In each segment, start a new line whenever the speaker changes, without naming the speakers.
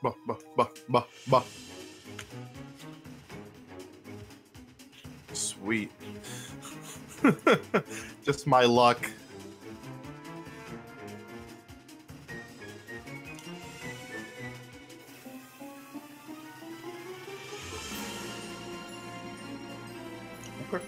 Bah, bah, bah, bah, bah. Sweet. Just my luck. Okay.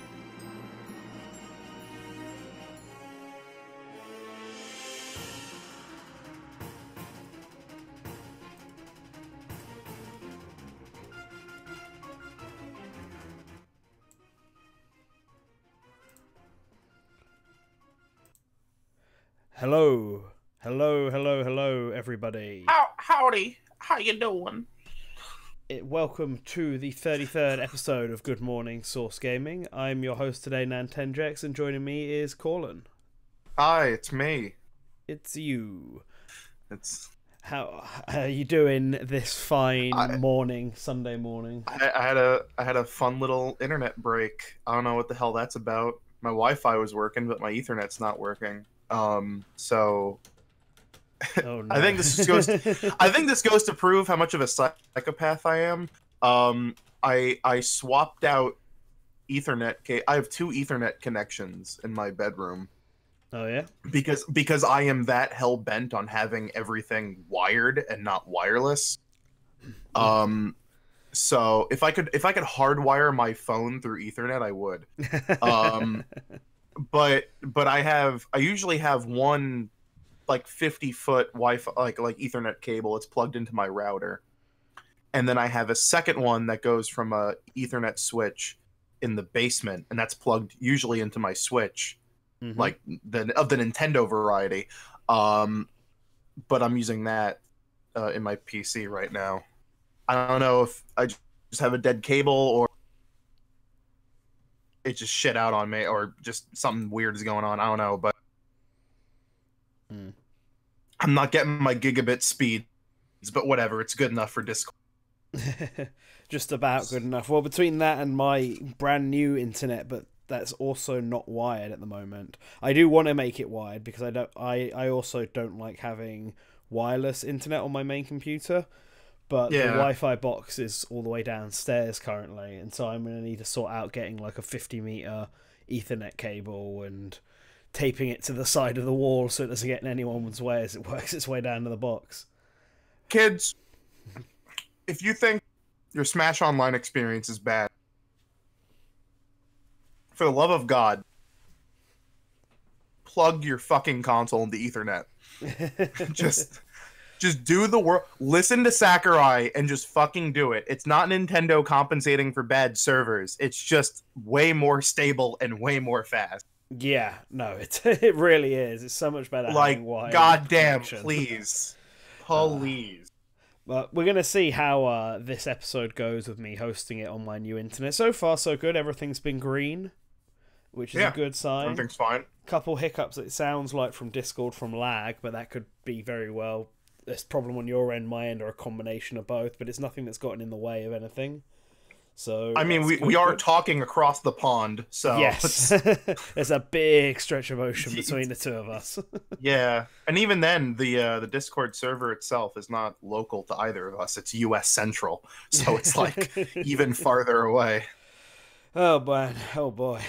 Hello, everybody.
Howdy. How you doing?
Welcome to the 33rd episode of Good Morning Source Gaming. I'm your host today, Nantendrex, and joining me is Corlin.
Hi, it's me.
It's you.
It's
How are you doing this fine Sunday morning?
I had a fun little internet break. I don't know what the hell that's about. My Wi-Fi was working, but my Ethernet's not working. So
Oh, no.
I think this goes to prove how much of a psychopath I am. I swapped out Ethernet. I have two Ethernet connections in my bedroom.
Oh yeah,
because I am that hell bent on having everything wired and not wireless. So if I could hardwire my phone through Ethernet, I would. But I usually have one like 50-foot Wi-Fi like Ethernet cable. It's plugged into my router, and then I have a second one that goes from a Ethernet switch in the basement, and that's plugged usually into my Switch. Like the Nintendo variety, but I'm using that in my PC right now. I don't know if I just have a dead cable or it just shit out on me or just something weird is going on. I don't know, but I'm not getting my gigabit speeds, but whatever, it's good enough for Discord.
Just about good enough. Well, between that and my brand new internet, but that's also not wired at the moment. I do want to make it wired because I also don't like having wireless internet on my main computer, but the Wi-Fi box is all the way downstairs currently, and so I'm going to need to sort out getting like a 50-meter Ethernet cable and taping it to the side of the wall so it doesn't get in anyone's way as it works its way down to the box.
Kids, if you think your Smash Online experience is bad, for the love of God, plug your fucking console into Ethernet. just do the work. Listen to Sakurai and just fucking do it. It's not Nintendo compensating for bad servers. It's just way more stable and way more fast.
Yeah, no, it really is. It's so much better.
Like, goddamn, please. Please.
But we're going to see how this episode goes with me hosting it on my new internet. So far, so good. Everything's been green, which is a good sign.
Everything's fine.
Couple hiccups, it sounds like, from Discord from lag, but that could be very well this problem on your end, my end, or a combination of both, but it's nothing that's gotten in the way of anything. So
I mean,
that's
we are
good.
talking across the pond, so
Yes, there's a big stretch of ocean between the two of us.
yeah. And even then, the Discord server itself is not local to either of us. It's U.S. Central, so it's like even farther away.
Oh man, oh boy.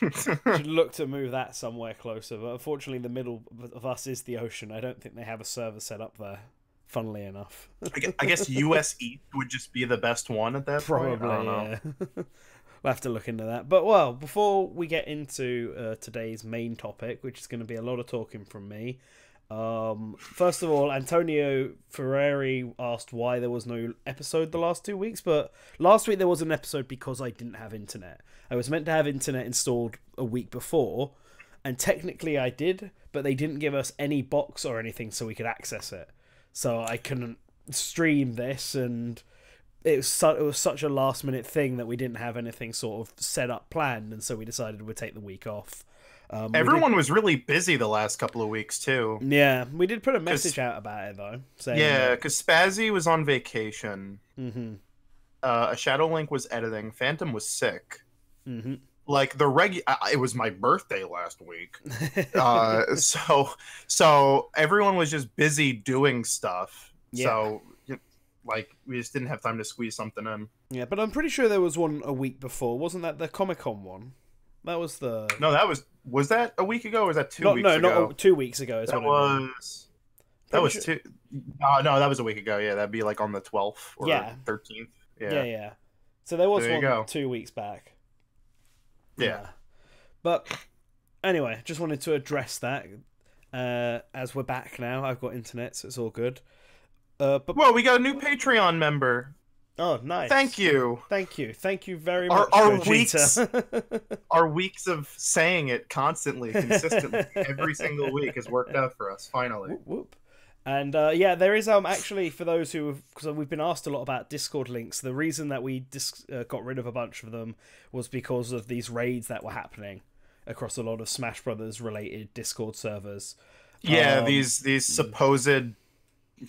Should look to move that somewhere closer, but unfortunately, the middle of us is the ocean. I don't think they have a server set up there. Funnily enough,
I guess US East would just be the best one at that point. I
probably
don't know.
yeah. We'll have to look into that. But well, before we get into today's main topic, which is going to be a lot of talking from me. First of all, Antonio Ferrari asked why there was no episode the last 2 weeks, but last week there was an episode because I didn't have internet. I was meant to have internet installed a week before, and technically I did, but they didn't give us any box or anything so we could access it. So I couldn't stream this, and it was such a last minute thing that we didn't have anything sort of set up planned, and so we decided we'd take the week off.
Everyone was really busy the last couple of weeks too.
Yeah, we did put a message out about it though. Saying
Yeah, because Spazzy was on vacation.
Mm-hmm.
A Shadow Link was editing. Phantom was sick.
Mm-hmm.
Like it was my birthday last week. So everyone was just busy doing stuff.
Yeah.
So like we just didn't have time to squeeze something in.
Yeah, but I'm pretty sure there was one a week before. Wasn't that the Comic-Con one? That was the...
No, that was that a week ago or was that 2 weeks
no,
ago?
not 2 weeks ago. Is
That
what I mean.
that was
sure.
two. No, that was a week ago. Yeah, that'd be like on the 12th or
Yeah.
13th.
Yeah. So there was
There you
one
go.
2 weeks back.
Yeah.
But anyway, just wanted to address that. As we're back now, I've got internet, so it's all good. But
Well, we got a new Patreon member.
oh, nice!
Thank you.
Thank you very much.
Our
Gogeta.
Our weeks of saying it constantly, consistently, every single week has worked out for us. Finally.
Whoop, whoop. And yeah, there is actually, for those who because we've been asked a lot about Discord links. The reason that we got rid of a bunch of them was because of these raids that were happening across a lot of Smash Brothers related Discord servers.
Yeah, these supposed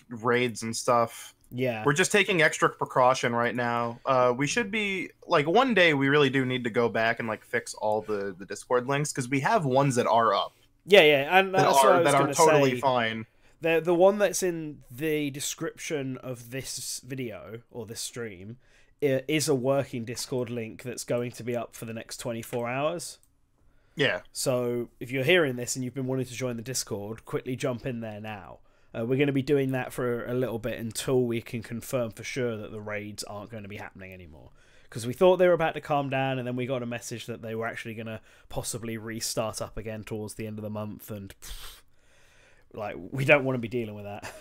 raids and stuff.
Yeah,
We're just taking extra precaution right now. We should be like one day we really do need to go back and like fix all the Discord links because we have ones that are up
yeah, and that's what I was
that
going
are
to
totally
say.
fine.
The one that's in the description of this video or this stream is a working Discord link that's going to be up for the next 24 hours.
Yeah.
So if you're hearing this and you've been wanting to join the Discord, quickly jump in there now. We're going to be doing that for a little bit until we can confirm for sure that the raids aren't going to be happening anymore. Because we thought they were about to calm down, and then we got a message that they were actually going to possibly restart up again towards the end of the month, and like we don't want to be dealing with that.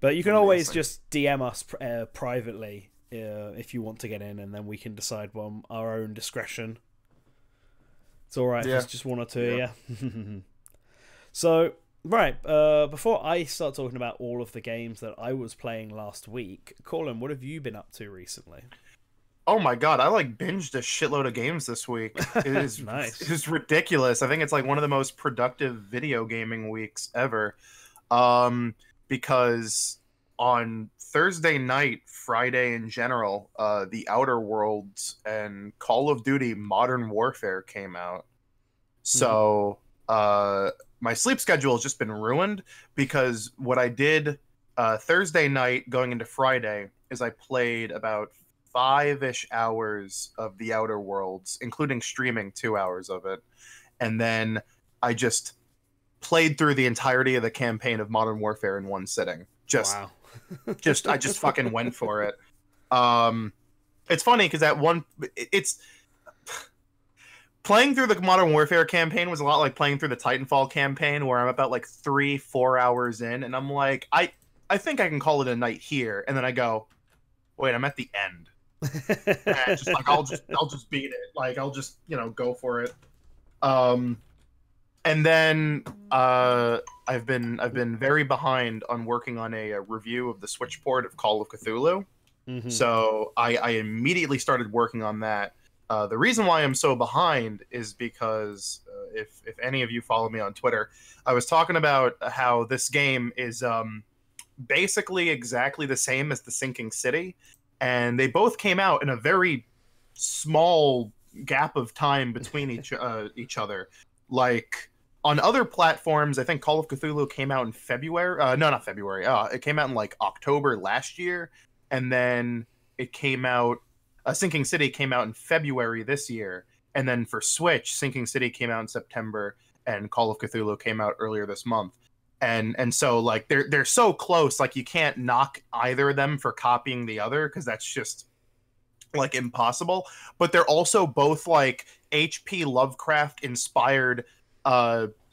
But you can always just DM us privately if you want to get in, and then we can decide on our own discretion. It's all right.
Yeah.
It's just one or two, yeah. So, right, before I start talking about all of the games that I was playing last week, Colin, what have you been up to recently?
Oh my god, I like binged a shitload of games this week. It is
Nice.
It's ridiculous. I think it's like one of the most productive video gaming weeks ever. Because on Thursday night, Friday in general, The Outer Worlds and Call of Duty Modern Warfare came out. So, my sleep schedule has just been ruined because what I did Thursday night going into Friday is I played about 5-ish hours of The Outer Worlds, including streaming 2 hours of it. And then I just played through the entirety of the campaign of Modern Warfare in one sitting.
Wow.
I just fucking went for it. It's funny because it's playing through the Modern Warfare campaign was a lot like playing through the Titanfall campaign, where I'm about like 3-4 hours in, and I'm like, I think I can call it a night here, and then I go, wait, I'm at the end. And just like I'll just beat it. Like I'll just go for it. And then I've been very behind on working on a review of the Switch port of Call of Cthulhu.
Mm-hmm.
So I immediately started working on that. The reason why I'm so behind is because if any of you follow me on Twitter, I was talking about how this game is basically exactly the same as the Sinking City, and they both came out in a very small gap of time between each other. Like on other platforms, I think Call of Cthulhu came out in February. No, not February. It came out in like October last year, and then it came out. Sinking City came out in February this year, and then for Switch, Sinking City came out in September, and Call of Cthulhu came out earlier this month. And so like they're so close, like you can't knock either of them for copying the other because that's just like impossible. But they're also both like HP Lovecraft inspired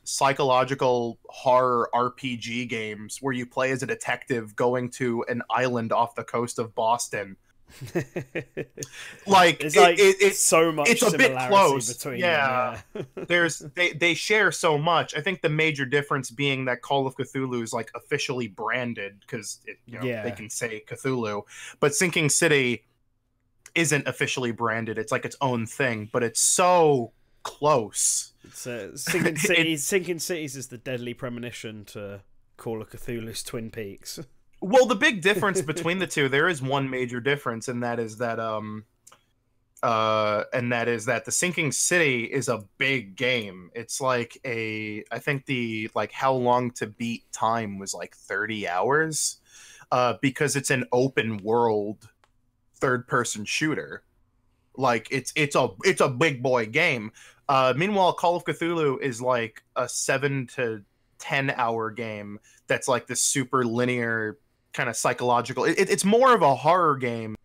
psychological horror RPG games where you play as a detective going to an island off the coast of Boston. Like
it's so much
it's a bit close
between
yeah,
them, yeah.
they share so much. I think the major difference being that Call of Cthulhu is like officially branded because they can say Cthulhu, but Sinking City isn't officially branded. It's like its own thing, but it's so close.
It's Sinking Cities is the deadly premonition to Call of Cthulhu's Twin Peaks.
Well, the big difference between the two, there is one major difference, and that is that the Sinking City is a big game. It's like I think the like how long to beat time was like 30 hours, because it's an open world third-person shooter. Like it's a big boy game. Meanwhile, Call of Cthulhu is like a 7 to 10 hour game that's like this super linear kind of psychological. It's more of a horror game,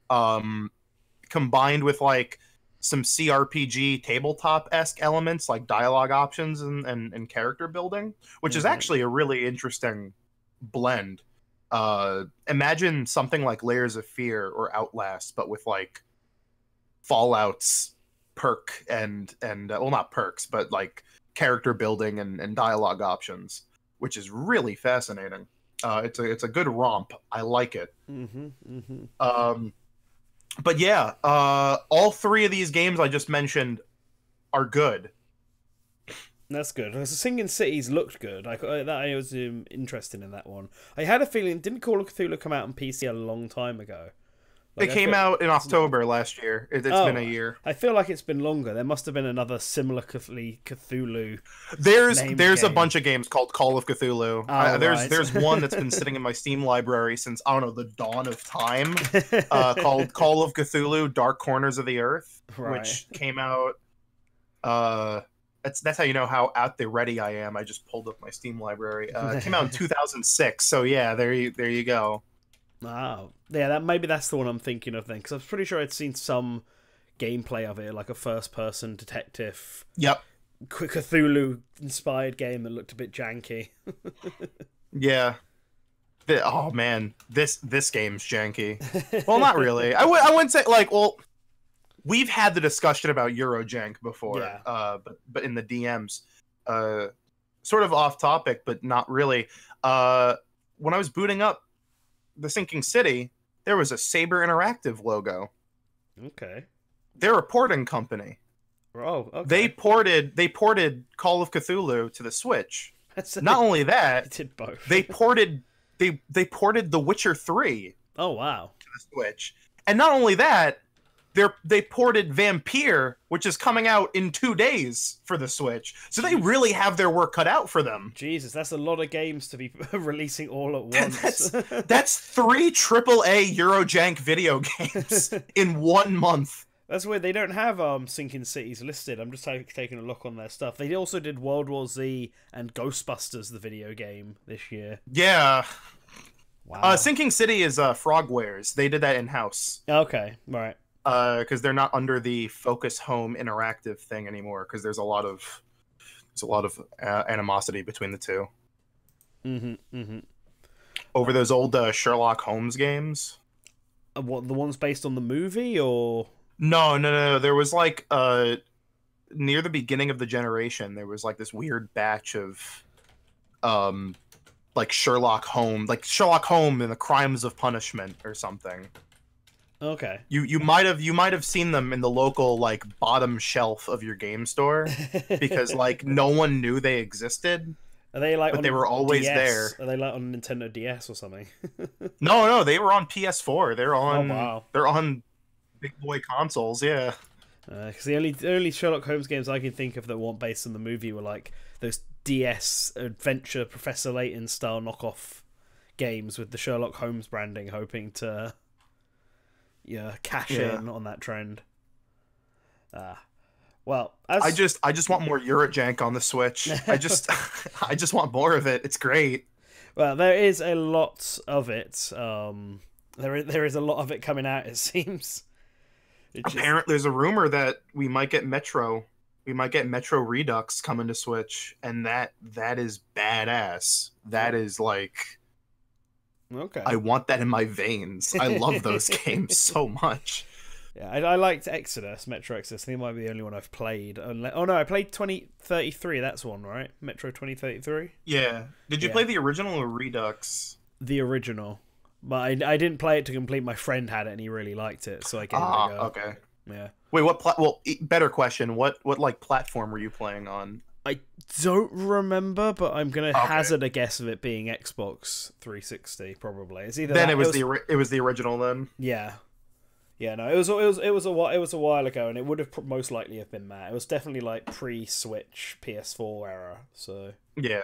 combined with like some CRPG tabletop-esque elements like dialogue options and character building, which is actually a really interesting blend. Imagine something like Layers of Fear or Outlast, but with like Fallout's perk and well, not perks, but like character building and dialogue options, which is really fascinating. It's a good romp. I like it. But yeah, all three of these games I just mentioned are good.
That's good. The Sinking Cities looked good. I was interested in that one. I had a feeling, didn't Call of Cthulhu come out on PC a long time ago?
It came out in October last year. It's been a year.
I feel like it's been longer. There must have been another similar Cthulhu.
There's a bunch of games called Call of Cthulhu. There's one that's been sitting in my Steam library since I don't know the dawn of time, called Call of Cthulhu: Dark Corners of the Earth, which came out. That's how you know how out the ready I am. I just pulled up my Steam library. It came out in 2006. So yeah, there you go.
Oh, yeah, maybe that's the one I'm thinking of then, because I'm pretty sure I'd seen some gameplay of it, like a first-person detective.
Yep.
Cthulhu-inspired game that looked a bit janky.
Yeah. Oh man, this game's janky. Well, not really. I wouldn't say like. Well, we've had the discussion about Eurojank before, but in the DMs, sort of off topic, but not really. When I was booting up the Sinking City, there was a Saber Interactive logo.
Okay.
They're a porting company.
Oh, okay.
They ported Call of Cthulhu to the Switch. Not only that,
did both.
they ported The Witcher 3.
Oh wow.
To the Switch. And not only that, they ported Vampire, which is coming out in 2 days for the Switch. So they really have their work cut out for them.
Jesus, that's a lot of games to be releasing all at once.
That's 3 AAA Eurojank video games in 1 month.
That's weird. They don't have Sinking Cities listed. I'm just taking a look on their stuff. They also did World War Z and Ghostbusters, the video game, this year.
Yeah.
Wow.
Sinking City is Frogwares. They did that in-house.
Okay, right.
Because they're not under the Focus Home Interactive thing anymore. Because there's a lot of animosity between the two. Over those old Sherlock Holmes games.
What, the ones based on the movie, or
no? There was like near the beginning of the generation, there was like this weird batch of like Sherlock Holmes and the Crimes of Punishment or something.
Okay.
You might have seen them in the local like bottom shelf of your game store because like no one knew they existed.
Are they like
but
on
they were always
DS?
there.
Are they like on Nintendo DS or something?
No, no, they were on PS4.
Oh wow.
They're on big boy consoles. Yeah,
Because the only Sherlock Holmes games I can think of that weren't based on the movie were like those DS Adventure Professor Layton style knockoff games with the Sherlock Holmes branding, hoping to cash in on that trend. Well,
I just want more Eurojank on the Switch. I just want more of it. It's great.
well, there is a lot of it. There is a lot of it coming out. It seems.
Apparently, there's a rumor that we might get Metro. We might get Metro Redux coming to Switch, and that is badass. That is like,
Okay.
I want that in my veins. I love those games so much.
Yeah, I liked Exodus, Metro Exodus. I think it might be the only one I've played. Oh no, I played 2033. That's one, right? Metro 2033.
Yeah. Did you play the original or Redux?
The original, but I didn't play it to complete. My friend had it and he really liked it, so I gave it a go.
Okay.
Yeah.
Wait, better question. What like platform were you playing on?
I don't remember, but I'm gonna hazard a guess of it being Xbox 360. Probably. It's either
then it was the original then.
Yeah. Yeah, no, it was a while ago, and it would have most likely have been that. It was definitely like pre-Switch PS4 era. So
yeah.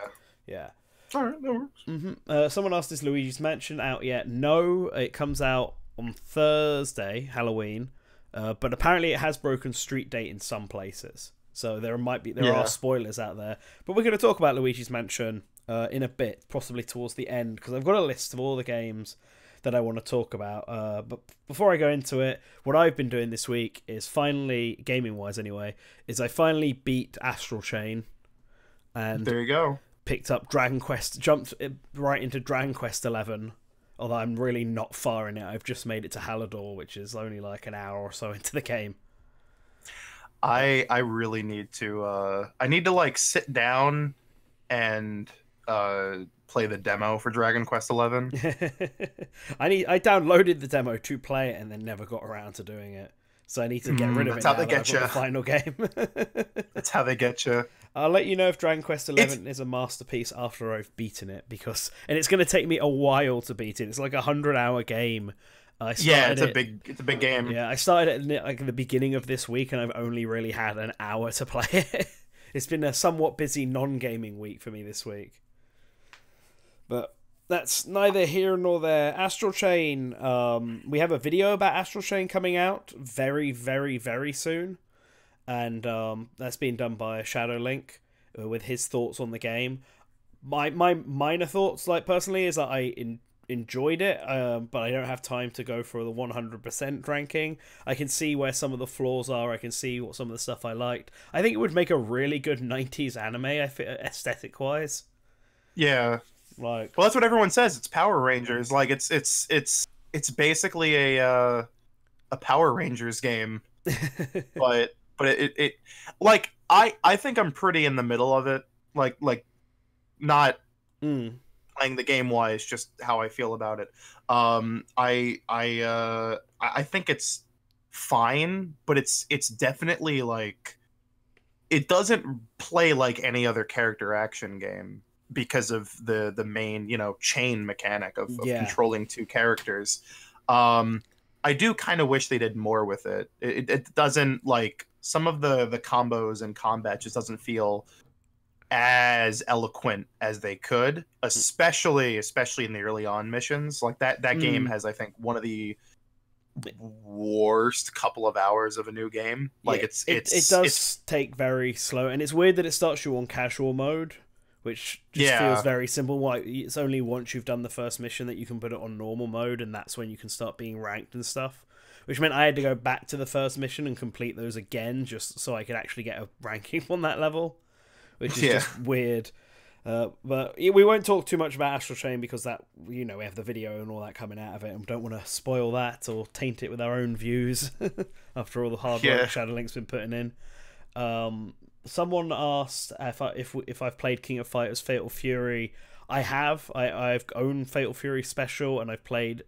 All right, that works.
Mm-hmm. Someone asked, "Is Luigi's Mansion out yet?" No, it comes out on Thursday, Halloween, but apparently it has broken street date in some places. So there are spoilers out there. But we're going to talk about Luigi's Mansion in a bit, possibly towards the end, because I've got a list of all the games that I want to talk about. But before I go into it, what I've been doing this week is finally, gaming-wise anyway, is I finally beat Astral Chain. And
there you go.
Picked up Dragon Quest, jumped right into Dragon Quest 11. Although I'm really not far in it. I've just made it to Halidor, which is only like an hour or so into the game.
I really need to I need to like sit down and play the demo for Dragon Quest 11.
I downloaded the demo to play it and then never got around to doing it. So I need to get rid of it. That's how they get you. The final game.
That's how they get you.
I'll let you know if Dragon Quest 11 is a masterpiece after I've beaten it, and it's going to take me a while to beat it. It's like a 100-hour game.
It's a big game.
Yeah, I started it like at the beginning of this week, and I've only really had an hour to play it. It's been a somewhat busy non-gaming week for me this week. But that's neither here nor there. Astral Chain, we have a video about Astral Chain coming out very, very, very soon. And that's being done by Shadow Link with his thoughts on the game. My minor thoughts, like personally, is that I enjoyed it, but I don't have time to go for the 100% ranking. I can see where some of the flaws are. I can see what some of the stuff I liked. I think it would make a really good 90s anime, aesthetic-wise.
Yeah. Well, that's what everyone says. It's Power Rangers. Like it's basically a Power Rangers game. but it like I think I'm pretty in the middle of it. Like not playing the game wise, just how I feel about it. I think it's fine, but it's definitely like it doesn't play like any other character action game because of the main, chain mechanic of controlling two characters. I do kind of wish they did more with it. It doesn't, like, some of the combos and combat just doesn't feel as eloquent as they could, especially in the early on missions. Like that game has, I think, one of the worst couple of hours of a new game. Like
it does take very slow, and it's weird that it starts you on casual mode, which just feels very simple. Why it's only once you've done the first mission that you can put it on normal mode, and that's when you can start being ranked and stuff. Which meant I had to go back to the first mission and complete those again, just so I could actually get a ranking on that level, which is just weird. But we won't talk too much about Astral Chain because that, we have the video and all that coming out of it, and we don't want to spoil that or taint it with our own views after all the hard work Shadow Link's been putting in. Someone asked if I've played King of Fighters Fatal Fury. I have. I've owned Fatal Fury Special, and I've played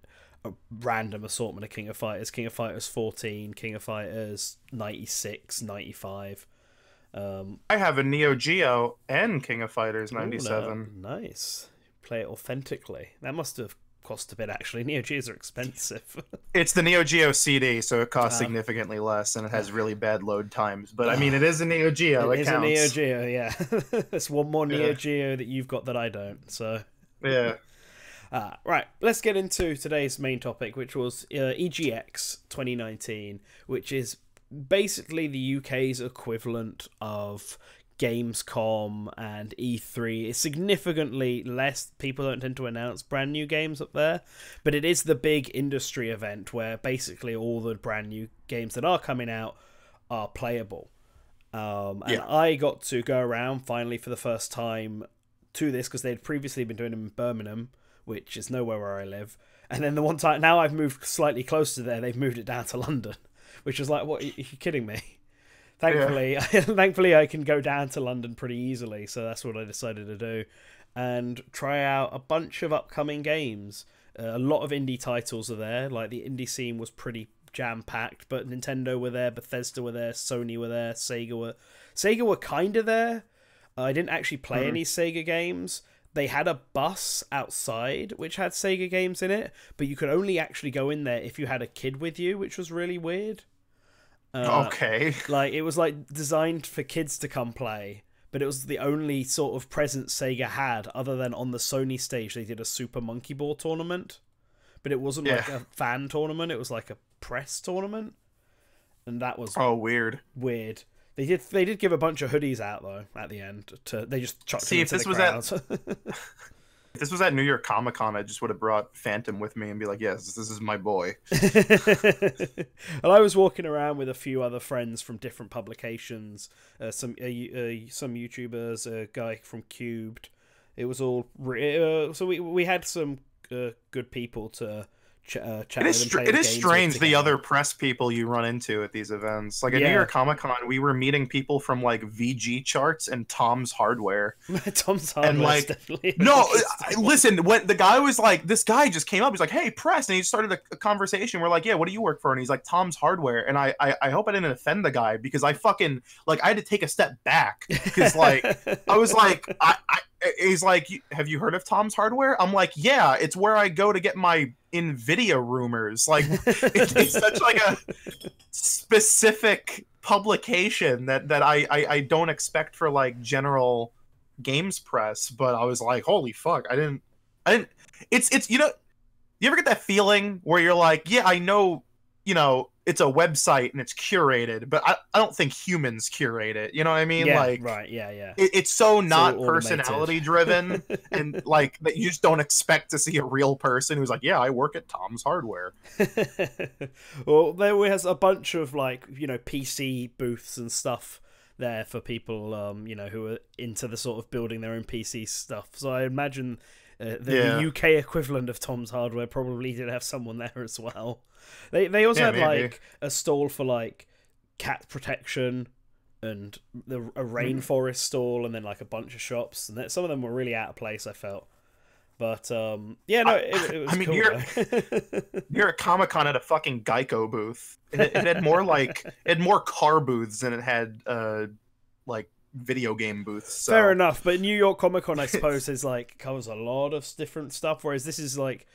a random assortment of King of Fighters 14, King of Fighters 96, 95.
I have a Neo Geo and King of Fighters
Ooh,
97.
nice. Play it authentically. That must have cost a bit, actually. Neo Geos are expensive.
It's the Neo Geo CD, so it costs significantly less, and it has really bad load times. But I mean, it is a Neo Geo. It
is
counts.
a Neo Geo, yeah. That's one more Neo Geo that you've got that I don't. So
yeah.
Right, let's get into today's main topic, which was EGX 2019, which is basically the UK's equivalent of Gamescom and E3. It's significantly less. People don't tend to announce brand new games up there, but it is the big industry event where basically all the brand new games that are coming out are playable. And I got to go around finally for the first time to this because they'd previously been doing them in Birmingham, which is nowhere where I live. And then the one time, now I've moved slightly closer there, they've moved it down to London, which was like, what, are you kidding me? Thankfully, thankfully I can go down to London pretty easily, so that's what I decided to do. And try out a bunch of upcoming games. A lot of indie titles are there, like the indie scene was pretty jam-packed, but Nintendo were there, Bethesda were there, Sony were there, Sega were kind of there. I didn't actually play any Sega games. They had a bus outside which had Sega games in it, but you could only actually go in there if you had a kid with you, which was really weird.
Okay.
Like, it was like designed for kids to come play, but it was the only sort of presence Sega had, other than on the Sony stage they did a Super Monkey Ball tournament, but it wasn't like a fan tournament, it was like a press tournament, and that was
weird.
They did give a bunch of hoodies out though at the end. They just chucked them into the crowd.
If this was at New York Comic Con, I just would have brought Phantom with me and be like, "Yes, this is my boy."
Well, I was walking around with a few other friends from different publications, some YouTubers, a guy from Cubed. It was all so we had some good people to chat with.
It is strange the other press people you run into at these events. Like at New York Comic Con, we were meeting people from like VG Charts and Tom's Hardware.
Tom's Hardware,
and like
definitely
listen, when the guy was like, this guy just came up, he's like, "Hey, press," and he started a conversation. We're like, "Yeah, what do you work for?" And he's like, "Tom's Hardware." And I hope I didn't offend the guy, because I fucking like I had to take a step back because like I was like he's like, "Have you heard of Tom's Hardware?" I'm like, "Yeah, it's where I go to get my NVIDIA rumors." Like, it's such like a specific publication that I don't expect for like general games press. But I was like, holy fuck, I didn't. It's you know, you ever get that feeling where you're like, yeah, I know, it's a website and it's curated, but I don't think humans curate it. You know what I mean?
Yeah,
like,
right, yeah.
It's so not personality driven, and like that you just don't expect to see a real person who's like, yeah, I work at Tom's Hardware.
Well, there was a bunch of like PC booths and stuff there for people who are into the sort of building their own PC stuff. So I imagine the UK equivalent of Tom's Hardware probably did have someone there as well. They also had like a stall for like cat protection and a rainforest stall, and then like a bunch of shops, and some of them were really out of place, I felt. But it was cool.
You're at Comic-Con at a fucking Geico booth. It had more car booths than it had like video game booths. So.
Fair enough, but New York Comic Con, I suppose, is like covers a lot of different stuff, whereas this is like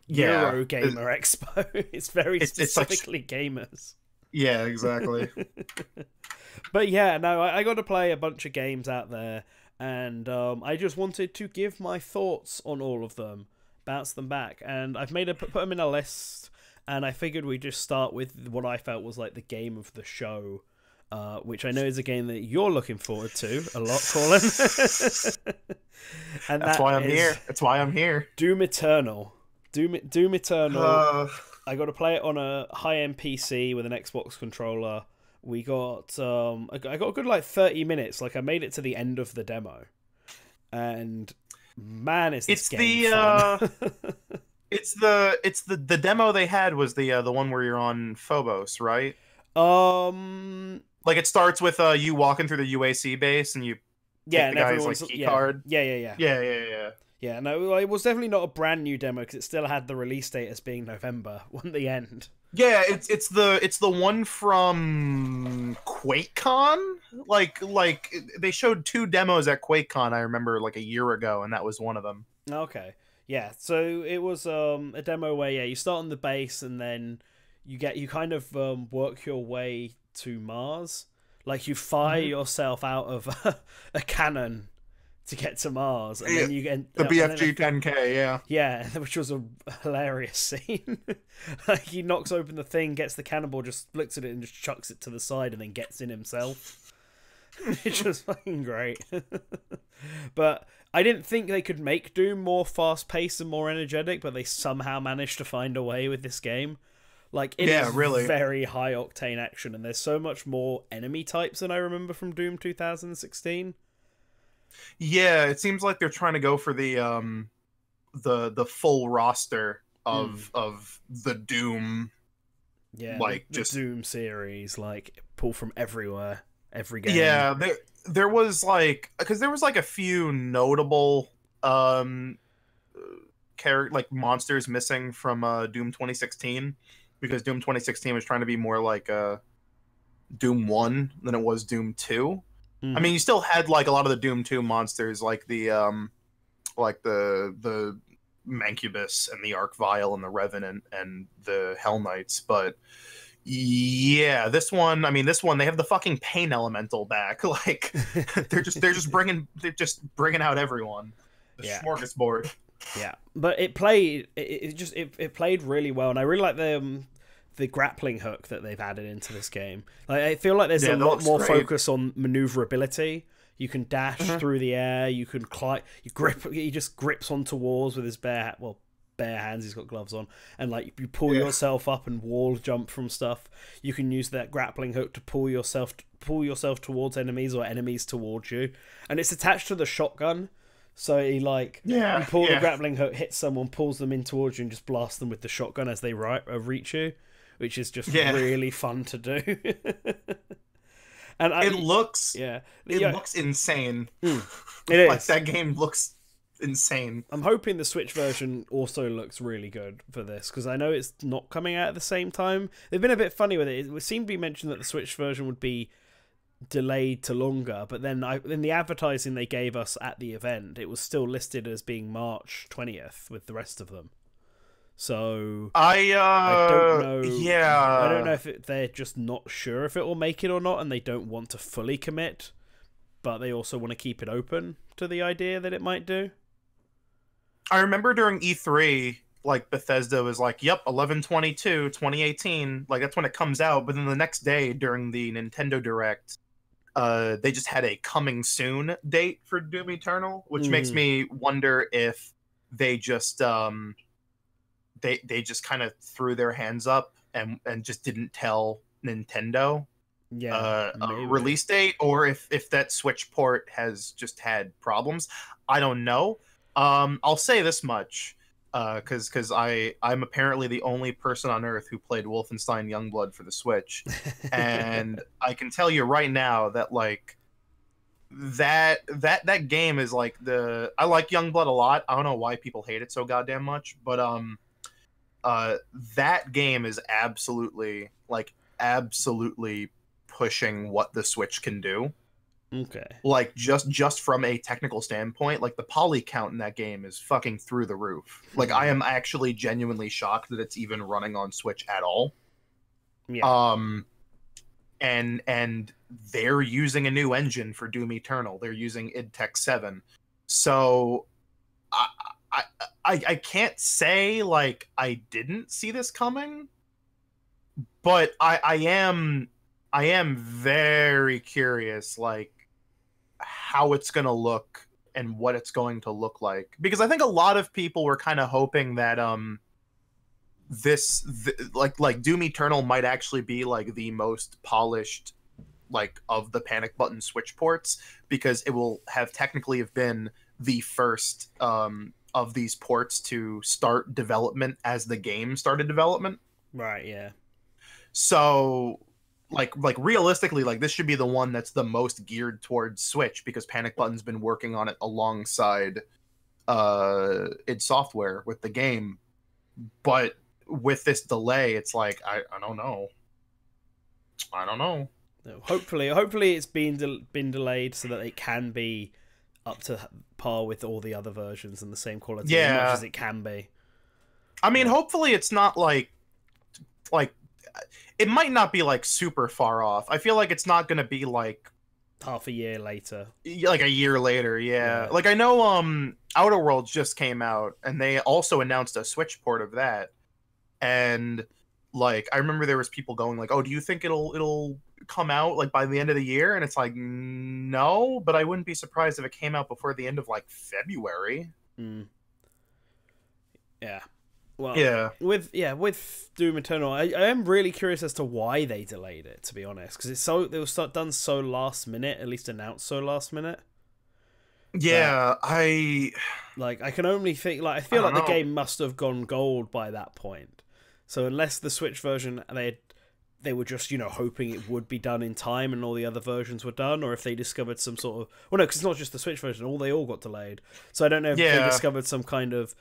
Eurogamer Expo. It's very specifically gamers.
Yeah, exactly.
But yeah, no, I got to play a bunch of games out there, and I just wanted to give my thoughts on all of them, bounce them back, and I've put them in a list, and I figured we'd just start with what I felt was like the game of the show, which I know is a game that you're looking forward to a lot, Colin. And
that's why I'm here. That's why I'm here.
Doom Eternal. Doom Eternal. I got to play it on a high-end PC with an Xbox controller. We got I got a good like 30 minutes. Like I made it to the end of the demo, and man, is this game fun.
It's the demo they had was the one where you're on Phobos, right?
Like
it starts with you walking through the UAC base and you
and
the guy's
everyone's
like key card.
Yeah. Yeah, no, it was definitely not a brand new demo because it still had the release date as being November on the end.
Yeah, it's the one from QuakeCon. Like they showed 2 demos at QuakeCon. I remember like a year ago, and that was one of them.
Okay. Yeah, so it was a demo where you start on the base and then you kind of work your way to Mars. Like you fire yourself out of a cannon to get to Mars, and then you get
the BFG 10K. Yeah,
yeah, which was a hilarious scene. Like he knocks open the thing, gets the cannonball, just looks at it and just chucks it to the side, and then gets in himself. Which was fucking great. But I didn't think they could make Doom more fast-paced and more energetic, but they somehow managed to find a way with this game. Like, it is
really
very high-octane action, and there's so much more enemy types than I remember from Doom 2016.
Yeah, it seems like they're trying to go for the full roster of the Doom.
Yeah,
like
the
just
Doom series, like pull from everywhere, every game.
Yeah, there was like, because there was like a few notable character like monsters missing from Doom 2016, because Doom 2016 was trying to be more like Doom 1 than it was Doom 2. I mean, you still had like a lot of the Doom 2 monsters, like the Mancubus and the Archvile and the Revenant and the Hell Knights, but yeah, this one they have the fucking Pain Elemental back. Like they're just bringing out everyone. The smorgasbord.
Yeah, but it played it played really well, and I really like the grappling hook that they've added into this game. Like, I feel like there's a lot more focus on maneuverability. You can dash through the air. You can climb. He just grips onto walls with his bare hands. He's got gloves on, and like you pull yourself up and wall jump from stuff. You can use that grappling hook to pull yourself towards enemies or enemies towards you, and it's attached to the shotgun. So you pull the grappling hook, hit someone, pulls them in towards you, and just blast them with the shotgun as they reach you, which is just really fun to do. And
it looks insane.
It is.
Like, that game looks insane.
I'm hoping the Switch version also looks really good for this, because I know it's not coming out at the same time. They've been a bit funny with it. It seemed to be mentioned that the Switch version would be delayed to longer, but then in the advertising they gave us at the event, it was still listed as being March 20th with the rest of them. So I don't know.
Yeah,
I don't know if they're just not sure if it will make it or not, and they don't want to fully commit, but they also want to keep it open to the idea that it might do.
I remember during E3, like Bethesda was like, "Yep, 11/22/2018." Like that's when it comes out. But then the next day during the Nintendo Direct, they just had a coming soon date for Doom Eternal, which makes me wonder if they just they just kind of threw their hands up and just didn't tell Nintendo a release date, or if that Switch port has just had problems. I don't know. I'll say this much, because I'm apparently the only person on Earth who played Wolfenstein Youngblood for the Switch, and I can tell you right now that like that game is like I like Youngblood a lot. I don't know why people hate it so goddamn much, but that game is absolutely pushing what the Switch can do.
Okay.
Like just from a technical standpoint, like the poly count in that game is fucking through the roof. Like I am actually genuinely shocked that it's even running on Switch at all.
Yeah.
And they're using a new engine for Doom Eternal. They're using id Tech 7. So I can't say like I didn't see this coming, but I am very curious like how it's going to look and what it's going to look like, because I think a lot of people were kind of hoping that like Doom Eternal might actually be like the most polished like of the Panic Button Switch ports, because it will have technically have been the first of these ports to start development as the game started development.
Right, yeah.
So like realistically, like this should be the one that's the most geared towards Switch, because Panic Button's been working on it alongside id Software with the game, but with this delay, it's like I don't know. I don't know.
Hopefully it's been delayed so that it can be up to par with all the other versions and the same quality as much as it can be.
I mean, hopefully it's not like it might not be like super far off. I feel like it's not going to be like
half a year later,
like a year later. Yeah. Like I know Outer Worlds just came out and they also announced a Switch port of that. And like I remember there was people going like, "Oh, do you think it'll come out like by the end of the year?" And it's like, "No, but I wouldn't be surprised if it came out before the end of like February."
Yeah. Well, with Doom Eternal, I am really curious as to why they delayed it. To be honest, because it was done so last minute, at least announced so last minute.
Yeah,
I can only think I feel like the game must have gone gold by that point. So unless the Switch version they were just hoping it would be done in time and all the other versions were done, or if they discovered some sort of because it's not just the Switch version, they all got delayed. So I don't know if they discovered some kind of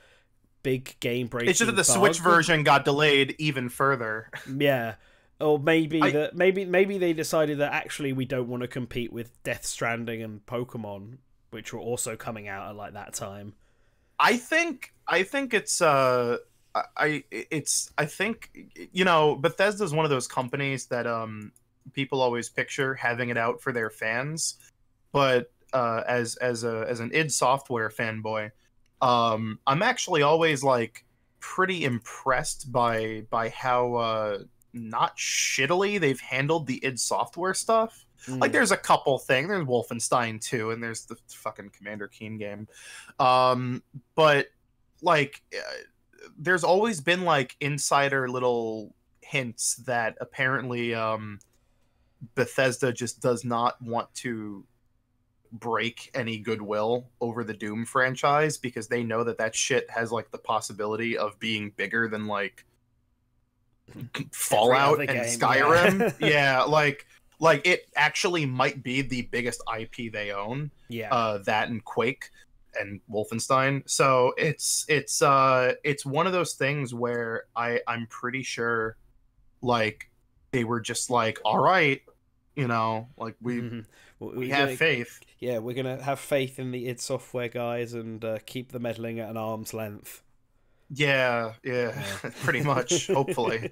big game breaking.
It's just that the Switch version got delayed even further.
Yeah, or maybe maybe they decided that actually we don't want to compete with Death Stranding and Pokemon, which were also coming out at like that time.
I think it's I think Bethesda's one of those companies that people always picture having it out for their fans, but as an id Software fanboy, I'm actually always like pretty impressed by how not shittily they've handled the id Software stuff. Like there's a couple things. There's Wolfenstein 2 and there's the fucking Commander Keen game. But like there's always been like insider little hints that apparently Bethesda just does not want to break any goodwill over the Doom franchise because they know that shit has like the possibility of being bigger than like Fallout and Skyrim. Yeah, like it actually might be the biggest IP they own.
Yeah.
That and Quake and Wolfenstein. So it's one of those things where I'm pretty sure like they were just like, all right, like we have faith.
Yeah, we're gonna have faith in the id Software guys and keep the meddling at an arm's length.
Yeah, pretty much. Hopefully.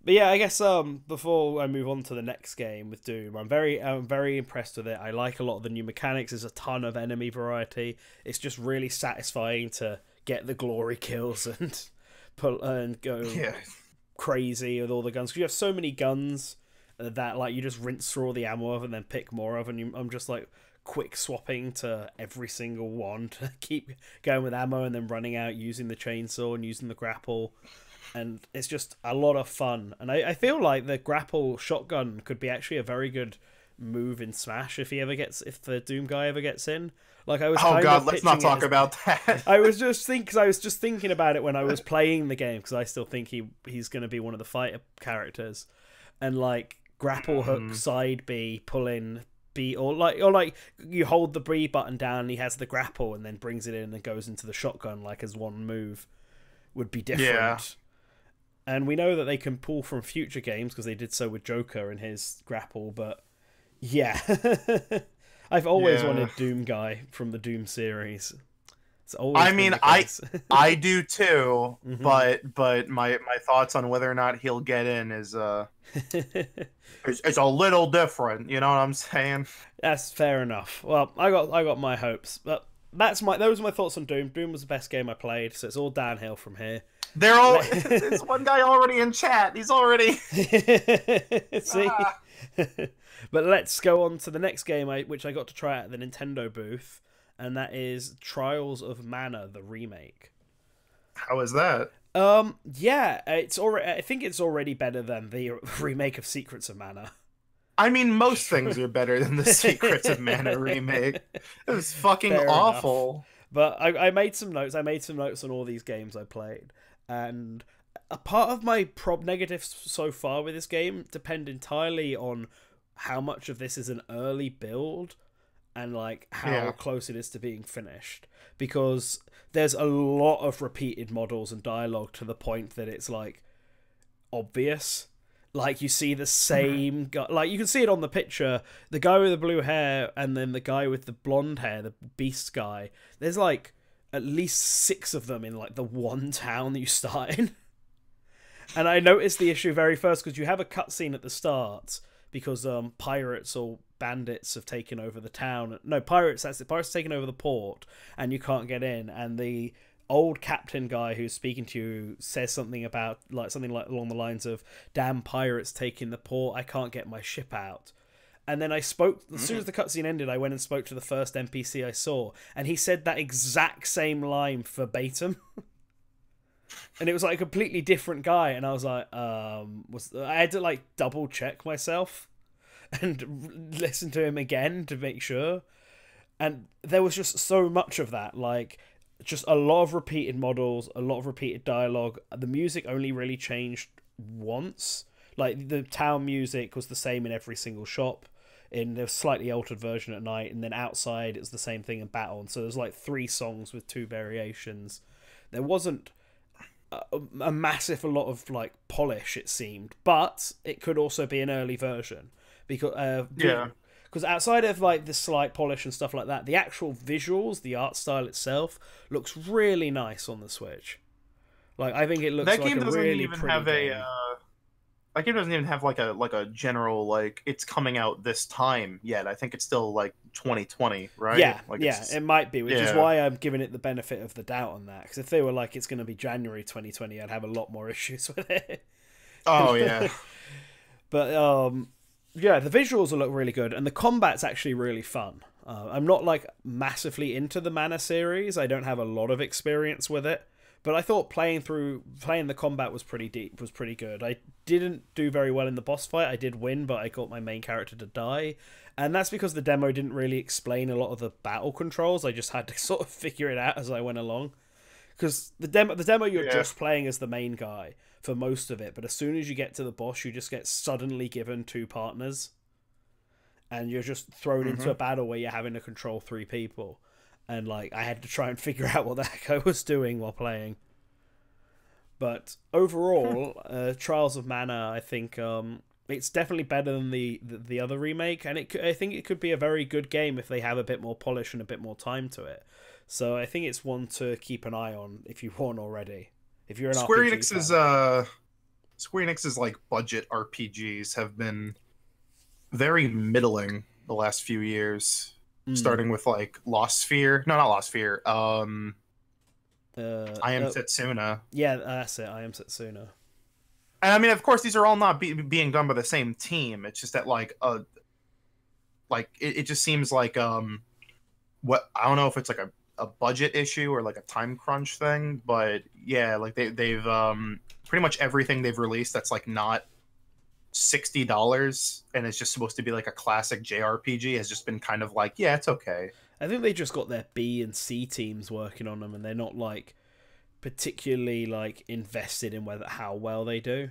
But yeah, I guess before I move on to the next game with Doom, I'm very impressed with it. I like a lot of the new mechanics. There's a ton of enemy variety. It's just really satisfying to get the glory kills and go crazy with all the guns. Because you have so many guns that like you just rinse through all the ammo of and then pick more of, and I'm just like quick swapping to every single one to keep going with ammo and then running out using the chainsaw and using the grapple. And it's just a lot of fun. And I feel like the grapple shotgun could be actually a very good move in Smash if the Doom guy ever gets in. Like I was. Oh God,
let's not talk about that.
I was just thinking about it when I was playing the game because I still think he's going to be one of the fighter characters, and like grapple hook side B, pull in B, or like you hold the B button down and he has the grapple and then brings it in and goes into the shotgun like as one move would be different. Yeah. And we know that they can pull from future games because they did so with Joker and his grapple, but yeah. I've always wanted Doom guy from the Doom series. It's always
I do too, but my thoughts on whether or not he'll get in is it's a little different, you know what I'm saying?
That's fair enough. Well, I got my hopes. But those are my thoughts on Doom. Doom was the best game I played, so it's all downhill from here.
They're all. There's one guy already in chat. He's already.
See, but let's go on to the next game, which I got to try at the Nintendo booth, and that is Trials of Mana, the remake.
How is that?
Yeah, it's already. I think it's already better than the remake of Secrets of Mana.
I mean, most things are better than the Secrets of Mana remake. It was fucking
Fair
awful.
Enough. But I made some notes. I made some notes on all these games I played. And a part of my negatives so far with this game depend entirely on how much of this is an early build and like how
Yeah.
close it is to being finished, because there's a lot of repeated models and dialogue to the point that it's like obvious. Like you see the same guy, like you can see it on the picture, the guy with the blue hair and then the guy with the blonde hair, the beast guy. There's like at least 6 of them in like the one town that you start in. And I noticed the issue very first because you have a cutscene at the start because pirates or bandits have taken over the town. No, pirates, that's it. Pirates have taken over the port and you can't get in. And the old captain guy who's speaking to you says something about something along the lines of, "Damn pirates taking the port, I can't get my ship out." And then I spoke, as soon as the cutscene ended, I went and spoke to the first NPC I saw, and he said that exact same line verbatim. And it was like a completely different guy, and I was like, I had to like double check myself and listen to him again to make sure. And there was just so much of that, like just a lot of repeated models, a lot of repeated dialogue. The music only really changed once. Like the town music was the same in every single shop. In a slightly altered version at night, and then outside it was the same thing in battle. And so there's like 3 songs with 2 variations. There wasn't a massive lot of like polish, it seemed, but it could also be an early version because because outside of like the slight polish and stuff like that, the actual visuals, the art style itself looks really nice on the Switch. Like I think it looks like a really pretty game.
That game doesn't even have like a general like it's coming out this time yet. I think it's still like 2020, right?
Yeah,
like
it might be, which is why I'm giving it the benefit of the doubt on that. Because if they were like it's going to be January 2020, I'd have a lot more issues with it.
Oh yeah,
but yeah, the visuals will look really good, and the combat's actually really fun. I'm not like massively into the Mana series. I don't have a lot of experience with it. But I thought playing the combat was pretty good. I didn't do very well in the boss fight. I did win, but I got my main character to die. And that's because the demo didn't really explain a lot of the battle controls. I just had to sort of figure it out as I went along. Because the demo you're just playing as the main guy for most of it, but as soon as you get to the boss, you just get suddenly given 2 partners. And you're just thrown into a battle where you're having to control 3 people. And like I had to try and figure out what the heck I was doing while playing. But overall, Trials of Mana, I think it's definitely better than the other remake, and I think it could be a very good game if they have a bit more polish and a bit more time to it. So I think it's one to keep an eye on if you weren't already. If you're an
Square
RPG
Enix's
fan.
Square Enix's like budget RPGs have been very middling the last few years. Starting with like Lost Sphere. No, not Lost Sphere. I Am Setsuna.
Yeah, that's it. I Am Setsuna.
And I mean, of course, these are all not being done by the same team. It's just that it just seems like what I don't know if it's like a budget issue or like a time crunch thing, but yeah, like they've pretty much everything they've released that's like not $60 and it's just supposed to be like a classic JRPG has just been kind of like, yeah, it's okay.
I think they just got their B and C teams working on them, and they're not like particularly like invested in how well they do.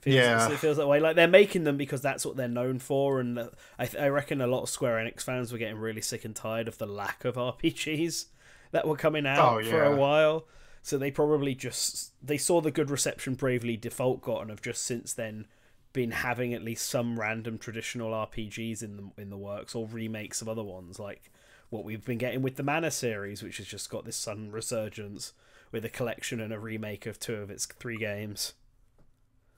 It feels that way. Like they're making them because that's what they're known for, and I reckon a lot of Square Enix fans were getting really sick and tired of the lack of RPGs that were coming out for a while. So they probably they saw the good reception Bravely Default got, and have just since then been having at least some random traditional RPGs in the works, or remakes of other ones, like what we've been getting with the Mana series, which has just got this sudden resurgence with a collection and a remake of 2 of its 3 games.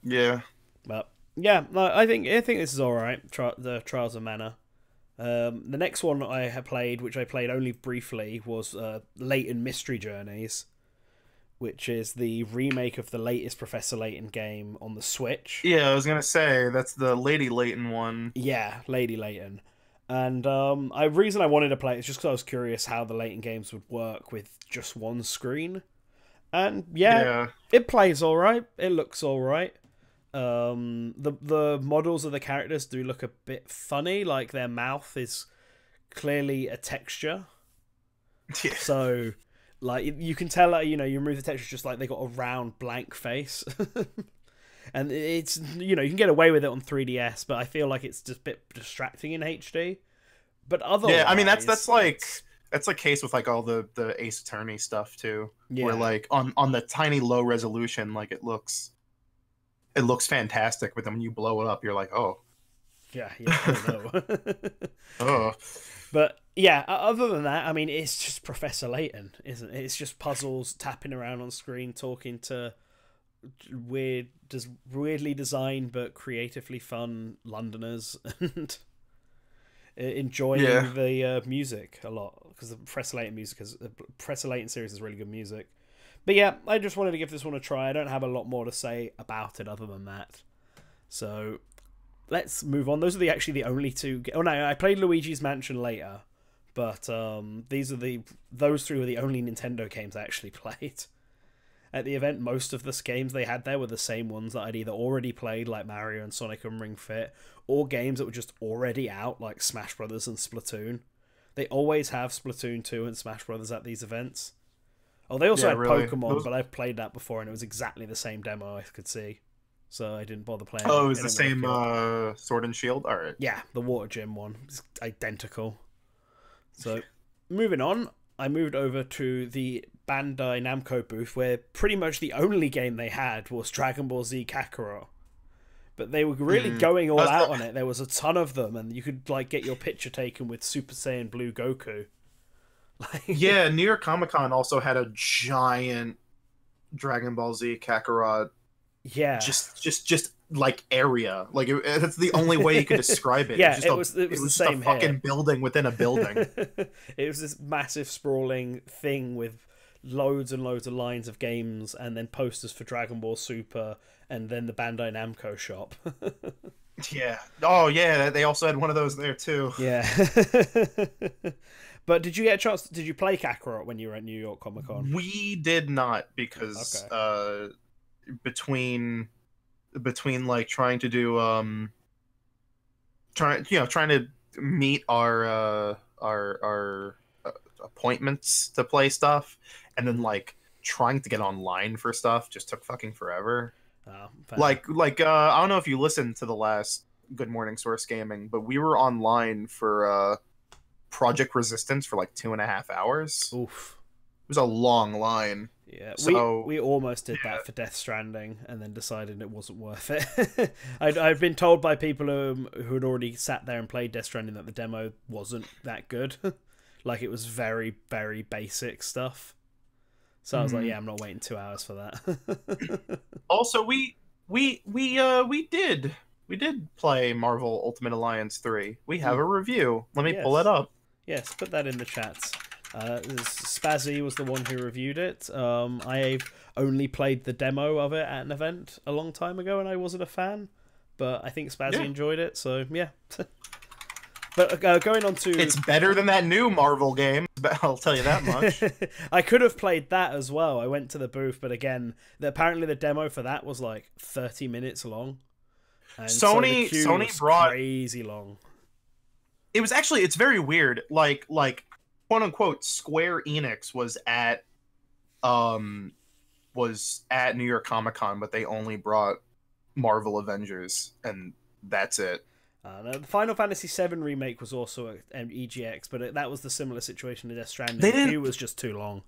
Yeah,
but yeah, no, I think this is all right. The Trials of Mana. The next one I have played, which I played only briefly, was Layton Mystery Journeys, which is the remake of the latest Professor Layton game on the Switch.
Yeah, I was gonna say that's the Lady Layton one.
Yeah, Lady Layton. And the reason I wanted to play it is just because I was curious how the Layton games would work with just one screen. And yeah. It plays all right. It looks all right. The models of the characters do look a bit funny. Like their mouth is clearly a texture.
Yeah.
So like you can tell, you remove the texture, just like they got a round blank face. And it's, you can get away with it on 3DS, but I feel like it's just a bit distracting in HD. But
Yeah, I mean that's
otherwise,
like that's like case with like all the Ace Attorney stuff too, where
yeah,
like on the tiny low resolution, like it looks fantastic, but then when you blow it up, you're like, oh,
yeah, yeah. Oh no.
oh,
But yeah, other than that, I mean, it's just Professor Layton, isn't it? It's just puzzles, tapping around on screen, talking to weirdly designed but creatively fun Londoners, and enjoying
yeah.
the music a lot, because the Professor Layton series is really good music. But yeah, I just wanted to give this one a try. I don't have a lot more to say about it other than that. So let's move on. Those are actually the only two. Oh no, I played Luigi's Mansion later, but those three were the only Nintendo games I actually played at the event. Most of the games they had there were the same ones that I'd either already played, like Mario and Sonic and Ring Fit, or games that were just already out, like Smash Brothers and Splatoon. They always have Splatoon 2 and Smash Brothers at these events. Oh, they also had
really.
Pokemon, but I've played that before, and it was exactly the same demo I could see. So I didn't bother playing.
Oh, it was the same Sword and Shield. All right.
Yeah, the Water Gym one. It's identical. So, moving on, I moved over to the Bandai Namco booth, where pretty much the only game they had was Dragon Ball Z Kakarot. But they were really going all out on it. There was a ton of them, and you could like get your picture taken with Super Saiyan Blue Goku.
Yeah, New York Comic Con also had a giant Dragon Ball Z Kakarot.
Yeah,
just like area. Like that's the only way you could describe it.
Yeah,
it was
the same
a fucking building within a building.
It was this massive sprawling thing with loads and loads of lines of games, and then posters for Dragon Ball Super, and then the Bandai Namco shop.
Yeah. Oh yeah, they also had one of those there too.
Yeah. But did you get a chance? Did you play Kakarot when you were at New York Comic Con?
We did not, because between like trying to do trying to meet our appointments to play stuff, and then like trying to get online for stuff just took fucking forever.
Oh,
like I don't know if you listened to the last Good Morning Source Gaming, but we were online for Project Resistance for like 2.5 hours.
Oof.
It was a long line.
Yeah,
so,
we almost did that for Death Stranding, and then decided it wasn't worth it. I've been told by people who had already sat there and played Death Stranding that the demo wasn't that good. Like, it was very, very basic stuff. So I was like, yeah, I'm not waiting 2 hours for that.
Also, we did play Marvel Ultimate Alliance 3. We have a review. Let me pull it up.
Yes, put that in the chat. Spazzy was the one who reviewed it. I've only played the demo of it at an event a long time ago, and I wasn't a fan. But I think Spazzy enjoyed it, so yeah. But going on to...
It's better than that new Marvel game, I'll tell you that much.
I could have played that as well. I went to the booth, but again, apparently the demo for that was like 30 minutes long. And
Sony brought
crazy long.
It was actually, it's very weird. Like quote unquote Square Enix was at New York Comic Con, but they only brought Marvel Avengers, and that's it.
The Final Fantasy VII remake was also at EGX, but that was the similar situation to Death Stranding. The queue was just too long.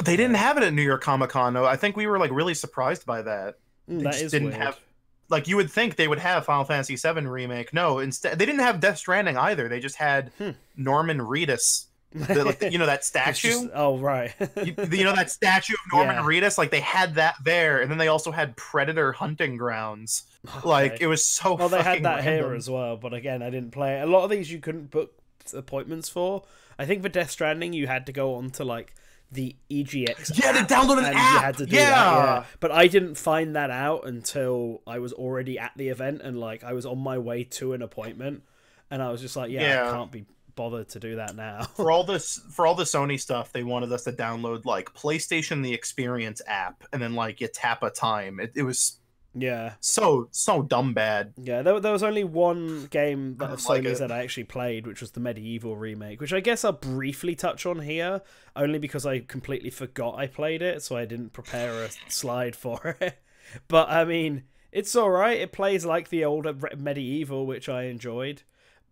They didn't have it at New York Comic Con, though. I think we were like really surprised by that.
That is
didn't
weird.
have, like, you would think they would have Final Fantasy VII remake. No, instead they didn't have Death Stranding either. They just had Norman Reedus. That statue.
Oh right.
That statue of Norman Reedus. Like, they had that there, and then they also had Predator Hunting Grounds. Okay. Like, it was so.
Well, they had that
random.
here as well, but again, I didn't play it. A lot of these you couldn't book appointments for. I think for Death Stranding, you had to go on to like the EGX.
Yeah, to download an app.
You had to do that. Yeah, but I didn't find that out until I was already at the event, and like I was on my way to an appointment, and I was just like, I can't be bothered to do that now.
for all the Sony stuff, they wanted us to download like PlayStation the Experience app, and then like you tap a time. It was so dumb bad.
Yeah, there was only one game that of Sony's that I actually played, which was the Medieval remake, which I guess I'll briefly touch on here, only because I completely forgot I played it, so I didn't prepare a slide for it. But I mean, it's all right. It plays like the older Medieval, which I enjoyed.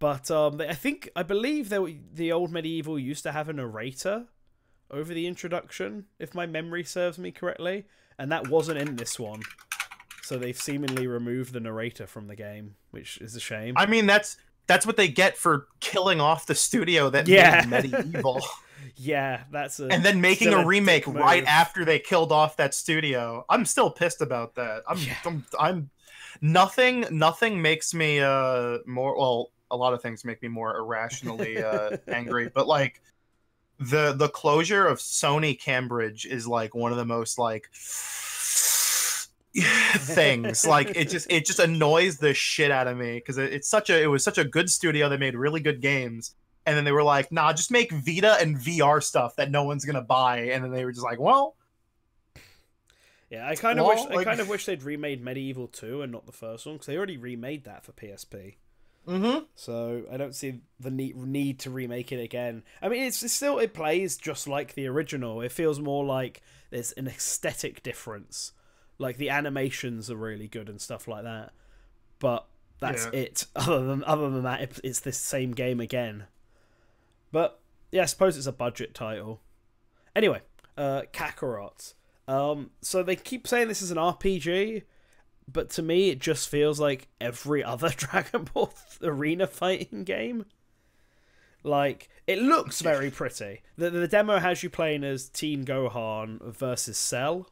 But I believe the old Medieval used to have a narrator over the introduction, if my memory serves me correctly, and that wasn't in this one. So they've seemingly removed the narrator from the game, which is a shame.
I mean, that's what they get for killing off the studio that made Medieval.
Yeah,
and then making a remake right after they killed off that studio. I'm still pissed about that. I'm nothing makes me more, well, a lot of things make me more irrationally angry, but like the closure of Sony Cambridge is like one of the most like things. Like it just annoys the shit out of me because it was such a good studio. They made really good games, and then they were like, nah, just make Vita and VR stuff that no one's gonna buy. And then they were just like, well,
yeah, I kind of wish they'd remade Medieval 2 and not the first one, because they already remade that for PSP.
Mm-hmm.
So I don't see the need to remake it again. I mean, it plays just like the original. It feels more like there's an aesthetic difference. Like the animations are really good and stuff like that. But that's it. Other than that, it's this same game again. But yeah, I suppose it's a budget title. Anyway, Kakarot. So they keep saying this is an RPG, but to me it just feels like every other Dragon Ball arena fighting game. Like, it looks very pretty. The demo has you playing as Teen Gohan versus Cell,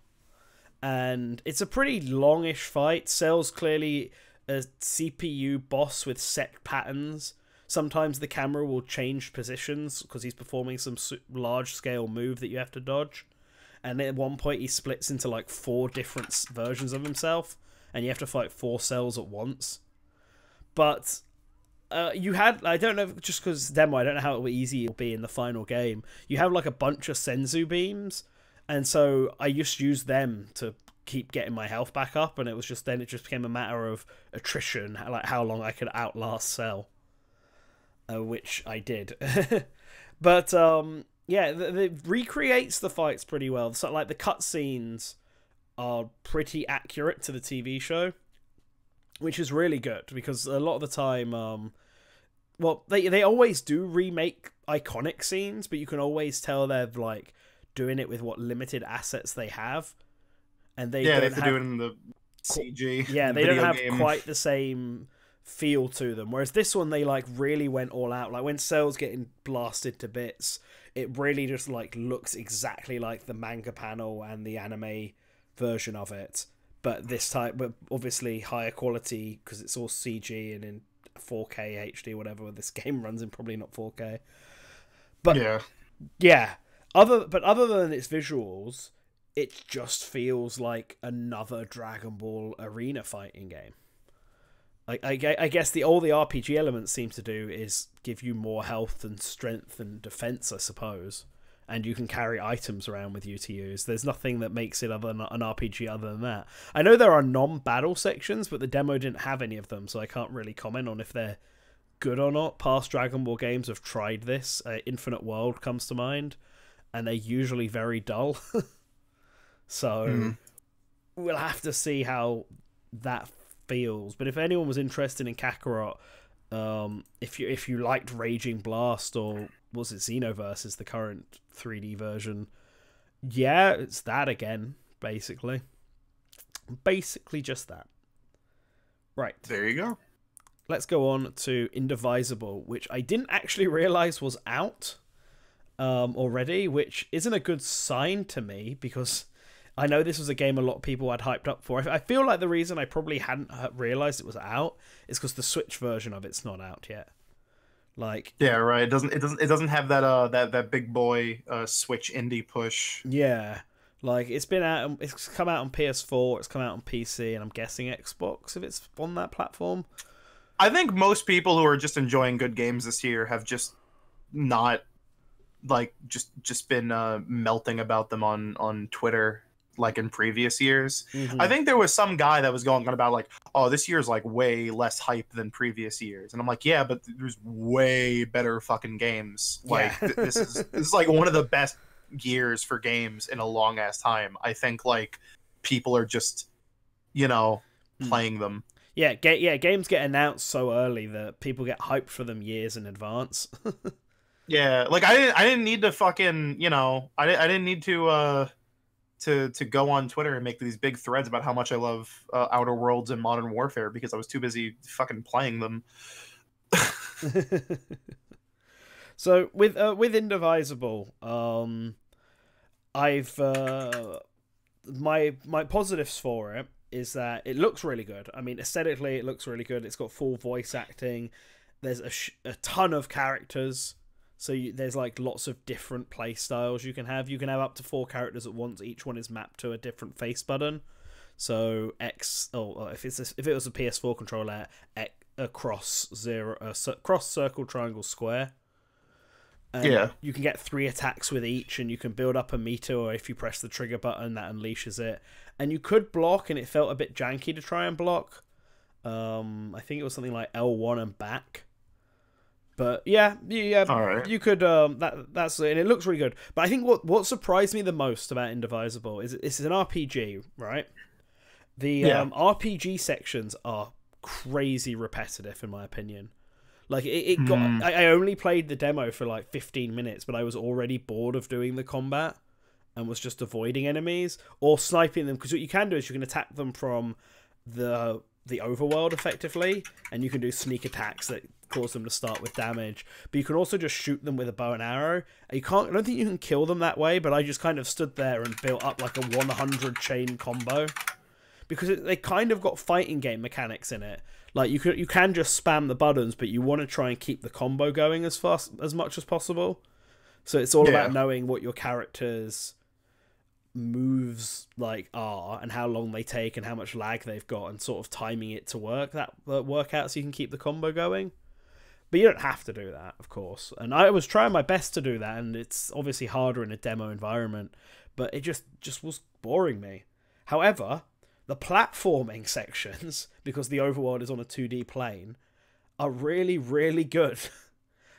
and it's a pretty longish fight. Cell's clearly a CPU boss with set patterns. Sometimes the camera will change positions because he's performing some large-scale move that you have to dodge. And at one point he splits into like 4 different versions of himself, and you have to fight 4 cells at once. But you had, I don't know, just because demo, I don't know how easy it'll be in the final game. You have like a bunch of Senzu beams, and so I just used them to keep getting my health back up, and it just became a matter of attrition, like how long I could outlast Cell, which I did. But yeah, it recreates the fights pretty well. So, like, the cutscenes are pretty accurate to the TV show, which is really good, because a lot of the time, well, they always do remake iconic scenes, but you can always tell they're, like, doing it with what limited assets they have. And they don't have,
do it in the CG.
Yeah, they don't have quite the same feel to them. Whereas this one, they, like, really went all out. Like, when Cell's getting blasted to bits, it really just like looks exactly like the manga panel and the anime version of it, but this time, but obviously higher quality because it's all CG and in 4K HD, whatever this game runs in, probably not 4K. But yeah, other than its visuals, it just feels like another Dragon Ball arena fighting game. I guess all the RPG elements seem to do is give you more health and strength and defense, I suppose, and you can carry items around with you to use. There's nothing that makes it other than an RPG other than that. I know there are non-battle sections, but the demo didn't have any of them, so I can't really comment on if they're good or not. Past Dragon Ball games have tried this. Infinite World comes to mind, and they're usually very dull. So we'll have to see how that feels. But if anyone was interested in Kakarot, if you liked Raging Blast, or was it Xenoverse is the current 3D version, yeah, it's that again, basically just that. Right,
there you go.
Let's go on to Indivisible, which I didn't actually realize was out already, which isn't a good sign to me, because I know this was a game a lot of people had hyped up for. I feel like the reason I probably hadn't realized it was out is because the Switch version of it's not out yet. Like,
yeah, right. It doesn't have that big boy Switch indie push.
Yeah, like it's been out. It's come out on PS4. It's come out on PC, and I'm guessing Xbox if it's on that platform.
I think most people who are just enjoying good games this year have just not like just been melting about them on Twitter like in previous years. I think there was some guy that was going on about like, oh, this year's like way less hype than previous years, and I'm like, yeah, but there's way better fucking games. Like this is like one of the best years for games in a long ass time. I think like people are just playing them.
Yeah, games get announced so early that people get hyped for them years in advance.
Yeah, like I didn't need to fucking, I didn't need to go on Twitter and make these big threads about how much I love Outer Worlds and Modern Warfare because I was too busy fucking playing them.
So with Indivisible, I've my positives for it is that it looks really good. I mean, aesthetically, it looks really good. It's got full voice acting. There's a ton of characters, so there's like lots of different play styles you can have. You can have up to 4 characters at once. Each one is mapped to a different face button. So X, if it was a PS4 controller, cross circle triangle square. And
yeah,
you can get 3 attacks with each, and you can build up a meter, or if you press the trigger button, that unleashes it. And you could block, and it felt a bit janky to try and block. I think it was something like L1 and back. But yeah,
all right.
you could. That's it, and it looks really good. But I think what surprised me the most about Indivisible is it's an RPG, right? The RPG sections are crazy repetitive, in my opinion. Like it got. I only played the demo for like 15 minutes, but I was already bored of doing the combat and was just avoiding enemies or sniping them, because what you can do is you can attack them from the overworld effectively, and you can do sneak attacks that cause them to start with damage. But you can also just shoot them with a bow and arrow. I don't think you can kill them that way, but I just kind of stood there and built up like a 100 chain combo, because they kind of got fighting game mechanics in it. Like you can just spam the buttons, but you want to try and keep the combo going as much as possible. So it's all about knowing what your character's moves like are and how long they take and how much lag they've got, and sort of timing it to work out so you can keep the combo going. But you don't have to do that, of course. And I was trying my best to do that, and it's obviously harder in a demo environment, but it just was boring me. However, the platforming sections, because the overworld is on a 2D plane, are really, really good.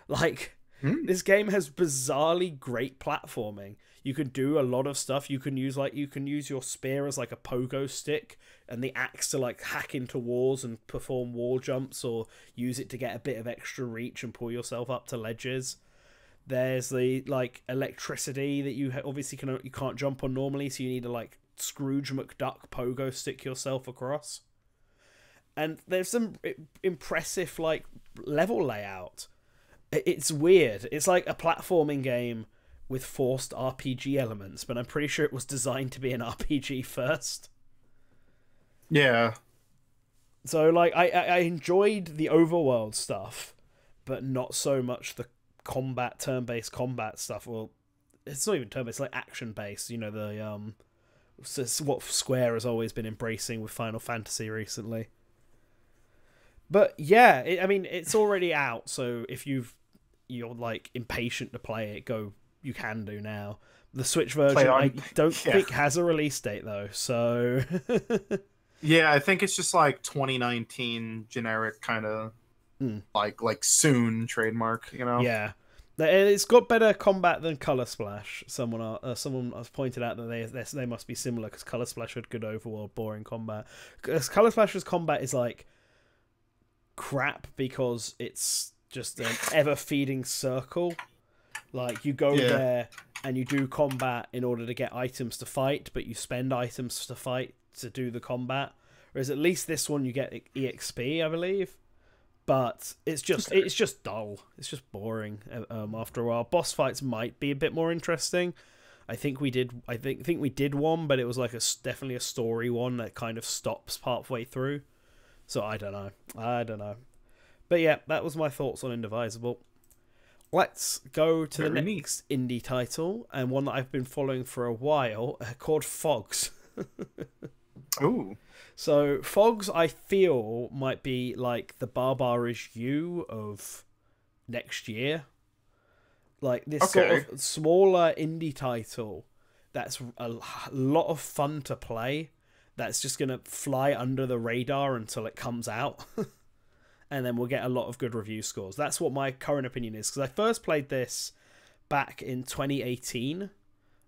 Like, this game has bizarrely great platforming. You can do a lot of stuff. You can use your spear as like a pogo stick, and the axe to like hack into walls and perform wall jumps, or use it to get a bit of extra reach and pull yourself up to ledges. There's the like electricity that you obviously you can't jump on normally, so you need to like Scrooge McDuck pogo stick yourself across. And there's some impressive like level layout. It's weird. It's like a platforming game with forced RPG elements, but I'm pretty sure it was designed to be an RPG first.
Yeah.
So like I enjoyed the overworld stuff, but not so much the turn-based combat stuff. Well, it's not even turn-based, it's like action-based, the what Square has always been embracing with Final Fantasy recently. But yeah, it's already out, so if you're like impatient to play it, you can do now. The Switch version I don't think has a release date though, so
yeah, I think it's just like 2019 generic kind of like soon trademark,
Yeah. It's got better combat than Color Splash. Someone has pointed out that they must be similar, because Color Splash had good overworld, boring combat. Color Splash's combat is like crap because it's just an ever-feeding circle. Like, you go there and you do combat in order to get items to fight, but you spend items to fight to do the combat. Whereas at least this one you get EXP, I believe. But it's just dull. It's just boring after a while. Boss fights might be a bit more interesting. I think we did one, but it was like definitely a story one that kind of stops partway through. So I don't know. But yeah, that was my thoughts on Indivisible. Let's go to the next indie title, and one that I've been following for a while, called Fogs.
Ooh.
So Fogs, I feel, might be like the Barbar Is You of next year. Like this sort of smaller indie title that's a lot of fun to play, that's just going to fly under the radar until it comes out. And then we'll get a lot of good review scores. That's what my current opinion is, because I first played this back in 2018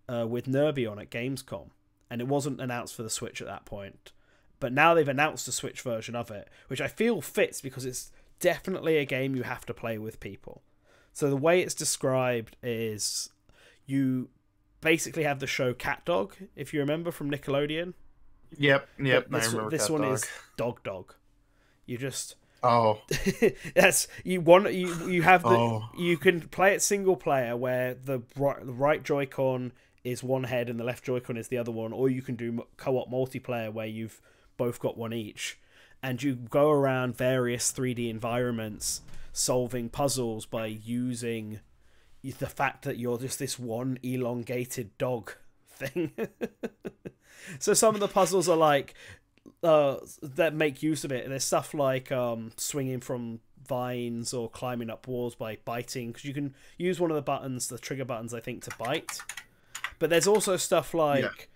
with Nerby on at Gamescom, and it wasn't announced for the Switch at that point. But now they've announced a Switch version of it, which I feel fits because it's definitely a game you have to play with people. So the way it's described is you basically have the show Cat Dog, if you remember from Nickelodeon.
Yep.
This one is Dog Dog. You just that's you have the you can play it single player where the right Joy-Con is one head and the left Joy-Con is the other one, or you can do co-op multiplayer where you've both got one each, and you go around various 3D environments solving puzzles by using the fact that you're just this one elongated dog thing. So some of the puzzles are like that make use of it. There's stuff like swinging from vines or climbing up walls by biting, because you can use one of the buttons, the trigger buttons, I think, to bite. But there's also stuff like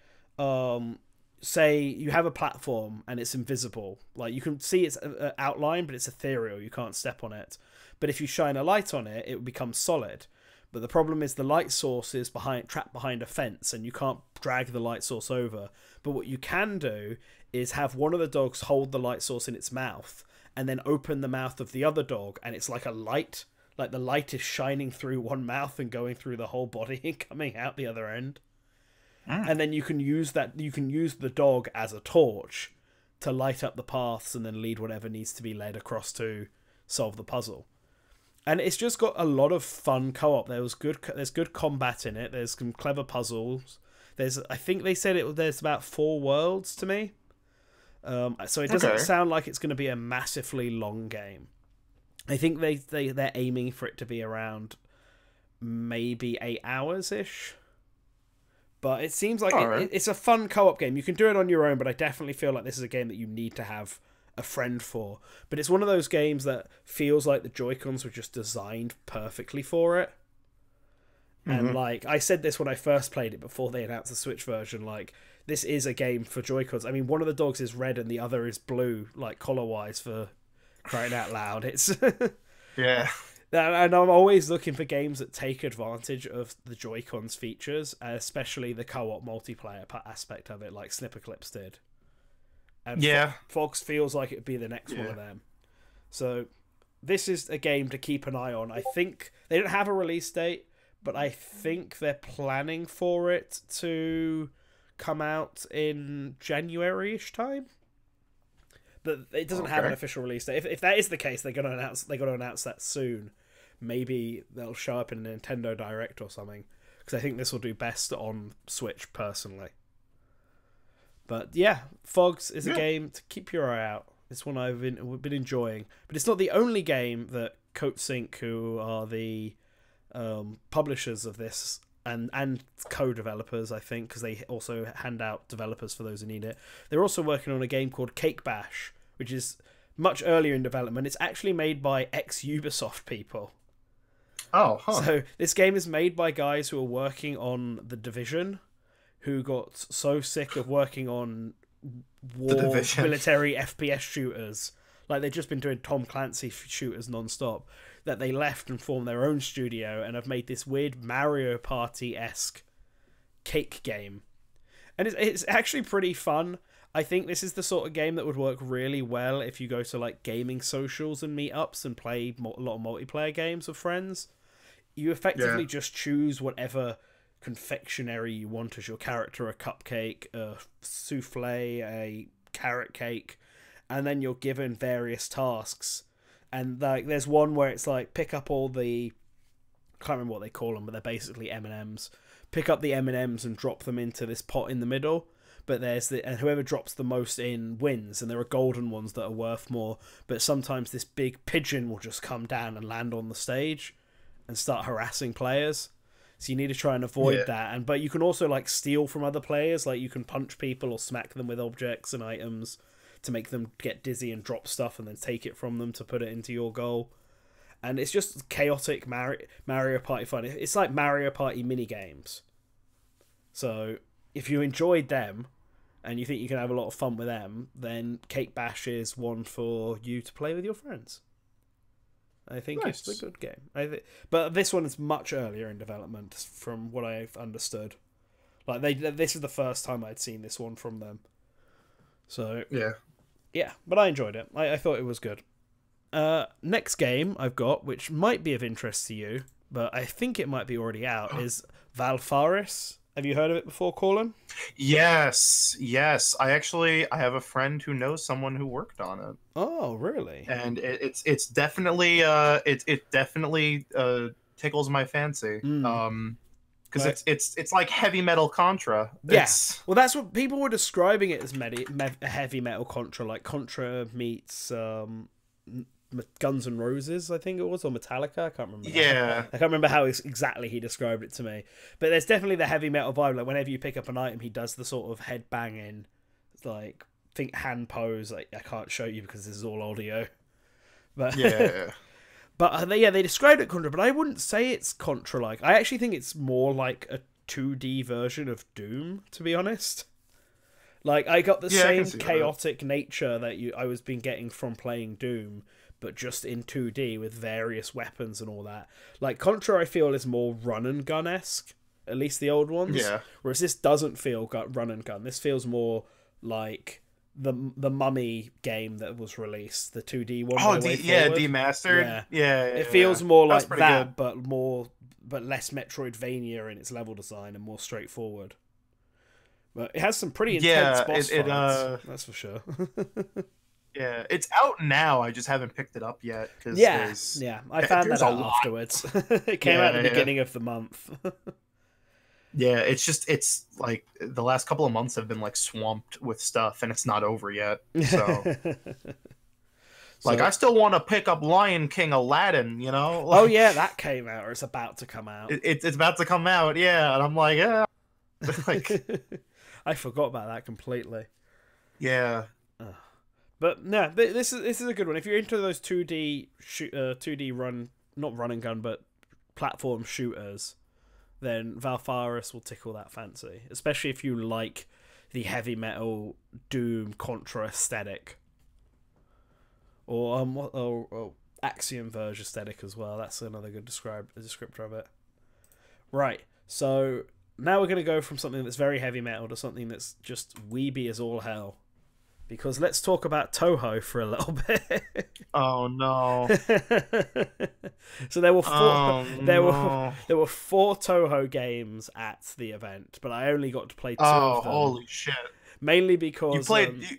say you have a platform and it's invisible, like you can see its outline but it's ethereal, you can't step on it, but if you shine a light on it, it will become solid. But the problem is the light source is trapped behind a fence, and you can't drag the light source over. But what you can do is have one of the dogs hold the light source in its mouth and then open the mouth of the other dog, and it's like a light. Like the light is shining through one mouth and going through the whole body and coming out the other end. And then you can use the dog as a torch to light up the paths and then lead whatever needs to be led across to solve the puzzle. And it's just got a lot of fun co-op. There's good combat in it. There's some clever puzzles. I think they said there's about 4 worlds to me. So it doesn't sound like it's going to be a massively long game. I think they're aiming for it to be around maybe 8 hours-ish. But it seems like it's a fun co-op game. You can do it on your own, but I definitely feel like this is a game that you need to have a friend for. But it's one of those games that feels like the Joy-Cons were just designed perfectly for it. And like I said this when I first played it before they announced the Switch version, like this is a game for Joy-Cons. I mean, one of the dogs is red and the other is blue, like color-wise, for crying out loud. It's
yeah.
And I'm always looking for games that take advantage of the Joy-Cons features, especially the co-op multiplayer aspect of it, like Snipperclips did. And Fox feels like it would be the next one of them. So this is a game to keep an eye on. I think they don't have a release date, but I think they're planning for it to come out in January-ish time. But it doesn't have an official release date. If that is the case, they're going to announce that soon. Maybe they'll show up in a Nintendo Direct or something, because I think this will do best on Switch personally. But yeah, Fogs is a game to keep your eye out. It's one I've been enjoying, but it's not the only game that Coatsink, who are the publishers of this and co-developers, I think, because they also hand out developers for those who need it. They're also working on a game called Cake Bash, which is much earlier in development. It's actually made by ex-Ubisoft people. So this game is made by guys who are working on The Division, who got so sick of working on military FPS shooters, like they've just been doing Tom Clancy shooters non-stop, that they left and formed their own studio and have made this weird Mario Party-esque cake game. And it's actually pretty fun. I think this is the sort of game that would work really well if you go to like gaming socials and meetups and play a lot of multiplayer games with friends. You effectively just choose whatever confectionery you want as your character, a cupcake, a souffle, a carrot cake, and then you're given various tasks. And like there's one where it's like pick up all the, I can't remember what they call them, but they're basically M&Ms. Pick up the M&Ms and drop them into this pot in the middle. But and whoever drops the most in wins, and there are golden ones that are worth more. But sometimes this big pigeon will just come down and land on the stage and start harassing players. So you need to try and avoid that. But you can also like steal from other players, like you can punch people or smack them with objects and items to make them get dizzy and drop stuff, and then take it from them to put it into your goal. And it's just chaotic Mario Party fun. It's like Mario Party mini games. So if you enjoyed them and you think you can have a lot of fun with them, then Cake Bash is one for you to play with your friends. I think it's a good game. But this one is much earlier in development, from what I've understood. Like this is the first time I'd seen this one from them. So
Yeah.
yeah, but I enjoyed it. I thought it was good. Next game I've got, which might be of interest to you, but I think it might be already out, is Valfaris. Have you heard of it before, Colin?
Yes, yes. I have a friend who knows someone who worked on it,
Oh, really?
and it's definitely it definitely tickles my fancy.
Mm.
Because
Right.
it's like heavy metal Contra.
Yeah.
It's
Well, that's what people were describing it as heavy metal Contra, like Contra meets Guns N' Roses, I think it was, or Metallica. I can't remember.
yeah,
I can't remember how exactly he described it to me. But there's definitely the heavy metal vibe. Like whenever you pick up an item, he does the sort of head banging, like think hand pose. Like I can't show you because this is all audio. But
yeah.
but they described it Contra, but I wouldn't say it's Contra like. I actually think it's more like a 2D version of Doom, to be honest. Like I got the
Yeah, I can
same
see that.
chaotic nature that I was been getting from playing Doom, but just in 2D with various weapons and all that. Like Contra, I feel is more run and gun esque, at least the old ones.
Yeah.
Whereas this doesn't feel run and gun. This feels more like the Mummy game that was released, the 2D one.
Oh, yeah,
Forward.
demastered.
Yeah.
Yeah,
It feels more
That's
like
pretty
that,
good.
but less Metroidvania in its level design and more straightforward. But it has some pretty intense
Yeah,
boss
it
fights. That's for sure.
yeah, it's out now. I just haven't picked it up yet because
Yeah. I found
there's
that
a
out
lot.
afterwards. It came out at the
Yeah.
beginning of the month.
Yeah, it's like the last couple of months have been like swamped with stuff, and it's not over yet. So, like, I still want to pick up Lion King Aladdin. You know?
Oh yeah, that came out, or it's about to come out.
It's about to come out. Yeah, and I'm like, yeah, like,
I forgot about that completely.
yeah,
But no, this is a good one. If you're into those 2D run, not run and gun, but platform shooters, then Valfaris will tickle that fancy. Especially if you like the heavy metal Doom Contra aesthetic, or Axiom Verge aesthetic as well. That's another good descriptor of it. Right. So now we're going to go from something that's very heavy metal to something that's just weeby as all hell. Because let's talk about Toho for a little bit.
oh no,
So there were four.
oh
there
no.
were 4 Toho games at the event, but I only got to play 2
Oh,
of them.
holy shit!
Mainly because
You played.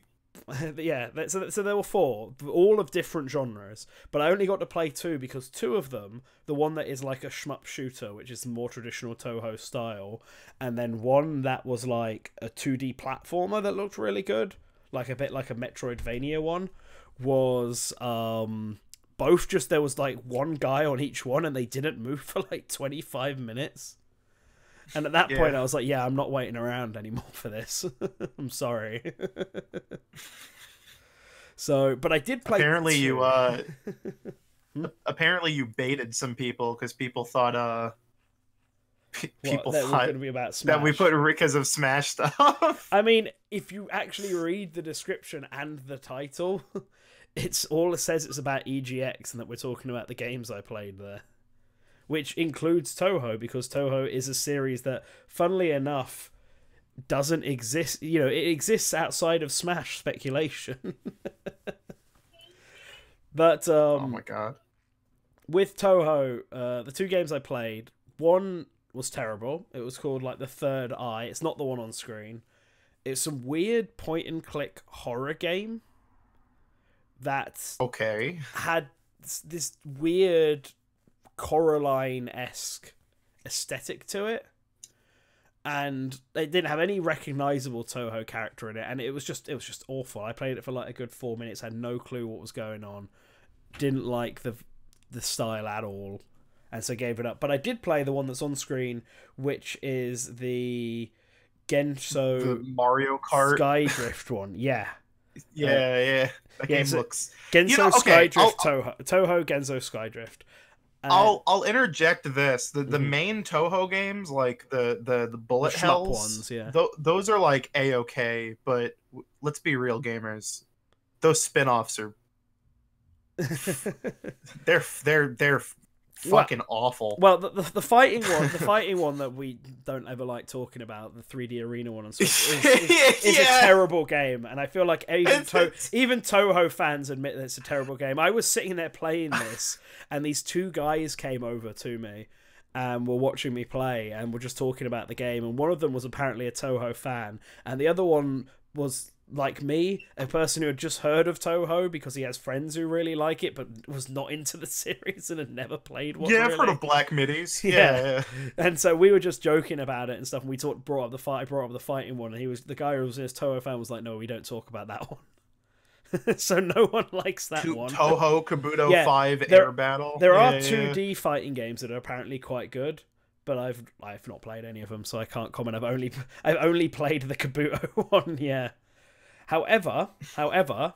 yeah, so there were 4, all of different genres, but I only got to play 2 because 2 of them, the one that is like a shmup shooter, which is more traditional Toho style, and then one that was like a 2D platformer that looked really good, like a bit like a Metroidvania one, was both just there was like one guy on each one and they didn't move for like 25 minutes. And at that point, I was like, yeah, I'm not waiting around anymore for this. I'm sorry. So, but I did play.
Apparently,
2.
apparently you baited some people because people thought people
that was
thought
going to be about Smash.
that we put because of Smash stuff.
I mean, if you actually read the description and the title, it's all it says. It's about EGX and that we're talking about the games I played there, which includes Toho, because Toho is a series that, funnily enough, doesn't exist. You know, it exists outside of Smash speculation. But
oh my god!
with Toho, the 2 games I played, one was terrible. It was called like The Third Eye. It's not the one on screen. It's some weird point and click horror game that
Okay.
had this weird Coraline-esque aesthetic to it, and it didn't have any recognizable Toho character in it, and it was just awful. I played it for like a good 4 minutes, had no clue what was going on, didn't like the style at all, and so gave it up. But I did play the one that's on screen, which is the Genso
The Mario Kart.
Skydrift one. Yeah.
Yeah. That game
so
looks.
Genso
okay,
Skydrift Toho Genso Skydrift.
I'll interject this. The main Toho games, like the bullet
The shmup
hells,
ones, yeah.
Those are like A-okay, but let's be real, gamers. Those spin-offs are they're fucking awful.
Well, the fighting one that we don't ever like talking about, the 3D Arena one, and stuff, is a terrible game, and I feel like even Toho fans admit that it's a terrible game. I was sitting there playing this, and these two guys came over to me and were watching me play, and were just talking about the game, and one of them was apparently a Toho fan, and the other one was, like me, a person who had just heard of Toho because he has friends who really like it, but was not into the series and had never played one.
Yeah, I've
really.
heard of Black Middies.
Yeah. And so we were just joking about it and stuff, and we brought up the fighting one, and the guy who was his Toho fan was like, no, we don't talk about that one. So no one likes that one.
Toho Kabuto 5 Air Battle.
There are 2D fighting games that are apparently quite good, but I've not played any of them, so I can't comment. I've only played the Kabuto one. Yeah. However,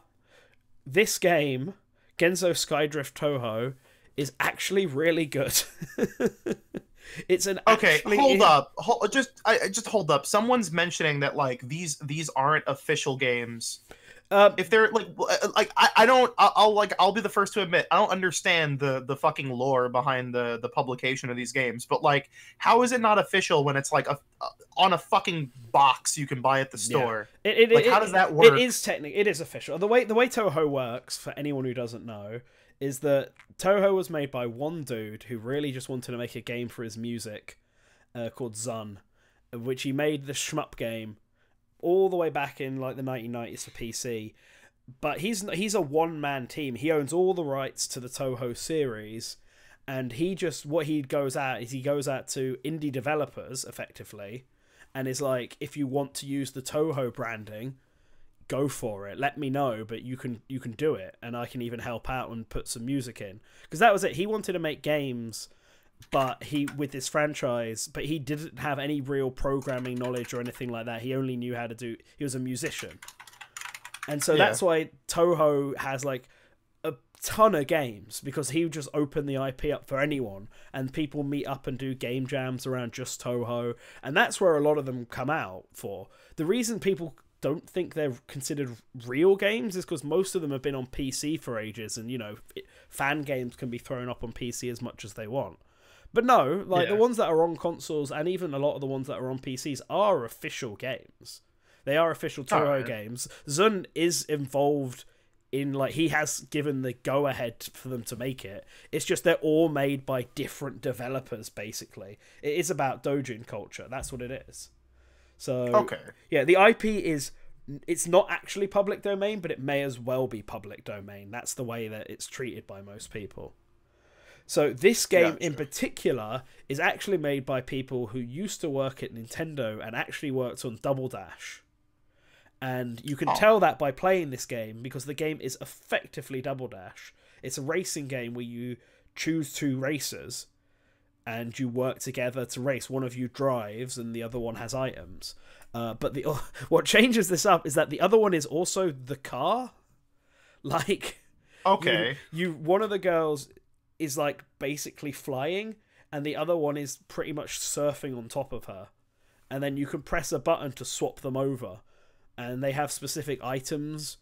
this game, Genzo Skydrift Toho, is actually really good. It's an
hold up. Just hold up. Someone's mentioning that like these aren't official games. If they're I'll be the first to admit I don't understand the fucking lore behind the publication of these games, but like how is it not official when it's like on a fucking box you can buy at the store?
Yeah.
How does that work?
It is official. The way Toho works, for anyone who doesn't know, is that Toho was made by one dude who really just wanted to make a game for his music, called Zun, which he made the shmup game all the way back in like the 1990s for PC. But he's a one-man team. He owns all the rights to the Toho series, and he goes out to indie developers effectively, and is like, if you want to use the Toho branding, go for it. Let me know, but you can do it, and I can even help out and put some music in, because that was it. He wanted to make games, but with this franchise, but he didn't have any real programming knowledge or anything like that. He only knew how to do. He was a musician, and so that's why Toho has like a ton of games, because he would just open the IP up for anyone, and people meet up and do game jams around just Toho, and that's where a lot of them come out for. The reason people don't think they're considered real games is because most of them have been on PC for ages, and fan games can be thrown up on PC as much as they want. But no, the ones that are on consoles, and even a lot of the ones that are on PCs, are official games. They are official Toho games. Zun is involved in, he has given the go-ahead for them to make it. It's just they're all made by different developers, basically. It is about doujin culture. That's what it is. So, yeah, the IP it's not actually public domain, but it may as well be public domain. That's the way that it's treated by most people. So this game in particular is actually made by people who used to work at Nintendo and actually worked on Double Dash. And you can tell that by playing this game, because the game is effectively Double Dash. It's a racing game where you choose two racers and you work together to race. One of you drives and the other one has items. But what changes this up is that the other one is also the car. One of the girls is basically flying, and the other one is pretty much surfing on top of her, and then you can press a button to swap them over, and they have specific items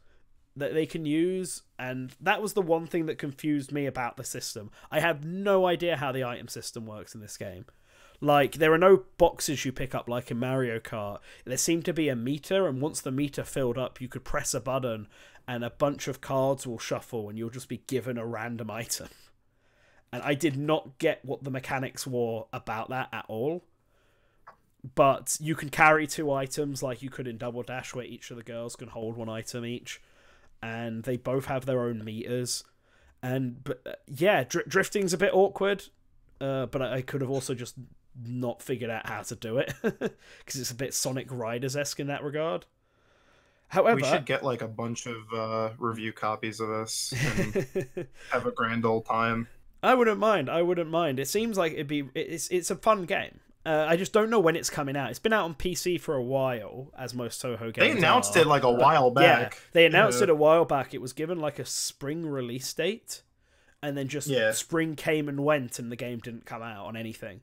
that they can use. And that was the one thing that confused me about the system. I have no idea how the item system works in this game. There are no boxes you pick up like in Mario Kart. There seemed to be a meter, and once the meter filled up, you could press a button and a bunch of cards will shuffle and you'll just be given a random item. And I did not get what the mechanics were about that at all. But you can carry two items like you could in Double Dash, where each of the girls can hold one item each. And they both have their own meters. Drifting's a bit awkward. But I could have also just not figured out how to do it. Because it's a bit Sonic Riders-esque in that regard. However,
we should get a bunch of review copies of this and have a grand old time.
I wouldn't mind. It seems like it's a fun game. I just don't know when it's coming out. It's been out on PC for a while, as most Toho games.
They announced it a while back.
Yeah, they announced it a while back. It was given a spring release date, and then just spring came and went, and the game didn't come out on anything.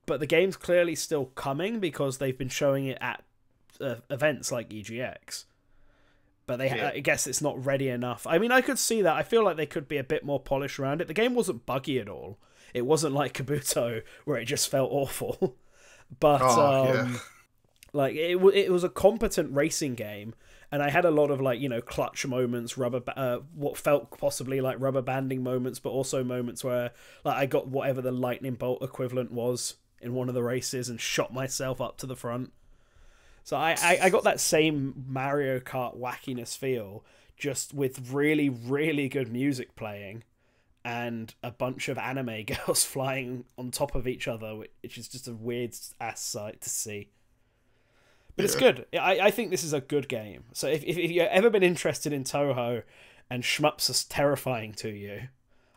But the game's clearly still coming, because they've been showing it at events like EGX. But I guess it's not ready enough. I mean, I could see that. I feel like they could be a bit more polished around it. The game wasn't buggy at all. It wasn't like Kabuto where it just felt awful. But like it was a competent racing game, and I had a lot of like, you know, clutch moments, what felt possibly like rubber banding moments, but also moments where like I got whatever the lightning bolt equivalent was in one of the races and shot myself up to the front. So I got that same Mario Kart wackiness feel, just with really, really good music playing and a bunch of anime girls flying on top of each other, which is just a weird ass sight to see. But it's good. I think this is a good game. So if you've ever been interested in Touhou and shmups are terrifying to you,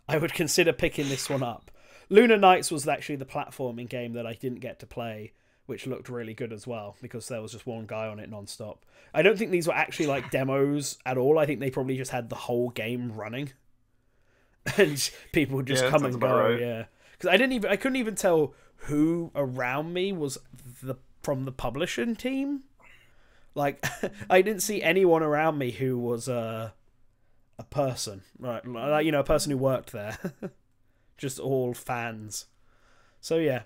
I would consider picking this one up. Lunar Nights was actually the platforming game that I didn't get to play, which looked really good as well, because there was just one guy on it non-stop. I don't think these were actually like demos at all. I think they probably just had the whole game running. And people would just come and go, right. Yeah. Because I couldn't even tell who around me was from the publishing team. Like, I didn't see anyone around me who was a person, right? Like, you know, a person who worked there. Just all fans. So yeah,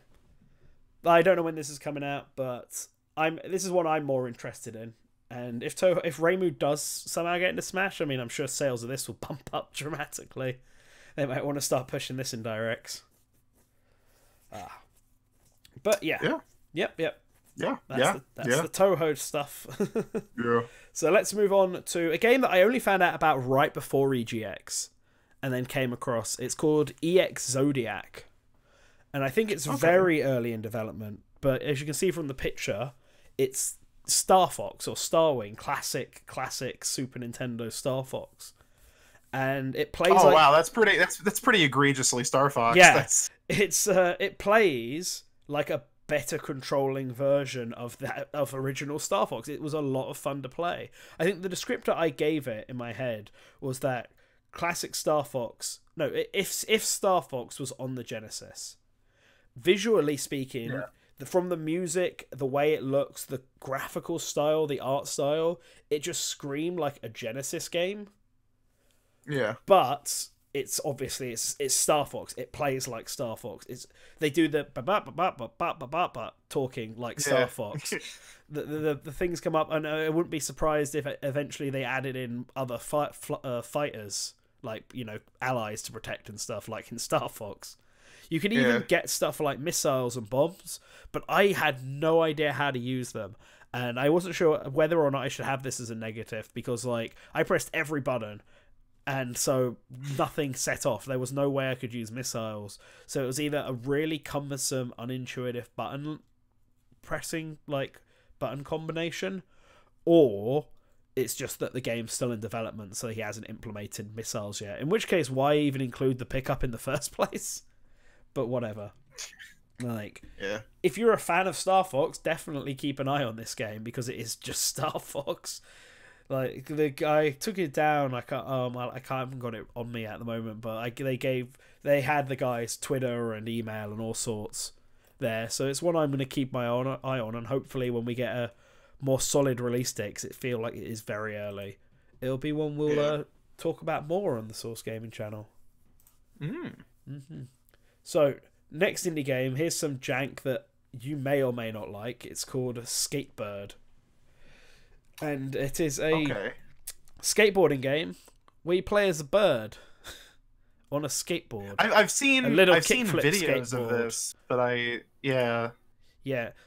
I don't know when this is coming out, but this is what I'm more interested in. And if Reimu does somehow get into Smash, I mean, I'm sure sales of this will bump up dramatically. They might want to start pushing this in directs. But yeah. Yep. That's the Touhou stuff.
Yeah.
So let's move on to a game that I only found out about right before EGX, and then came across. It's called EX Zodiac, and I think it's very early in development. But as you can see from the picture, it's Star Fox or Starwing, classic Super Nintendo Star Fox, and it plays.
Oh wow, that's pretty egregiously Star Fox.
Yeah, it plays like a better controlling version of original Star Fox. It was a lot of fun to play. I think the descriptor I gave it in my head was that classic Star Fox. No, if Star Fox was on the Genesis, visually speaking, from the music, the way it looks, the graphical style, the art style, it just screamed like a Genesis game.
Yeah, but
it's obviously it's Star Fox. It plays like Star Fox. They do the talking like Star Fox. The things come up, and I wouldn't be surprised if eventually they added in other fighters, like, you know, allies to protect and stuff, like in Star Fox. You can even get stuff like missiles and bombs, but I had no idea how to use them, and I wasn't sure whether or not I should have this as a negative, because like I pressed every button, and so nothing set off. There was no way I could use missiles. So it was either a really cumbersome, unintuitive button combination, or it's just that the game's still in development, so he hasn't implemented missiles yet. In which case, why even include the pickup in the first place? But whatever. Like, if you're a fan of Star Fox, definitely keep an eye on this game, because it is just Star Fox. Like, the guy took it down. I haven't got it on me at the moment, but they had the guy's Twitter and email and all sorts there. So it's one I'm going to keep my eye on, and hopefully when we get a more solid release date, 'cause it feels like it is very early, it'll be one we'll talk about more on the Source Gaming channel. So, next indie game, here's some jank that you may or may not like. It's called Skatebird. And it is a skateboarding game where you play as a bird on a skateboard.
I've seen videos of this, but yeah.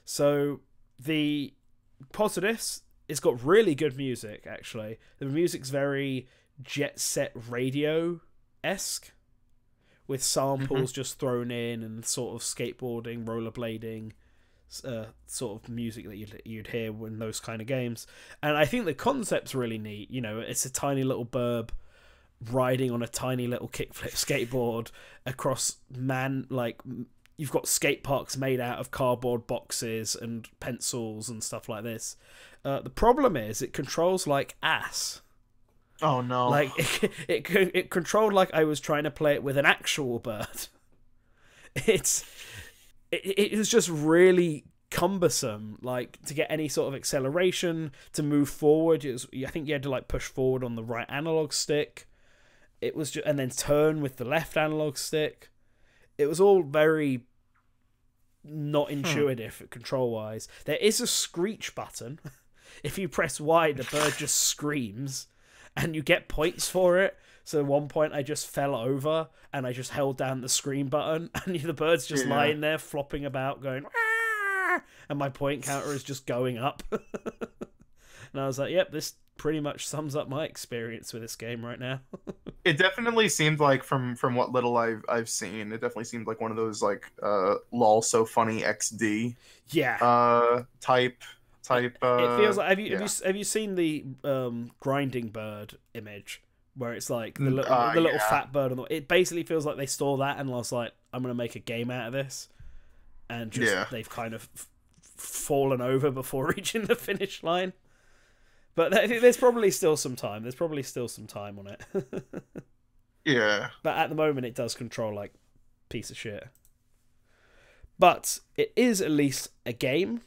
So the positives, it's got really good music. Actually, the music's very Jet Set Radio-esque, with samples just thrown in and sort of skateboarding, rollerblading. Sort of music that you'd hear in those kind of games. And I think the concept's really neat. You know, it's a tiny little burb riding on a tiny little kickflip skateboard across you've got skate parks made out of cardboard boxes and pencils and stuff like this. The problem is it controls like ass. Oh no.
Like it controlled like I was trying to play it with an actual bird. It was just really cumbersome, like, to get any sort of acceleration, to move forward. I think you had to like push forward on the right analog stick. It was and then turn with the left analog stick. it was all very not intuitive control wise. There is a screech button. If you press Y, the bird just screams, and you get points for it. So at one point I just fell over and I just held down the scream button, and the bird's just lying there flopping about going, "Aah!" And my point counter is just going up. And I was like, yep, this pretty much sums up my experience with this game right now.
It definitely seemed like from what little I've seen, it definitely seemed like one of those like lol so funny XD type
it feels like have you seen the grinding bird image where it's like the little fat bird on it basically feels like they stole that and was like, I'm gonna make a game out of this, and just they've kind of fallen over before reaching the finish line. But there's probably still some time. There's probably still some time on it.
Yeah.
But at the moment, it does control like piece of shit. But it is at least a game,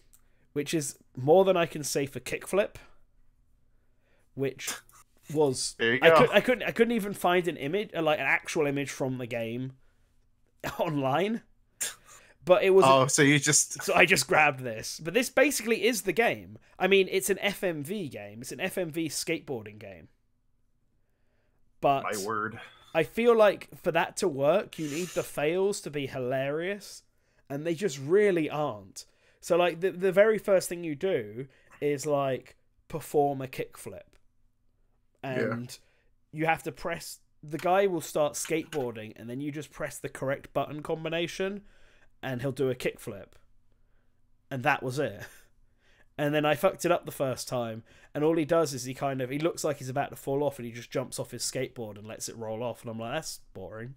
which is more than I can say for Kickflip. Which was
there you go.
I couldn't even find an image, like an actual image from the game, online. But it was so I just grabbed this. But this basically is the game. I mean, it's an FMV game. It's an FMV skateboarding game. But
my word,
I feel like for that to work, you need the fails to be hilarious, and they just really aren't. So like the very first thing you do is like perform a kickflip, and you have to press. The guy will start skateboarding, and then you just press the correct button combination, and he'll do a kickflip. And that was it. And then I fucked it up the first time, and all he does is he looks like he's about to fall off, and he just jumps off his skateboard and lets it roll off, and I'm like, that's boring.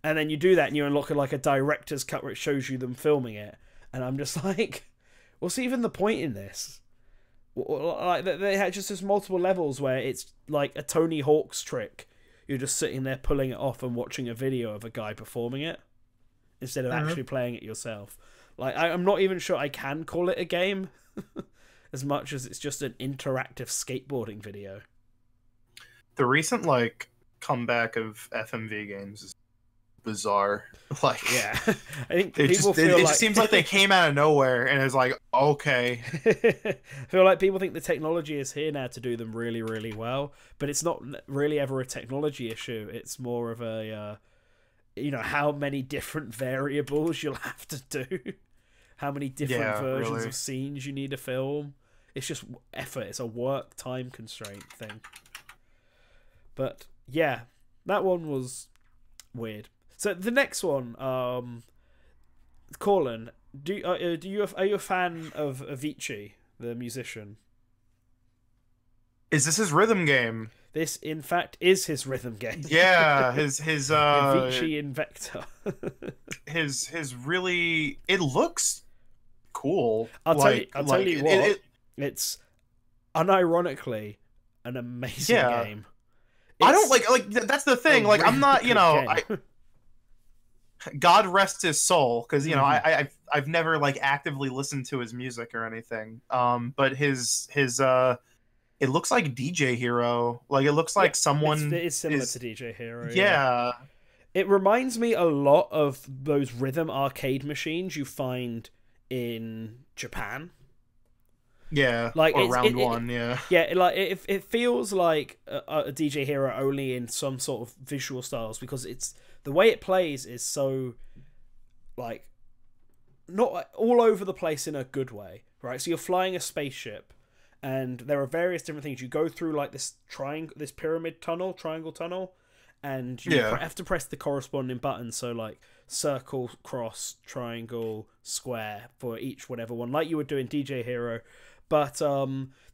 And then you do that, and you unlock like a director's cut where it shows you them filming it, and I'm just like, what's even the point in this? Like they had just this multiple levels where it's like a Tony Hawk's trick. You're just sitting there pulling it off and watching a video of a guy performing it, instead of actually playing it yourself. Like, I'm not even sure I can call it a game, as much as it's just an interactive skateboarding video.
The recent, like, comeback of FMV games is bizarre. Like,
yeah. I think
it just seems like they came out of nowhere, and it's like, okay.
I feel like people think the technology is here now to do them really, really well, but it's not really ever a technology issue. It's more of a... how many different variables you'll have to do, how many different versions of scenes you need to film. It's just effort. It's a work time constraint thing. But yeah, that one was weird. So the next one, Colin, are you a fan of Avicii, the musician?
Is this his rhythm game?
This, in fact, is his rhythm game.
Yeah, his
Avicii Invector.
his really, it looks cool.
I'll tell you what, it's unironically an amazing game.
I don't like that's the thing. Like, I'm not, God rest his soul, because I've never like actively listened to his music or anything. But his it looks like DJ Hero. Like, it looks like someone...
It's similar to DJ Hero.
Yeah.
It reminds me a lot of those rhythm arcade machines you find in Japan.
Yeah,
like
or Round One, yeah.
Yeah, like it feels like a DJ Hero only in some sort of visual styles, because it's... The way it plays is so, like, not all over the place in a good way, right? So you're flying a spaceship, and there are various different things. You go through like this triangle tunnel, and you have to press the corresponding buttons. So like circle, cross, triangle, square for each whatever one, like you would do in DJ Hero. But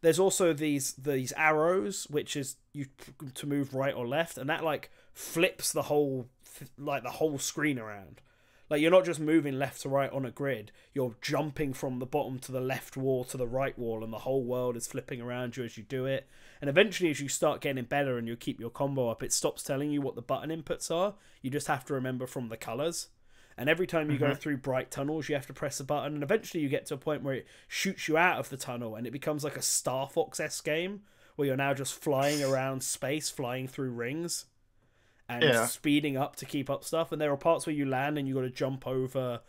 there's also these arrows, which is you to move right or left, and that like flips the whole screen around. Like, you're not just moving left to right on a grid, you're jumping from the bottom to the left wall to the right wall, and the whole world is flipping around you as you do it. And eventually, as you start getting better and you keep your combo up, it stops telling you what the button inputs are. You just have to remember from the colours. And every time you go through bright tunnels, you have to press a button, and eventually you get to a point where it shoots you out of the tunnel, and it becomes like a Star Fox-esque game, where you're now just flying around space, flying through rings. and
Yeah.
speeding up to keep up stuff. And there are parts where you land and you got to jump over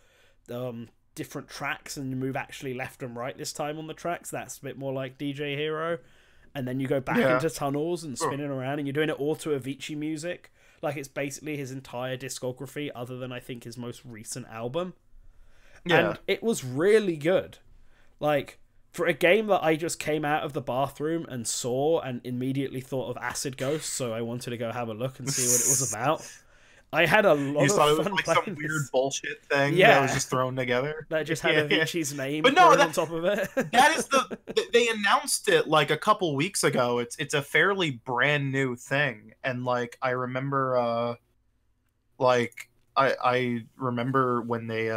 different tracks and you move actually left and right this time on the tracks. That's a bit more like DJ Hero. And then you go back
Yeah.
into tunnels and spinning around, and you're doing it all to Avicii music. Like, it's basically his entire discography, other than, I think, his most recent album.
Yeah.
And it was really good. Like, for a game that I just came out of the bathroom and saw and immediately thought of Acid Ghost, so I wanted to go have a look and see what it was about. I had a lot
You
of
thought it was
fun
like
playing
some
this.
weird bullshit thing
Yeah.
that was just thrown together.
That just had Avicii's name
But no,
thrown on top of it.
That is they announced it like a couple weeks ago. It's a fairly brand new thing, and like I remember, like I remember when they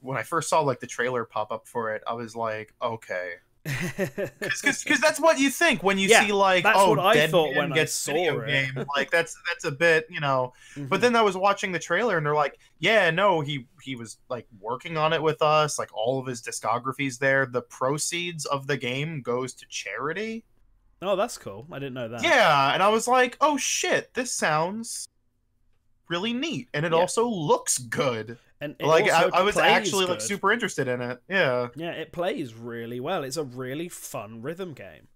when I first saw like the trailer pop up for it, I was like, okay, because that's what you think when you
Yeah,
see like,
that's
oh,
what I
Dead
thought
Man
when I
gets
saw
video
it.
game. Like that's a bit, you know.
Mhm.
But then I was watching the trailer and they're like, yeah, no, he was like working on it with us, like all of his discography's there. The proceeds of the game goes to charity.
Oh, that's cool. I didn't know that.
Yeah, and I was like, oh shit, this sounds really neat, and it
Yeah.
also looks good.
And it
Like
also
I was
plays
actually like
good.
super interested in it. Yeah.
Yeah, it plays really well. It's a really fun rhythm game.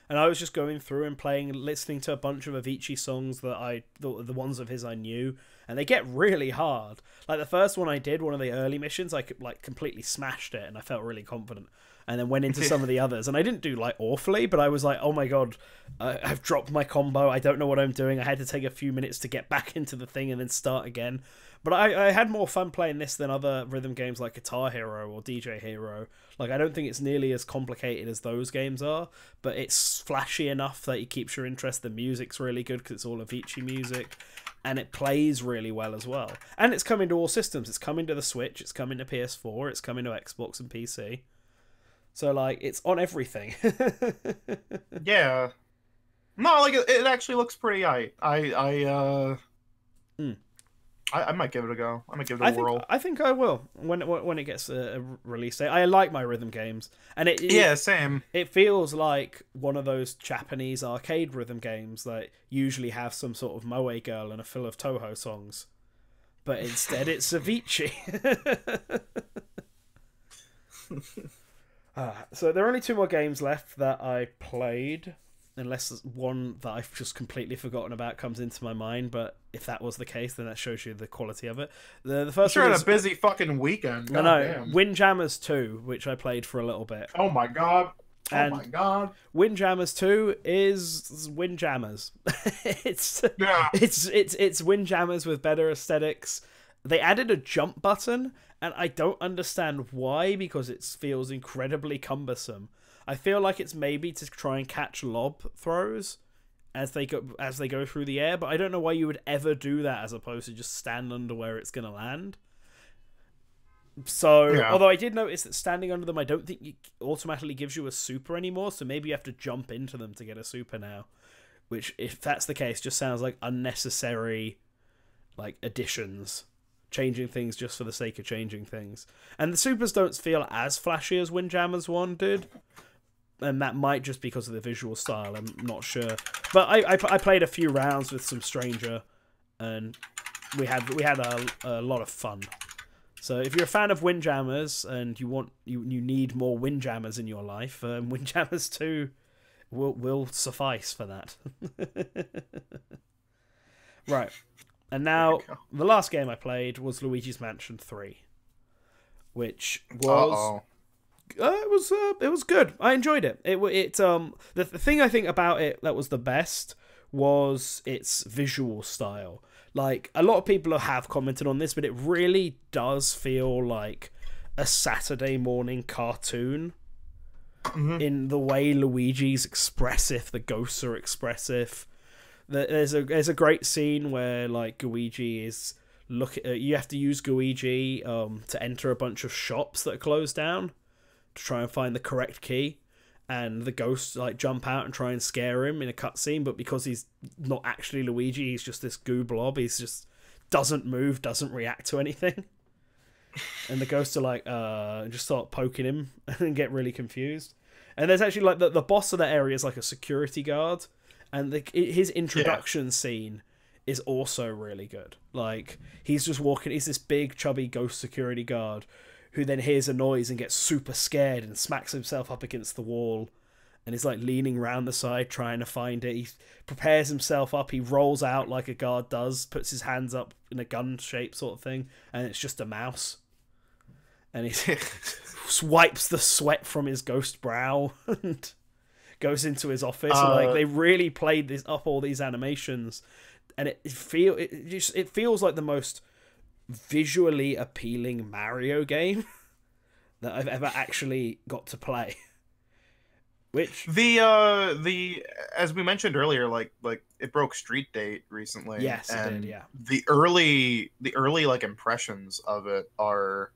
And I was just going through and listening to a bunch of Avicii songs that the ones of his I knew, and they get really hard. Like the first one I did, one of the early missions, I like completely smashed it, and I felt really confident. And then went into some of the others, and I didn't do like awfully, but I was like, oh my god, I've dropped my combo. I don't know what I'm doing. I had to take a few minutes to get back into the thing and then start again. But I had more fun playing this than other rhythm games like Guitar Hero or DJ Hero. Like, I don't think it's nearly as complicated as those games are, but it's flashy enough that it keeps your interest. The music's really good because it's all Avicii music, and it plays really well as well. And it's coming to all systems. It's coming to the Switch, it's coming to PS4, it's coming to Xbox and PC. So, like, it's on everything.
Yeah. No, like it actually looks pretty aight. I might give it a go. I might give it a whirl.
I think I will when it gets a release date. I like my rhythm games, and
Yeah, same.
It feels like one of those Japanese arcade rhythm games that usually have some sort of Moe girl and a fill of Toho songs, but instead it's Avicii. So there are only 2 more games left that I played, unless one that I've just completely forgotten about comes into my mind. But if that was the case, then that shows you the quality of it. The first
Sure,
one
had
is,
a busy fucking weekend.
I
God
know,
damn.
Windjammers 2, which I played for a little bit.
Oh my god. Oh
And-
my god.
Windjammers 2 is Windjammers. it's
Yeah.
it's Windjammers with better aesthetics. They added a jump button, and I don't understand why, because it feels incredibly cumbersome. I feel like it's maybe to try and catch lob throws as they go through the air, but I don't know why you would ever do that as opposed to just stand under where it's going to land. So,
Yeah.
although I did notice that standing under them, I don't think it automatically gives you a super anymore, so maybe you have to jump into them to get a super now, which, if that's the case, just sounds like unnecessary, like, additions. Changing things just for the sake of changing things. And the supers don't feel as flashy as Windjammers 1 did, and that might just because of the visual style, I'm not sure. But I played a few rounds with some stranger, and we had a lot of fun. So if you're a fan of Windjammers and you need more Windjammers in your life, Windjammers 2 will suffice for that. Right. And now the last game I played was Luigi's Mansion 3, which was it was good. I enjoyed it. The thing I think about it that was the best was its visual style. Like, a lot of people have commented on this, but it really does feel like a Saturday morning cartoon.
Mhm.
In the way Luigi's expressive, the ghosts are expressive. There's a great scene where, like, Luigi is you have to use Luigi to enter a bunch of shops that are closed down to try and find the correct key, and the ghosts like jump out and try and scare him in a cutscene, but because he's not actually Luigi, he's just this goo blob. He's just doesn't move, doesn't react to anything, and the ghosts are like just start poking him and get really confused. And there's actually like the boss of that area is like a security guard. And his introduction scene is also really good. Like, he's just walking, he's this big, chubby ghost security guard who then hears a noise and gets super scared and smacks himself up against the wall. And he's like leaning around the side trying to find it. He prepares himself up. He rolls out like a guard does, puts his hands up in a gun shape sort of thing, and it's just a mouse. And he wipes the sweat from his ghost brow and goes into his office. Like, they really played this up, all these animations, and it feels like the most visually appealing Mario game that I've ever actually got to play. Which
the as we mentioned earlier, like it broke Street Date recently.
Yes,
and
it did. Yeah,
the early like impressions of it are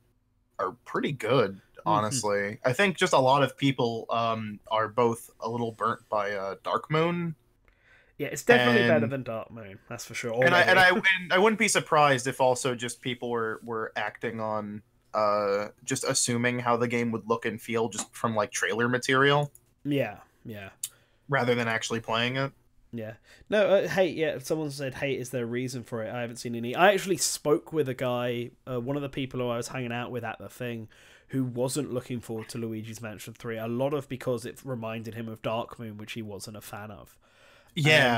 pretty good. Honestly, I think just a lot of people are both a little burnt by Dark Moon.
Yeah, it's definitely better than Dark Moon, that's for sure.
And I wouldn't be surprised if also just people were acting on just assuming how the game would look and feel just from like trailer material.
Yeah.
Rather than actually playing it.
Yeah. No, hate, yeah, someone said hate is their reason for it. I haven't seen any. I actually spoke with a guy, one of the people who I was hanging out with at the thing, who wasn't looking forward to Luigi's Mansion 3. A lot of because it reminded him of Dark Moon, which he wasn't a fan of.
Yeah,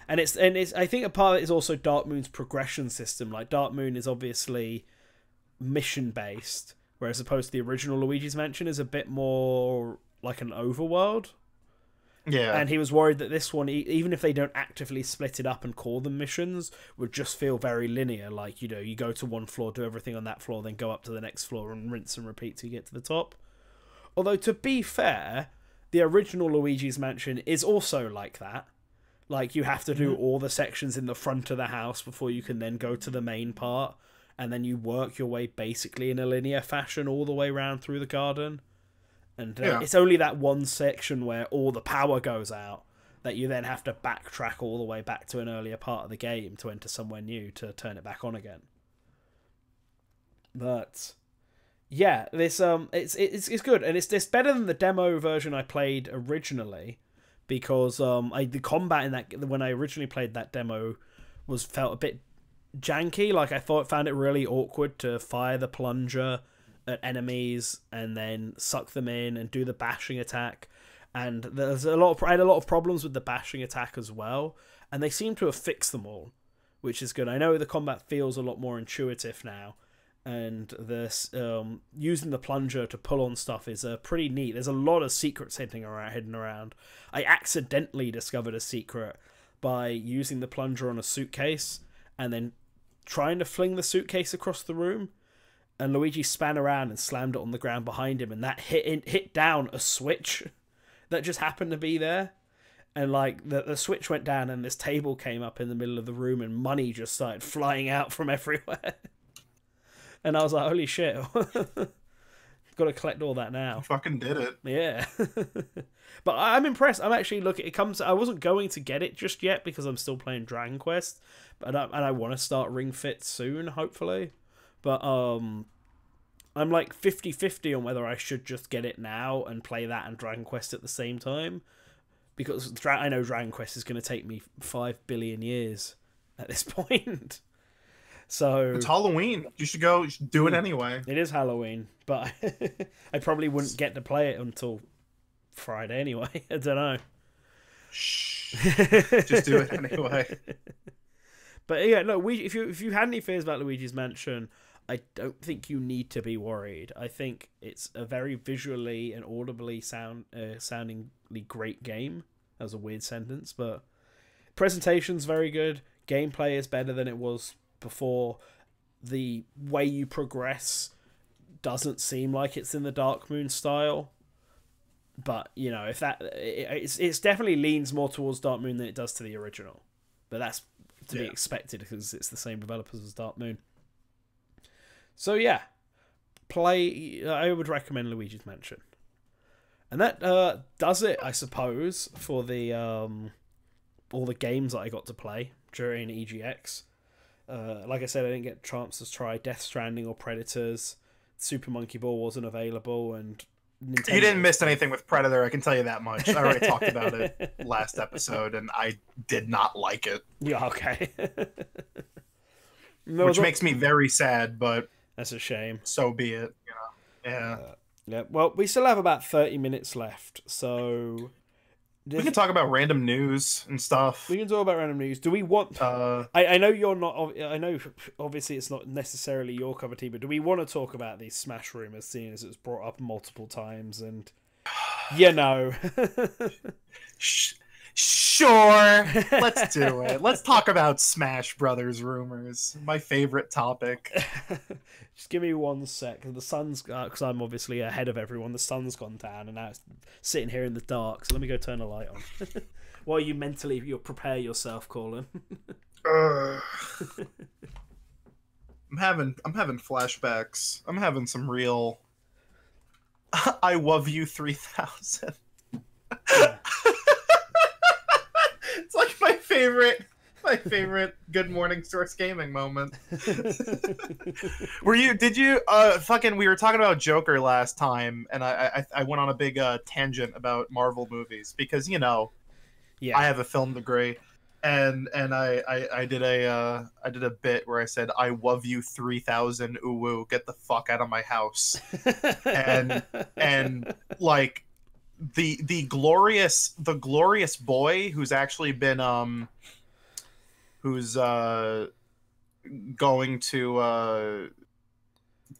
and it's I think a part of it is also Dark Moon's progression system. Like, Dark Moon is obviously mission based, whereas opposed to the original Luigi's Mansion is a bit more like an overworld.
Yeah.
And he was worried that this one, even if they don't actively split it up and call them missions, would just feel very linear. Like, you know, you go to one floor, do everything on that floor, then go up to the next floor and rinse and repeat till you get to the top. Although, to be fair, the original Luigi's Mansion is also like that. Like, you have to do all the sections in the front of the house before you can then go to the main part. And then you work your way basically in a linear fashion all the way around through the garden. And it's only that one section where all the power goes out that you then have to backtrack all the way back to an earlier part of the game to enter somewhere new to turn it back on again. But yeah, this it's good, and it's better than the demo version I played originally, because the combat in that, when I originally played that demo, felt a bit janky. Like, I found it really awkward to fire the plunger at enemies and then suck them in and do the bashing attack, and I had a lot of problems with the bashing attack as well, and they seem to have fixed them all, which is good. I know the combat feels a lot more intuitive now, and this using the plunger to pull on stuff is pretty neat. There's a lot of secrets hidden around. I accidentally discovered a secret by using the plunger on a suitcase and then trying to fling the suitcase across the room, and Luigi span around and slammed it on the ground behind him, and that hit down a switch that just happened to be there. And like the switch went down and this table came up in the middle of the room and money just started flying out from everywhere. And I was like, holy shit. Got to collect all that now.
You fucking did it.
Yeah. But I'm impressed. I'm actually I wasn't going to get it just yet because I'm still playing Dragon Quest, and I want to start Ring Fit soon, hopefully. But I'm like 50-50 on whether I should just get it now and play that and Dragon Quest at the same time, because I know Dragon Quest is going to take me 5 billion years at this point. So
it's Halloween. You should go. You should do it anyway.
It is Halloween, but I probably wouldn't get to play it until Friday anyway. I don't know.
Shh. Just do it anyway.
But yeah, no. If you had any fears about Luigi's Mansion, I don't think you need to be worried. I think it's a very visually and audibly soundingly great game. That was a weird sentence, but presentation's very good. Gameplay is better than it was before. The way you progress doesn't seem like it's in the Dark Moon style, but you know, if that it's definitely leans more towards Dark Moon than it does to the original, but that's to be expected because it's the same developers as Dark Moon. So yeah, I would recommend Luigi's Mansion, and that does it, I suppose, for the all the games that I got to play during EGX. Like I said, I didn't get a chance to try Death Stranding or Predators. Super Monkey Ball wasn't available, and Nintendo.
You didn't miss anything with Predator, I can tell you that much. I already talked about it last episode, and I did not like it.
Yeah, okay.
Which makes me very sad, but
that's a shame.
So be it, you know. Yeah.
Yeah. Well, we still have about 30 minutes left, so
we can talk about random news and stuff.
We can talk about random news. Do we want? I know you're not. I know obviously it's not necessarily your cup of tea, but do we want to talk about these Smash rumors, seeing as it's brought up multiple times and you know?
Sure, let's do it. Let's talk about Smash Brothers rumors. My favorite topic.
Just give me 1 sec. The sun's because I'm obviously ahead of everyone. The sun's gone down, and now it's sitting here in the dark. So let me go turn the light on. While you mentally prepare yourself, Colin.
I'm having flashbacks. I'm having some real. I love you 3000. It's like my favorite Good Morning Source Gaming moment. Did you we were talking about Joker last time, and I went on a big tangent about Marvel movies because, you know, I have a film degree, and I did a bit where I said, I love you 3000 uwu, get the fuck out of my house. and like the glorious boy who's actually been who's going to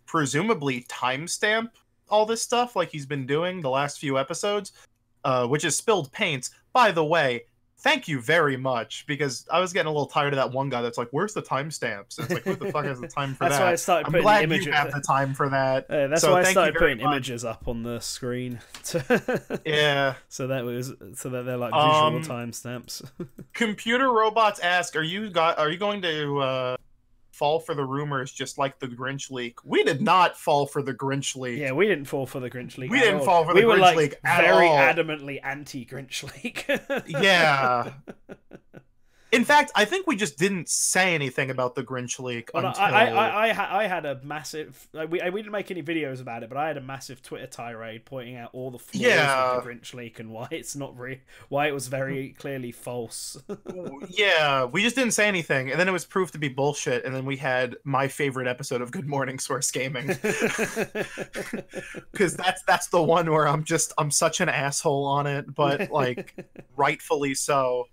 presumably timestamp all this stuff like he's been doing the last few episodes, which is Spilled Paints. By the way, thank you very much, because I was getting a little tired of that one guy that's like, where's the timestamps? It's like, who the fuck has the time for
that's
that?
Why I started
I'm
putting
glad
images.
You have the time for that.
That's why I started putting images up on the screen.
Yeah.
So that they're like visual timestamps.
Computer Robots ask, are you going to fall for the rumors just like the Grinch leak? We did not fall for the Grinch leak.
Yeah, we didn't fall for the Grinch leak.
We didn't fall for the Grinch leak at all.
We were like very adamantly anti-Grinch leak.
Yeah. In fact, I think we just didn't say anything about the Grinch leak until...
I had a massive... we didn't make any videos about it, but I had a massive Twitter tirade pointing out all the flaws of the Grinch leak and why it's not why it was very clearly false.
Yeah, we just didn't say anything, and then it was proved to be bullshit, and then we had my favorite episode of Good Morning Source Gaming. Because that's the one where I'm such an asshole on it, but like rightfully so.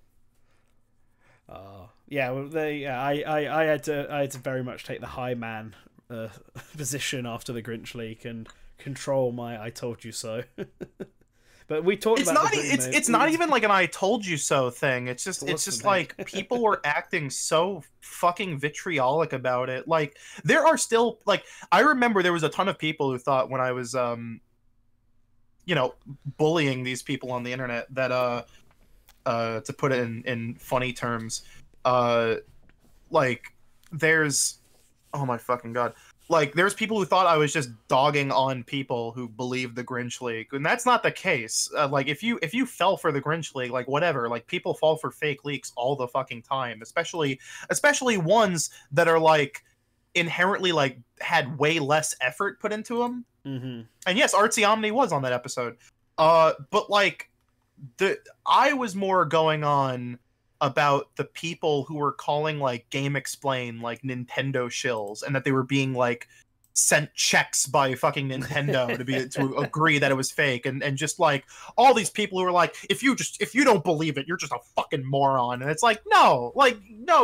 I had to very much take the high man position after the Grinch leak and control my "I told you so." But we talked about
it's not even like an "I told you so" thing. It's just like people were acting so fucking vitriolic about it. Like there are still I remember there was a ton of people who thought when I was bullying these people on the internet that to put it in funny terms, there's oh my fucking god, there's people who thought I was just dogging on people who believe the Grinch leak, and that's not the case. If you fell for the Grinch leak, whatever, people fall for fake leaks all the fucking time, especially ones that are inherently had way less effort put into them.
Mm-hmm.
And yes, Artsy Omni was on that episode, but I was more going on about the people who were calling Game Explain Nintendo shills, and that they were being sent checks by fucking Nintendo to agree that it was fake, and just all these people who were if you don't believe it, you're just a fucking moron. And it's no,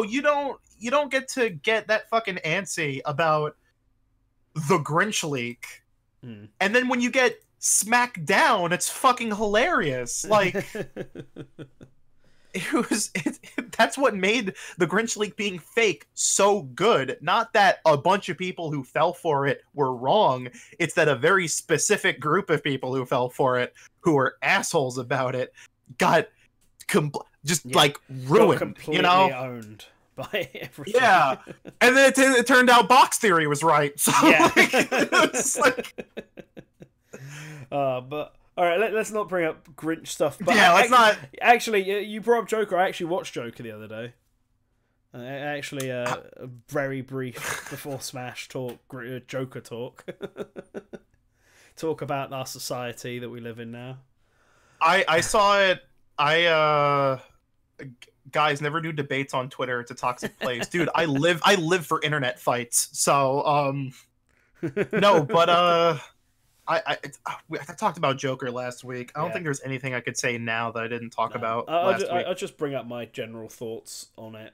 you don't get to get that fucking antsy about the Grinch leak. And then when you get smacked down, it's fucking hilarious. That's what made the Grinch leak being fake so good. Not that a bunch of people who fell for it were wrong. It's that a very specific group of people who fell for it, who were assholes about it, got ruined.
Completely owned by everything.
Yeah, and then it turned out Box Theory was right. So
but all right, let's not bring up Grinch stuff. But
yeah, let's not.
Actually, you brought up Joker. I actually watched Joker the other day. A very brief before Smash talk, Joker talk. talk about our society that we live in now.
I saw it. Guys, never do debates on Twitter. It's a toxic place, dude. I live for internet fights. So no, but I talked about Joker last week. I don't think there's anything I could say now that I didn't talk about last week.
I'll just bring up my general thoughts on it.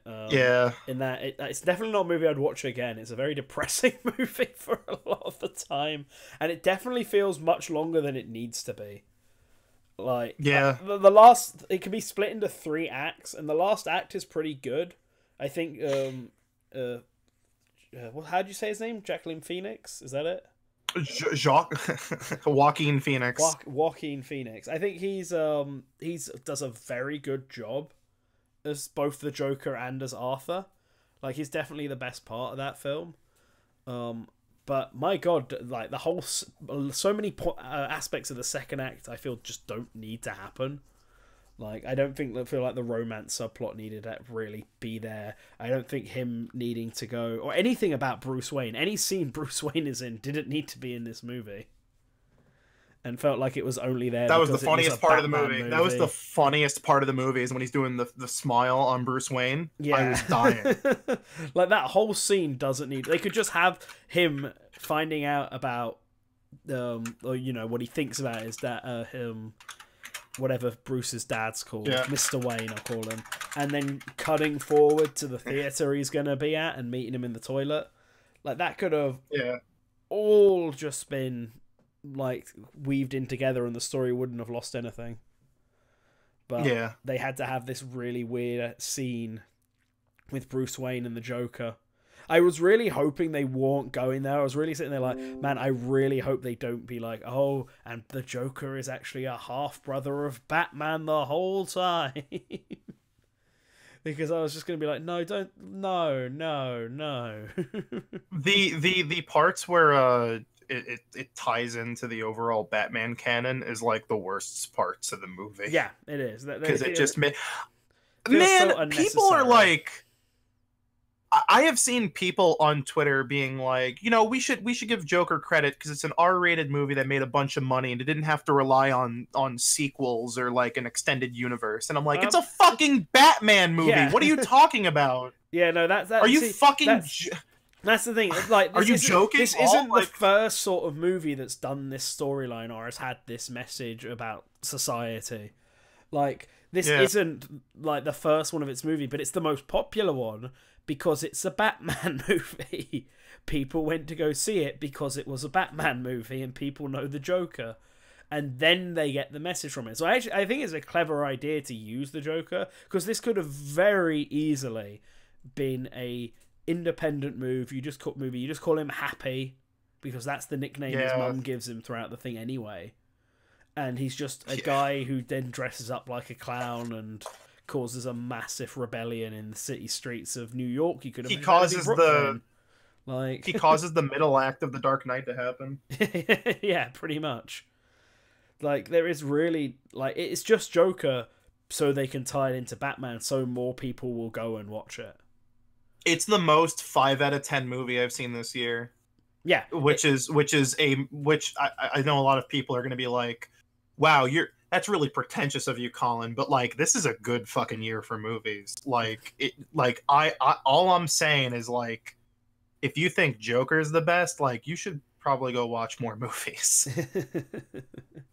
In that it's definitely not a movie I'd watch again. It's a very depressing movie for a lot of the time, and it definitely feels much longer than it needs to be. Like, the last, it can be split into 3 acts, and the last act is pretty good. I think how do you say his name? Jacqueline Phoenix, is that it?
Joaquin Phoenix.
Joaquin Phoenix. I think he's does a very good job as both the Joker and as Arthur. Like, he's definitely the best part of that film. But my God, like the whole, so many aspects of the second act, I feel just don't need to happen. Like, I feel like the romance subplot needed to really be there. I don't think him needing to go, or anything about Bruce Wayne, any scene Bruce Wayne is in didn't need to be in this movie. And felt like it was only there.
That was the funniest part of the movie. That was the funniest part of the movie, is when he's doing the smile on Bruce Wayne. Yeah. I was dying.
Like, that whole scene doesn't need. They could just have him finding out about, or you know, what he thinks about is that whatever Bruce's dad's called, Mr. Wayne, I'll call him, and then cutting forward to the theater he's gonna be at and meeting him in the toilet. Like, that could have all just been like weaved in together, and the story wouldn't have lost anything. But they had to have this really weird scene with Bruce Wayne and the Joker. I was really hoping they weren't going there. I was really sitting there like, man, I really hope they don't be like, oh, and the Joker is actually a half-brother of Batman the whole time. Because I was just going to be like, no.
The parts where it ties into the overall Batman canon is like the worst parts of the movie.
Yeah, it is.
Because it just man, so people are like, I have seen people on Twitter being like, you know, we should give Joker credit because it's an R-rated movie that made a bunch of money and it didn't have to rely on sequels or like an extended universe. And I'm like, it's a fucking Batman movie. Yeah. What are you talking about?
Yeah, no, that's
are you fucking?
That's the thing. Like,
are you joking?
This isn't the first sort of movie that's done this storyline or has had this message about society. Like, this isn't like the first one of its movie, but it's the most popular one because it's a Batman movie. People went to go see it because it was a Batman movie and people know the Joker. And then they get the message from it. So I think it's a clever idea to use the Joker, because this could have very easily been a independent movie. You just call him Happy, because that's the nickname his mum gives him throughout the thing anyway. And he's just a guy who then dresses up like a clown and causes a massive rebellion in the city streets of New York. He causes the middle act of the Dark Knight to happen. Yeah, pretty much. Like, there is really, like, it's just Joker so they can tie it into Batman so more people will go and watch it. It's the most 5 out of 10 movie I've seen this year. Yeah. Which I know a lot of people are going to be like, wow, that's really pretentious of you, Colin, but like, this is a good fucking year for movies. Like, all I'm saying is, like, if you think Joker's the best, like, you should probably go watch more movies.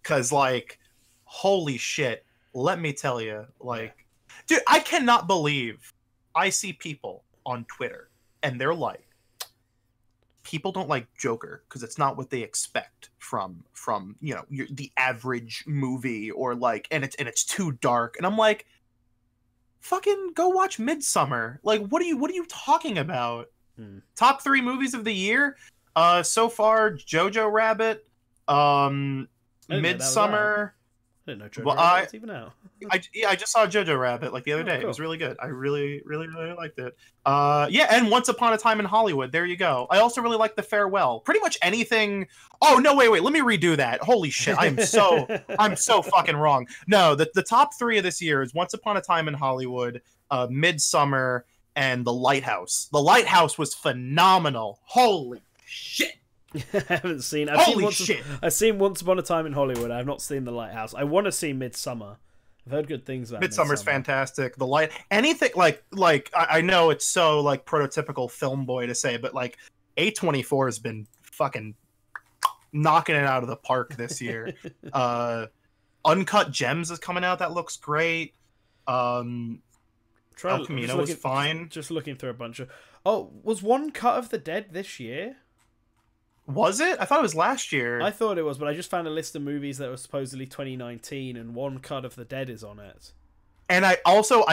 Cause, like, holy shit, let me tell you, like, dude, I cannot believe I see people on Twitter and they're like, people don't like Joker because it's not what they expect from you know, the average movie, or like, and it's too dark. And I'm like, fucking go watch Midsummer. Like, what are you talking about? Top 3 movies of the year so far: Jojo Rabbit, Midsummer. I didn't know Jojo Rabbit's even out. I just saw Jojo Rabbit like the other day. Cool. It was really good. I really liked it. And Once Upon a Time in Hollywood. There you go. I also really like The Farewell. Pretty much anything. Oh no, wait. Let me redo that. Holy shit. I'm so fucking wrong. No, the top 3 of this year is Once Upon a Time in Hollywood, Midsummer, and The Lighthouse. The Lighthouse was phenomenal. Holy shit. I haven't seen.
Holy shit!
I've seen Once Upon a Time in Hollywood. I've not seen The Lighthouse. I want to see Midsummer. I've heard good things about
Midsummer's fantastic. The light, anything like I know it's so like prototypical film boy to say, but like A24 has been fucking knocking it out of the park this year. Uncut Gems is coming out. That looks great. El Camino was fine.
Just looking through a bunch of. Oh, was One Cut of the Dead this year?
Was it? I thought it was last year.
I thought it was, but I just found a list of movies that was supposedly 2019, and One Cut of the Dead is on it.
And I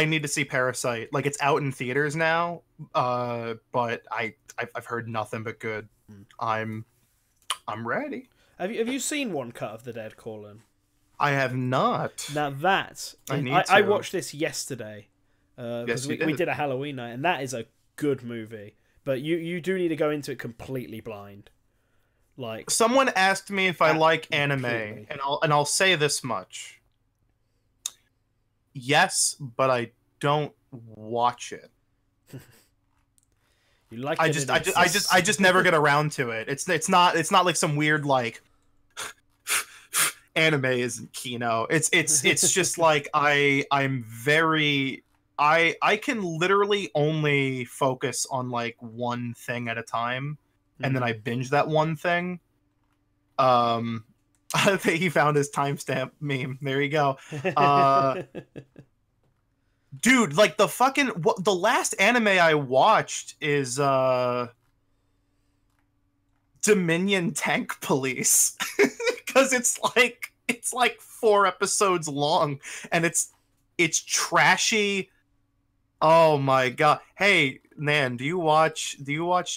need to see Parasite. Like, it's out in theaters now, but I've heard nothing but good. I'm ready.
Have you seen One Cut of the Dead, Colin?
I have not.
Now that I watched this yesterday. Yes, we did a Halloween night, and that is a good movie. But you do need to go into it completely blind. Like,
someone asked me if I like anime, and I'll say this much. Yes, but I don't watch it.
You like
I just never get around to it. It's not like some weird like anime isn't Kino. It's just like I'm very I can literally only focus on like one thing at a time, and then I binge that one thing. I think he found his timestamp meme. There you go. Dude, like the last anime I watched is Dominion Tank Police. Because it's like 4 episodes long, and it's trashy. Oh my god. Hey, Nan, do you watch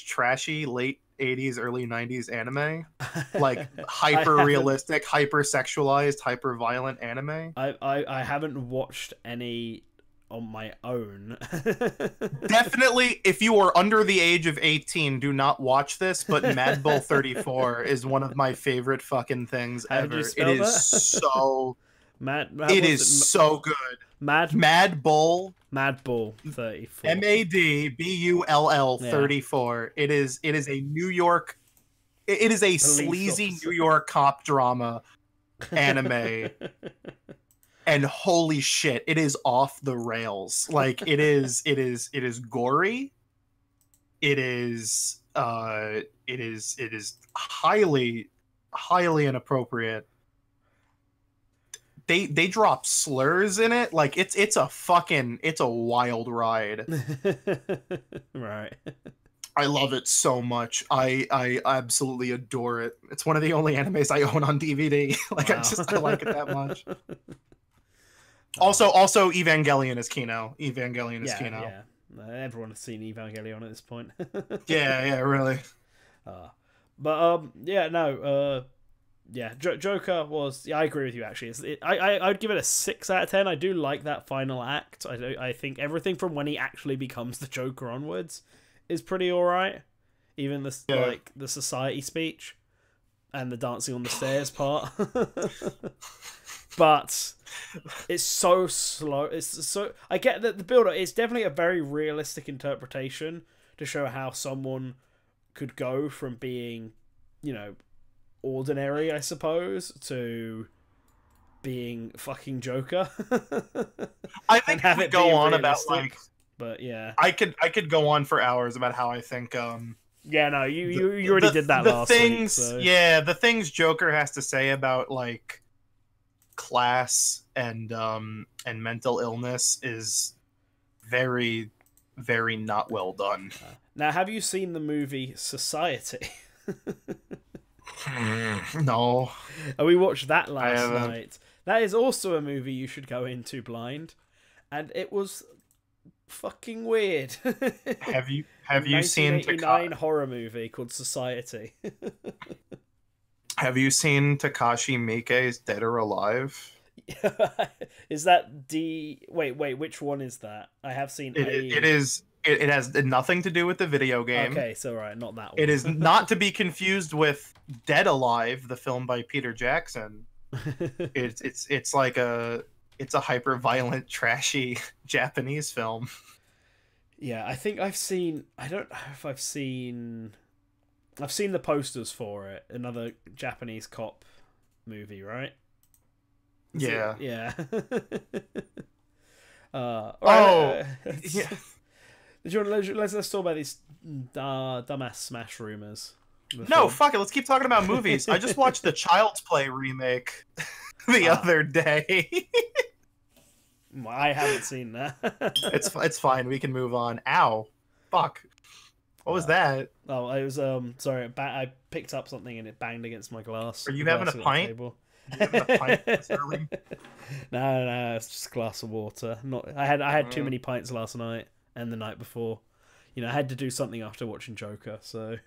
trashy late 80s, early 90s anime? Like hyper realistic, hyper sexualized, hyper violent anime?
I haven't watched any on my own.
Definitely, if you are under the age of 18, do not watch this, but Mad Bull 34 is one of my favorite fucking things ever. It is so so good. Mad Bull
34.
MADBULL 34. Yeah. It is a New York. It is a sleazy New York cop drama anime. And holy shit, it is off the rails. Like it is gory. It is highly inappropriate. They drop slurs in it. Like it's a wild ride.
Right.
I love it so much. I absolutely adore it. It's one of the only animes I own on DVD. Like, wow. I like it that much. Also, Evangelion is Kino. Evangelion is Kino.
Yeah. Everyone has seen Evangelion at this point.
yeah, really.
Joker was. Yeah, I agree with you. Actually, I'd give it a 6 out of 10. I do like that final act. I think everything from when he actually becomes the Joker onwards is pretty alright. Even the society speech and the dancing on the stairs part. But it's so slow. I get that the build-up is definitely a very realistic interpretation to show how someone could go from being, ordinary, I suppose, to being fucking Joker.
I think have it go on about
but yeah,
I could go on for hours about how I think.
Yeah, no, you already did that last week. So.
Yeah, the things Joker has to say about like class and mental illness is very, very not well done.
Now, have you seen the movie Society?
No.
We watched that last night. That is also a movie you should go into blind, and it was fucking weird.
Have you seen
1989 horror movie called Society?
Have you seen Takashi Miike's Dead or Alive?
Is that wait, which one is that? I have seen
it has nothing to do with the video game.
Okay, so right, not that one.
It is not to be confused with Dead Alive, the film by Peter Jackson. It's like a hyper violent, trashy Japanese film.
Yeah, I think I've seen. I don't know if I've seen I've seen the posters for it. Another Japanese cop movie, right?
Yeah.
Yeah.
Yeah.
Let's talk about these dumbass Smash rumors.
No, fuck it. Let's keep talking about movies. I just watched the Child's Play remake the other day.
I haven't seen that.
It's fine. We can move on. Ow. Fuck. What was that?
Oh, it was sorry. I picked up something and it banged against my glass.
Are you having a pint?
No, it's just a glass of water. I had too many pints last night and the night before. I had to do something after watching Joker, so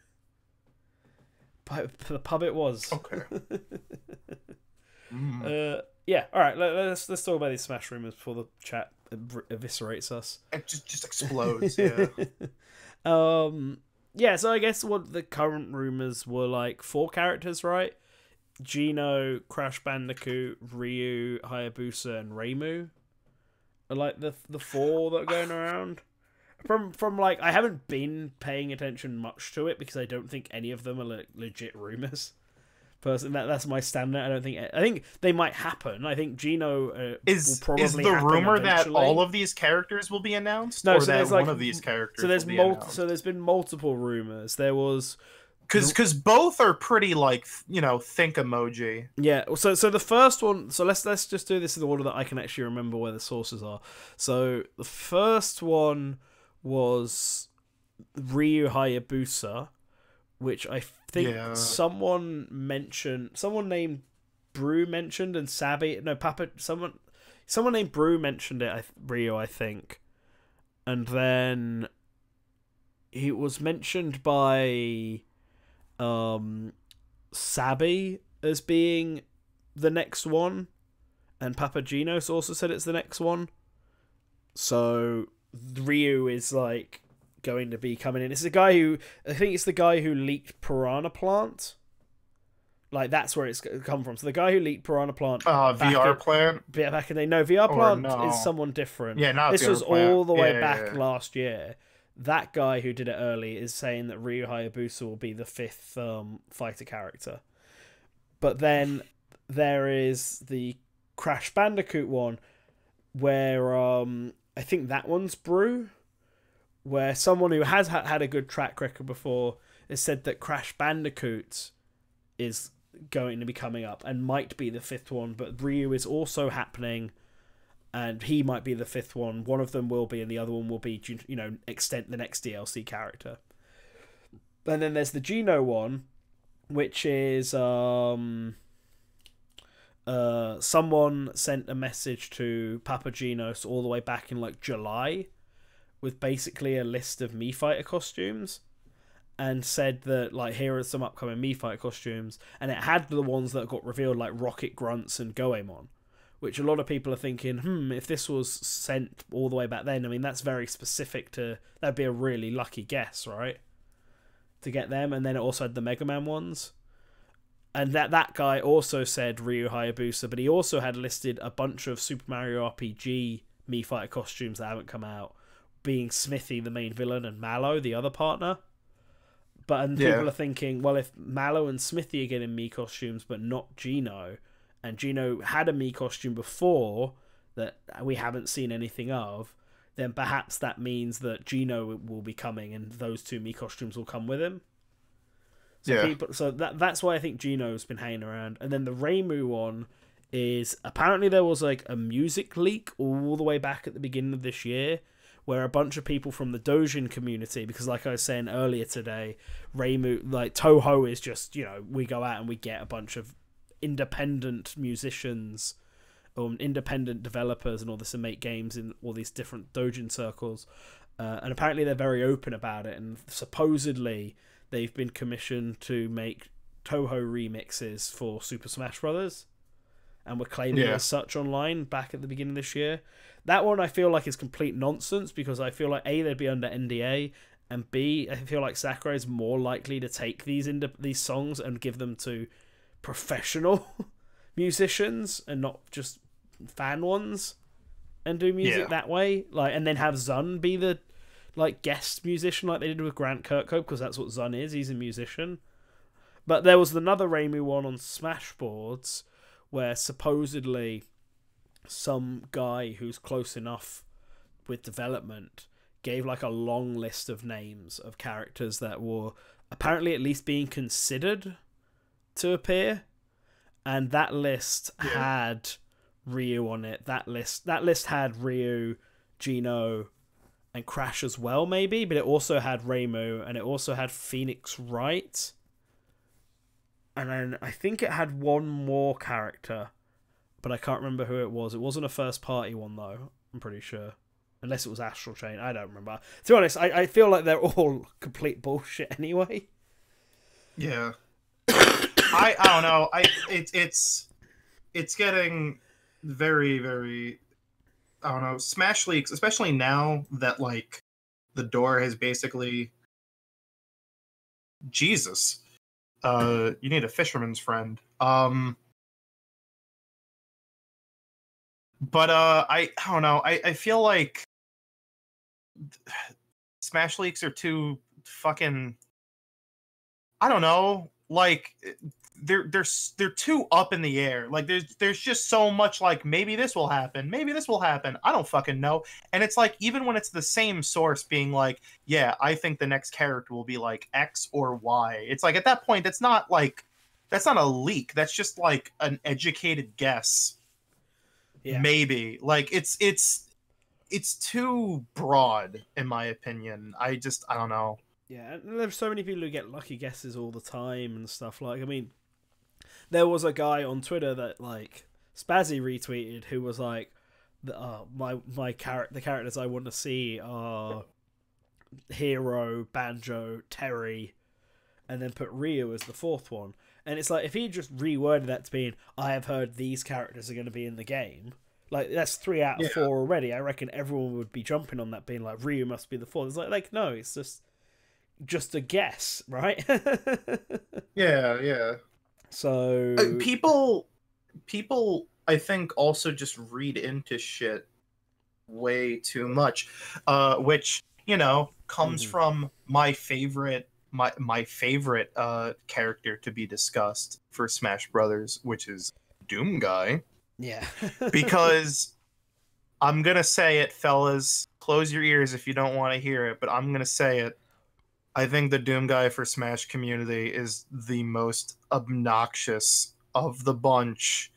the pub it was.
Okay.
Yeah. All right. Let's talk about these Smash rumors before the chat eviscerates us.
It just explodes. Yeah.
Yeah. So I guess what the current rumors were like 4 characters, right? Geno, Crash Bandicoot, Ryu, Hayabusa, and Reimu are like the 4 that are going around. From like, I haven't been paying attention much to it because I don't think any of them are legit rumors. Personally, that's my standard. I think they might happen. I think Geno will probably
is the
happen
rumor
eventually.
that all of these characters will be announced,
no,
or
so
that
there's
one of these characters
so there's
will be announced?
So there's been multiple rumors. There was
because both are pretty like think emoji.
Yeah, so the first one. So let's just do this in the order that I can actually remember where the sources are. So the first one was Ryu Hayabusa, which I think someone named Brew mentioned, and someone named Brew mentioned it. Ryu, I think, and then it was mentioned by Sabi as being the next one, and Papagenos also said it's the next one. So Ryu is like going to be coming in. It's the guy who leaked Piranha Plant. Like that's where it's come from. So the guy who leaked Piranha Plant,
VR Plant.
Back in the day, no, VR Plant is someone different.
Yeah, not
this
VR
was
Plant.
all the way back last year. That guy who did it early is saying that Ryu Hayabusa will be the 5th fighter character. But then there is the Crash Bandicoot one, where I think that one's Brew, where someone who has had a good track record before has said that Crash Bandicoot is going to be coming up and might be the 5th one, but Ryu is also happening, and he might be the 5th one. One of them will be, and the other one will be, extend the next DLC character. And then there's the Geno one, which is someone sent a message to Papagenos all the way back in like July, with basically a list of Mii Fighter costumes, and said that like here are some upcoming Mii Fighter costumes, and it had the ones that got revealed like Rocket Grunts and Goemon. Which a lot of people are thinking, if this was sent all the way back then, I mean, that's very specific to... That'd be a really lucky guess, right? To get them. And then it also had the Mega Man ones. And that guy also said Ryu Hayabusa, but he also had listed a bunch of Super Mario RPG Mii Fighter costumes that haven't come out, being Smithy, the main villain, and Mallow, the other partner. People are thinking, well, if Mallow and Smithy are getting Mii costumes, but not Geno... and Geno had a Mii costume before that we haven't seen anything of, then perhaps that means that Geno will be coming and those 2 Mii costumes will come with him. So that's why I think Geno's been hanging around. And then the Reimu one is, apparently there was like a music leak all the way back at the beginning of this year, where a bunch of people from the Dojin community, because like I was saying earlier today, Reimu, like Toho is just, we go out and we get a bunch of independent musicians or independent developers and all this and make games in all these different Dojin circles, and apparently they're very open about it, and supposedly they've been commissioned to make Toho remixes for Super Smash Brothers, and were claiming it as such online back at the beginning of this year. That one I feel like is complete nonsense, because I feel like A, they'd be under NDA, and B, I feel like Sakurai is more likely to take these songs and give them to professional musicians and not just fan ones, and do music that way, like, and then have Zun be the like guest musician like they did with Grant Kirkhope, because that's what Zun is. He's a musician. But there was another Reimu one on Smashboards where supposedly some guy who's close enough with development gave like a long list of names of characters that were apparently at least being considered to appear, and that list had Ryu on it. That list had Ryu, Gino, and Crash as well, maybe, but it also had Reimu, and it also had Phoenix Wright, and then I think it had one more character, but I can't remember who it was. It wasn't a first party one though, I'm pretty sure. Unless it was Astral Chain, I don't remember. To be honest, I feel like they're all complete bullshit anyway.
Yeah. I don't know. It's getting very, very, I don't know, Smash Leaks, especially now that like the door has basically, Jesus. You need a fisherman's friend. But I don't know. I feel like Smash Leaks are too fucking, I don't know, like they're too up in the air. Like there's just so much like maybe this will happen, maybe this will happen. I don't fucking know. And it's like even when it's the same source being like, yeah, I think the next character will be like X or Y. It's like at that point that's not a leak. That's just like an educated guess. Yeah. Maybe. Like it's too broad in my opinion. I don't know.
Yeah, and there's so many people who get lucky guesses all the time and stuff. Like, I mean, there was a guy on Twitter that like Spazzy retweeted who was like, the characters I want to see are Hero, Banjo, Terry, and then put Ryu as the fourth one. And it's like if he just reworded that to being, I have heard these characters are going to be in the game. Like that's 3 out of 4 already. I reckon everyone would be jumping on that, being like Ryu must be the fourth. It's like no, it's just a guess, right?
Yeah. So people I think also just read into shit way too much, which comes from my favorite character to be discussed for Smash Brothers, which is Doom Guy.
Yeah.
Because I'm gonna say it, fellas, close your ears if you don't want to hear it, but I'm gonna say it. I think the Doom Guy for Smash community is the most obnoxious of the bunch.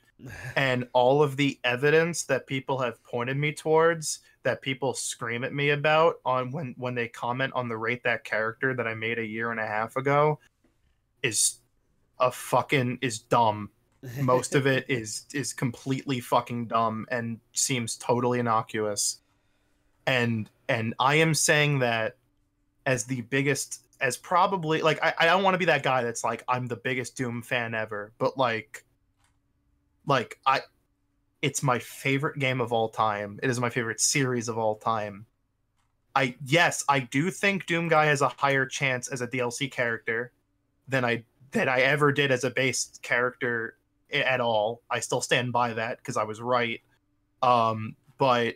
And all of the evidence that people have pointed me towards, that people scream at me about on when they comment on the Rate That Character that I made a year and a half ago, is dumb. Most of it is completely fucking dumb and seems totally innocuous. And I am saying that as the biggest, as probably, like, I don't want to be that guy that's like, I'm the biggest Doom fan ever, but it's my favorite game of all time. It is my favorite series of all time. I do think Doom Guy has a higher chance as a DLC character than I ever did as a base character at all. I still stand by that because I was right. But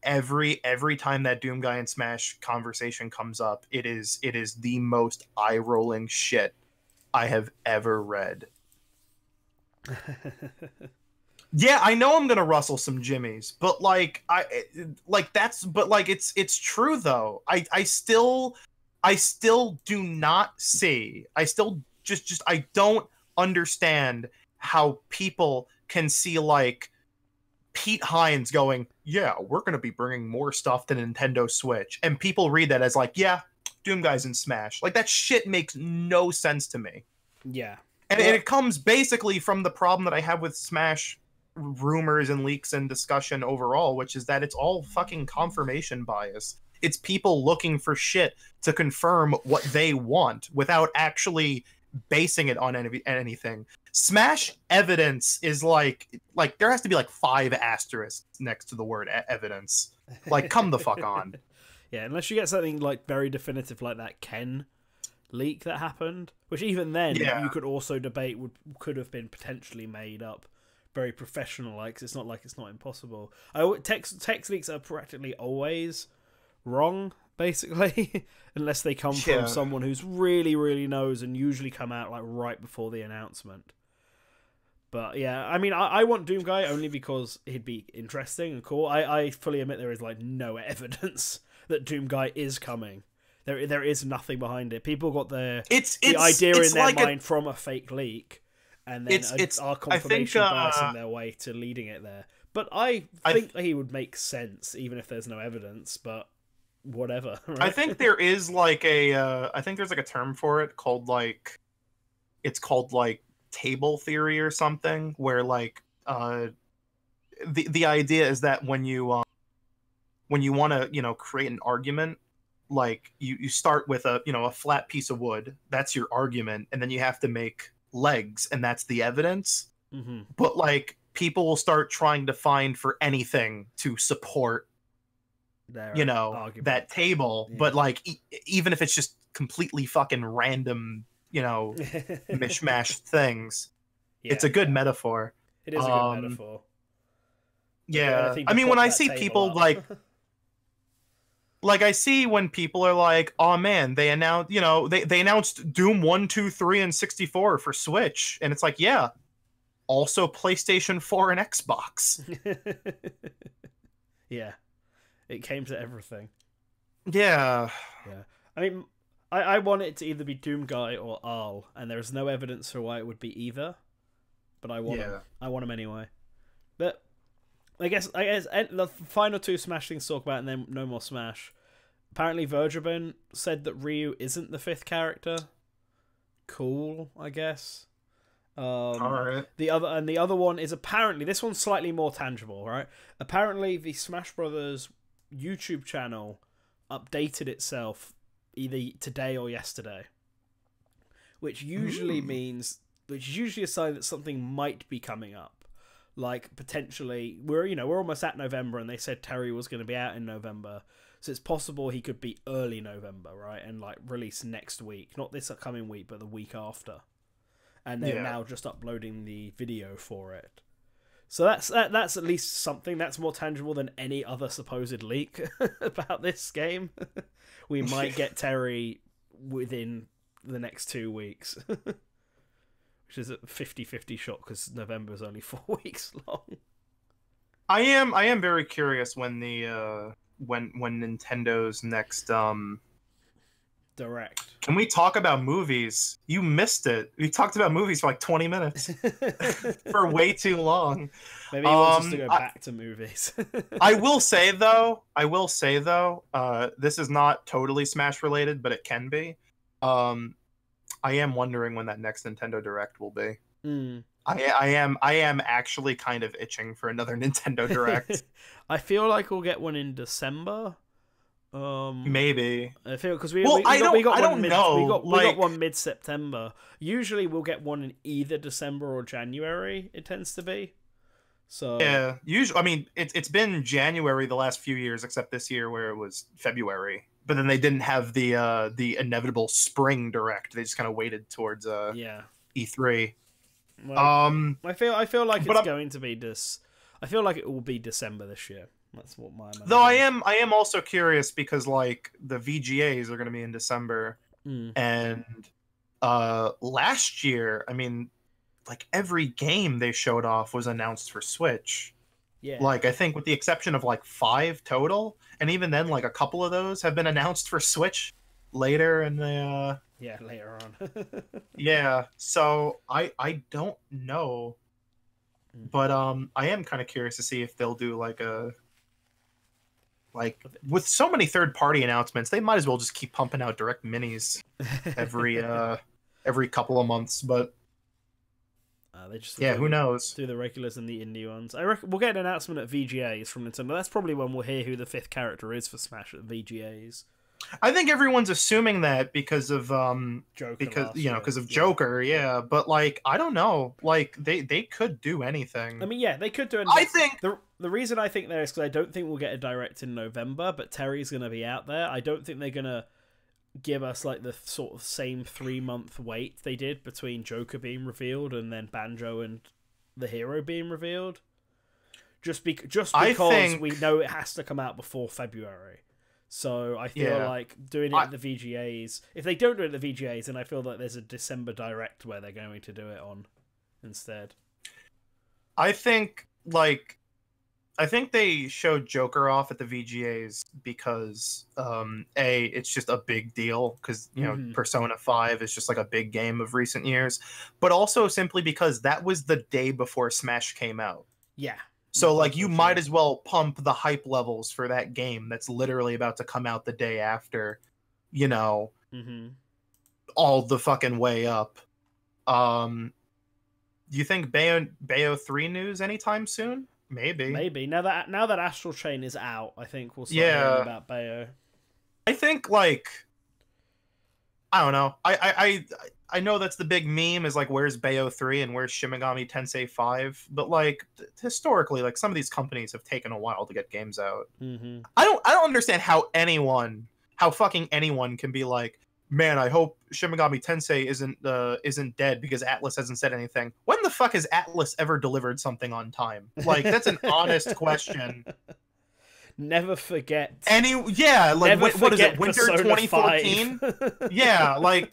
every time that Doom Guy and Smash conversation comes up, it is the most eye-rolling shit I have ever read. Yeah, I know I'm gonna rustle some jimmies, but it's true though. I still do not see. I still just I don't understand how people can see like Pete Hines going, yeah, we're going to be bringing more stuff to Nintendo Switch. And people read that as like, yeah, Doom Guy's in Smash. Like that shit makes no sense to me.
Yeah.
And it comes basically from the problem that I have with Smash rumors and leaks and discussion overall, which is that it's all fucking confirmation bias. It's people looking for shit to confirm what they want without actually basing it on anything. Smash evidence is like there has to be like 5 asterisks next to the word evidence. Like, come the fuck on.
Yeah, unless you get something like very definitive like that Ken leak that happened, which even then you could also debate could have been potentially made up, very professional. Like it's not impossible. Text leaks are practically always wrong basically, unless they come
Yeah.
from someone who's really, really knows and usually come out like right before the announcement. But yeah, I mean, I want Doomguy only because he'd be interesting and cool. I fully admit there is like no evidence that Doomguy is coming. There is nothing behind it. People got the idea in their mind from a fake leak, and then our confirmation biasing their way to leading it there. But I think he would make sense even if there's no evidence. But whatever. Right?
I think there is like I think there's like a term for it called like, it's called like table theory or something, where like the idea is that when you want to create an argument, like you start with a flat piece of wood, that's your argument, and then you have to make legs, and that's the evidence.
Mm-hmm.
But like people will start trying to find for anything to support
argument.
that table. Yeah. But like even if it's just completely fucking random mishmash things, it's a good metaphor.
It is a good metaphor.
Yeah, I mean, when I see people like I see when people are like, oh man, they announced they announced Doom 1, 2, 3, and 64 for Switch, and it's like, yeah, also PlayStation 4 and Xbox.
Yeah, it came to everything.
Yeah.
I mean, I want it to either be Doomguy or Arl, and there's no evidence for why it would be either. But I want him. I want him anyway. But I guess the final two Smash things to talk about, and then no more Smash. Apparently, Vergebin said that Ryu isn't the 5th character. Cool, I guess.
All right.
The other one is apparently, this one's slightly more tangible, right? Apparently, the Smash Brothers YouTube channel updated itself either today or yesterday, which usually a sign that something might be coming up. Like potentially, we're almost at November, and they said Terry was going to be out in November, so it's possible he could be early November, right, and like release next week, not this upcoming week, but the week after. And they're now just uploading the video for it. So that's at least something that's more tangible than any other supposed leak about this game. We might get Terry within the next 2 weeks. Which is a 50-50 shot because November is only 4 weeks long.
I am very curious when the when Nintendo's next
Direct.
Can we talk about movies? You missed it. We talked about movies for like 20 minutes. For way too long.
Maybe he wants us to go back to movies.
I will say though, this is not totally Smash related, but it can be. I am wondering when that next Nintendo Direct will be. I am actually kind of itching for another Nintendo Direct.
I feel like we'll get one in December.
Maybe.
I feel because we got one mid-September. Usually we'll get one in either December or January. It tends to be. So
yeah, usually. I mean, it's been January the last few years, except this year where it was February. But then they didn't have the inevitable spring Direct. They just kind of waited towards E3.
Well, I feel like it's going to be this. I feel like it will be December this year. That's what my.
Though I am also curious because like the VGAs are going to be in December, and last year, I mean, like every game they showed off was announced for Switch.
Yeah.
Like I think with the exception of like 5 total, and even then, like a couple of those have been announced for Switch later in the.
Yeah, later on.
Yeah, so I don't know, but I am kind of curious to see if they'll do like with so many third-party announcements, they might as well just keep pumping out direct minis every couple of months. But
they just
who knows?
Do the regulars and the indie ones. I reckon we'll get an announcement at VGAs from Nintendo. That's probably when we'll hear who the 5th character is for Smash at VGAs.
I think everyone's assuming that because of
Joker,
because of Joker, But like, I don't know. Like they could do anything.
I mean, yeah, they could do anything.
I think
the reason I think there is because I don't think we'll get a Direct in November, but Terry's gonna be out there. I don't think they're gonna give us like the sort of same 3-month wait they did between Joker being revealed and then Banjo and the hero being revealed. Just because we know it has to come out before February. So I feel
Yeah.
like doing it at the VGAs. If they don't do it at the VGAs, then I feel like there's a December Direct where they're going to do it on instead.
I think like I think they showed Joker off at the VGAs because it's just a big deal because Persona 5 is just like a big game of recent years, but also simply because that was the day before Smash came out.
Yeah.
So like you might as well pump the hype levels for that game that's literally about to come out the day after, all the fucking way up. Do you think Bayo 3 news anytime soon? Maybe.
Now that Astral Chain is out, I think we'll start hearing about Bayo.
I think like I don't know. I know that's the big meme is like where's Bayo 3 and where's Shin Megami Tensei 5, but like historically like some of these companies have taken a while to get games out. I don't understand how fucking anyone can be like, man, I hope Shin Megami Tensei isn't dead because Atlus hasn't said anything. When the fuck has Atlus ever delivered something on time? Like that's an honest question.
Never forget.
What is it? Winter 2014? Yeah, like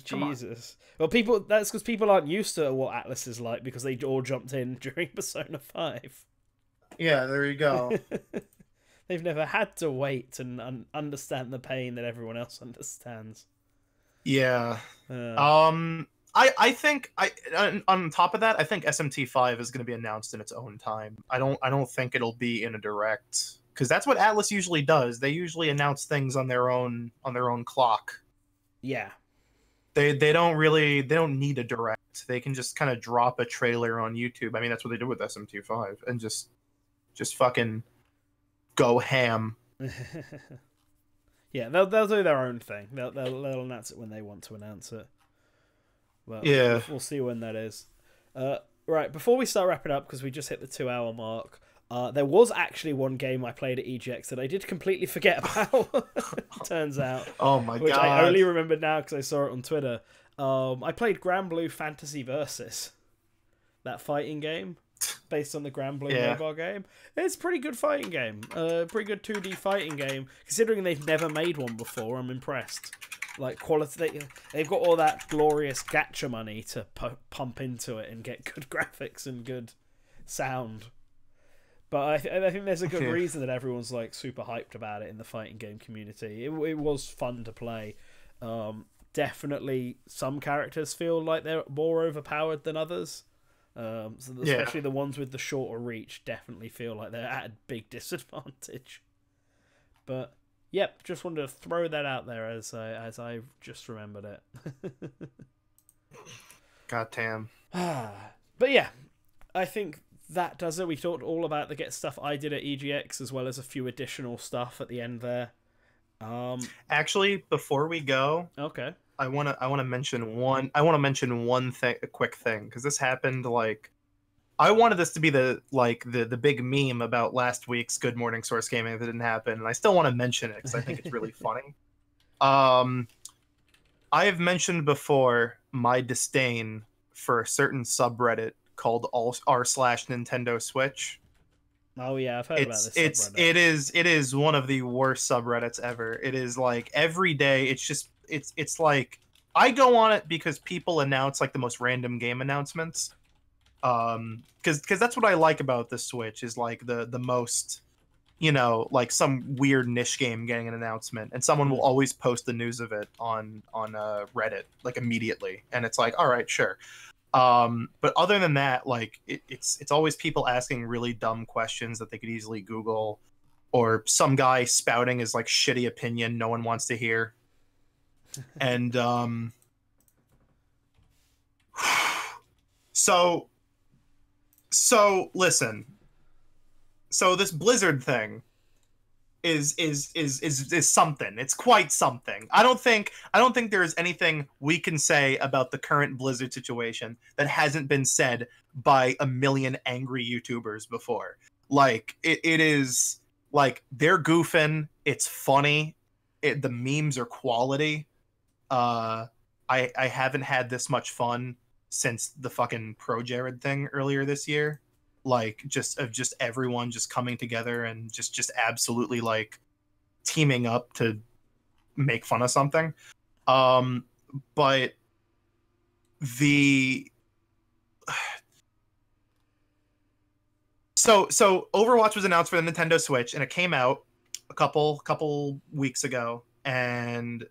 Jesus. Well, that's because people aren't used to what Atlus is like because they all jumped in during Persona 5.
Yeah, there you go.
They've never had to wait and understand the pain that everyone else understands.
Yeah. I think on top of that, I think SMT5 is going to be announced in its own time. I don't think it'll be in a direct because that's what Atlus usually does. They usually announce things on their own clock.
Yeah.
They don't need a direct. They can just kind of drop a trailer on YouTube. I mean, that's what they did with SMT5 and just fucking go ham.
Yeah, they'll do their own thing. They'll announce it when they want to announce it. Well,
yeah,
we'll see when that is. Right, before we start wrapping up, because we just hit the 2-hour mark, there was actually one game I played at EGX that I did completely forget about. Turns out.
Oh my god!
Which I only remembered now because I saw it on Twitter. I played Granblue Fantasy Versus, that fighting game based on the Granblue mobile game. It's a pretty good fighting game. Pretty good 2D fighting game. Considering they've never made one before, I'm impressed. Like quality, they've got all that glorious gacha money to pump into it and get good graphics and good sound. But I think there's a good reason that everyone's like super hyped about it in the fighting game community. It was fun to play. Definitely, some characters feel like they're more overpowered than others. Especially the ones with the shorter reach definitely feel like they're at a big disadvantage. But yep, just wanted to throw that out there as I just remembered it.
God damn.
But yeah, I think that does it. We talked all about the Get stuff I did at EGX as well as a few additional stuff at the end there.
Actually, before we go,
okay,
I want to mention one thing, a quick thing, because this happened like I wanted this to be the big meme about last week's Good Morning Source Gaming that didn't happen, and I still want to mention it because I think it's really funny. I have mentioned before my disdain for a certain subreddit called r/Nintendo Switch.
Oh yeah, I've heard about this subreddit.
It is one of the worst subreddits ever. It is like every day it's like I go on it because people announce like the most random game announcements. Because that's what I like about the Switch is like the most, like some weird niche game getting an announcement, and someone will always post the news of it on Reddit like immediately, and it's like, all right, sure. But other than that, like it's always people asking really dumb questions that they could easily Google, or some guy spouting his like shitty opinion no one wants to hear. And so listen. So this Blizzard thing is something. It's quite something. I don't think there is anything we can say about the current Blizzard situation that hasn't been said by a million angry YouTubers before. Like it is like they're goofing. It's funny. The memes are quality. I haven't had this much fun since the fucking Pro Jared thing earlier this year. Like just everyone just coming together and just absolutely like teaming up to make fun of something. But the so Overwatch was announced for the Nintendo Switch, and it came out a couple weeks ago, and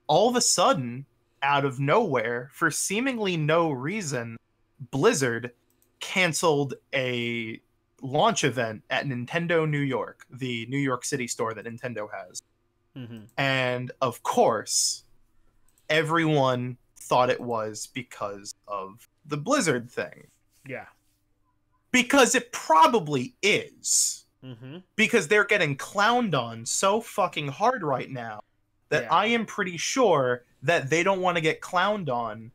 all of a sudden, out of nowhere, for seemingly no reason, Blizzard canceled a launch event at Nintendo New York, the New York City store that Nintendo has.
Mm-hmm.
And of course, everyone thought it was because of the Blizzard thing.
Yeah.
Because it probably is.
Mm-hmm.
Because they're getting clowned on so fucking hard right now that
Yeah.
I am pretty sure that they don't want to get clowned on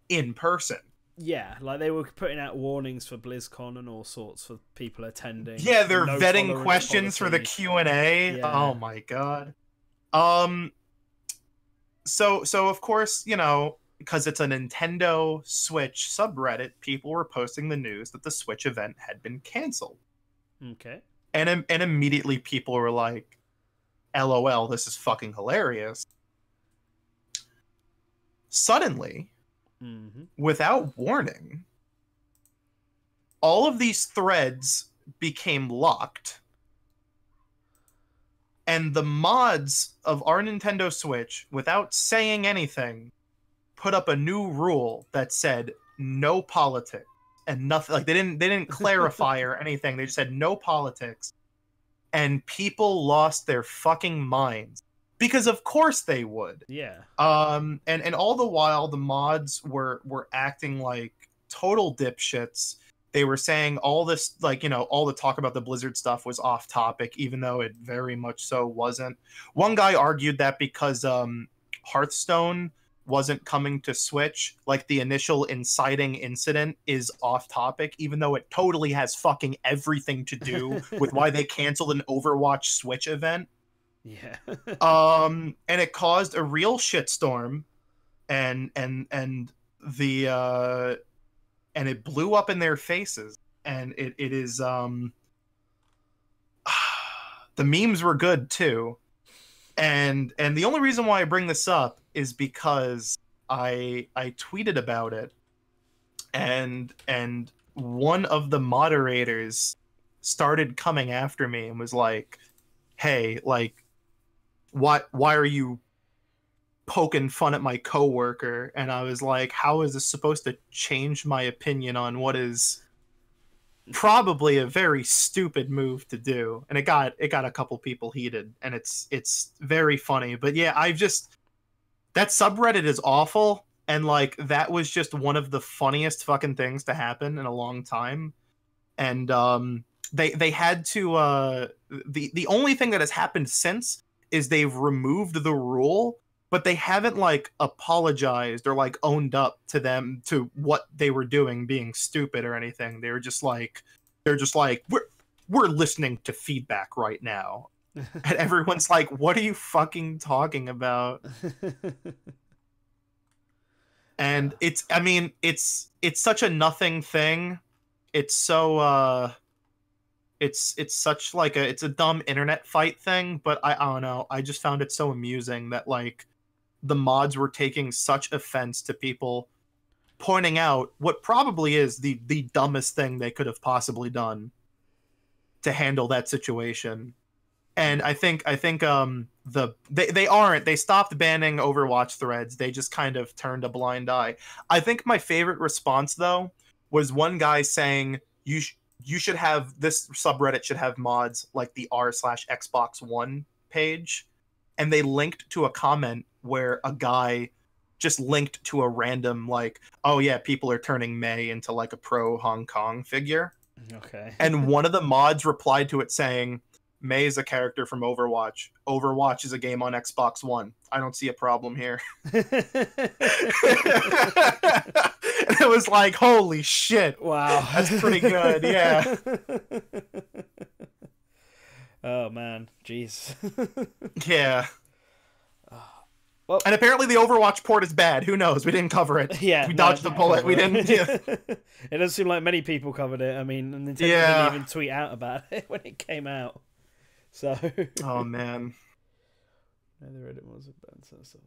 in person.
Yeah, like they were putting out warnings for BlizzCon and all sorts for people attending.
Yeah, they're
No
vetting
tolerance
questions for the
policy.
Q&A.
Yeah.
Oh my god. So of course, you know, because it's a Nintendo Switch subreddit, people were posting the news that the Switch event had been canceled.
Okay.
And immediately people were like, LOL, this is fucking hilarious. Suddenly,
Mm-hmm.
without warning, all of these threads became locked, and the mods of our Nintendo Switch, without saying anything, put up a new rule that said no politics and nothing. Like they didn't clarify or anything. They just said no politics, and people lost their fucking minds. Because of course they would.
Yeah.
And all the while the mods were acting like total dipshits. They were saying all this, like, you know, all the talk about the Blizzard stuff was off topic, even though it very much so wasn't. One guy argued that because Hearthstone wasn't coming to Switch, like the initial inciting incident is off topic, even though it totally has fucking everything to do with why they canceled an Overwatch Switch event.
Yeah.
And it caused a real shitstorm, and it blew up in their faces, and it is the memes were good too, and the only reason why I bring this up is because I tweeted about it, and one of the moderators started coming after me and was like, hey, like, why are you poking fun at my coworker? And I was like, how is this supposed to change my opinion on what is probably a very stupid move to do? And it got a couple people heated, and it's very funny. But yeah, that subreddit is awful, and like that was just one of the funniest fucking things to happen in a long time. And they had to the only thing that has happened since is they've removed the rule, but they haven't like apologized or like owned up to what they were doing being stupid or anything. They're just like we're listening to feedback right now. And everyone's like, what are you fucking talking about? And it's such a nothing thing. It's so it's such like it's a dumb internet fight thing, but I don't know. I just found it so amusing that like the mods were taking such offense to people pointing out what probably is the dumbest thing they could have possibly done to handle that situation. And I think they stopped banning Overwatch threads. They just kind of turned a blind eye. I think my favorite response though was one guy saying you should have, this subreddit should have mods like the r/Xbox One page, and they linked to a comment where a guy just linked to a random like, oh yeah, people are turning Mei into like a pro Hong Kong figure.
Okay.
And one of the mods replied to it saying, Mei is a character from Overwatch. Overwatch is a game on Xbox One. I don't see a problem here. And it was like, holy shit.
Wow.
That's pretty good, yeah.
Oh, man. Jeez.
Yeah.
Well,
and apparently the Overwatch port is bad. Who knows? We didn't cover it.
Yeah.
We dodged the bullet. We didn't. Yeah.
It does seem like many people covered it. I mean, Nintendo
Yeah.
didn't even tweet out about it when it came out. So.
Oh, man.
No, the Reddit mods would ban certain stuff.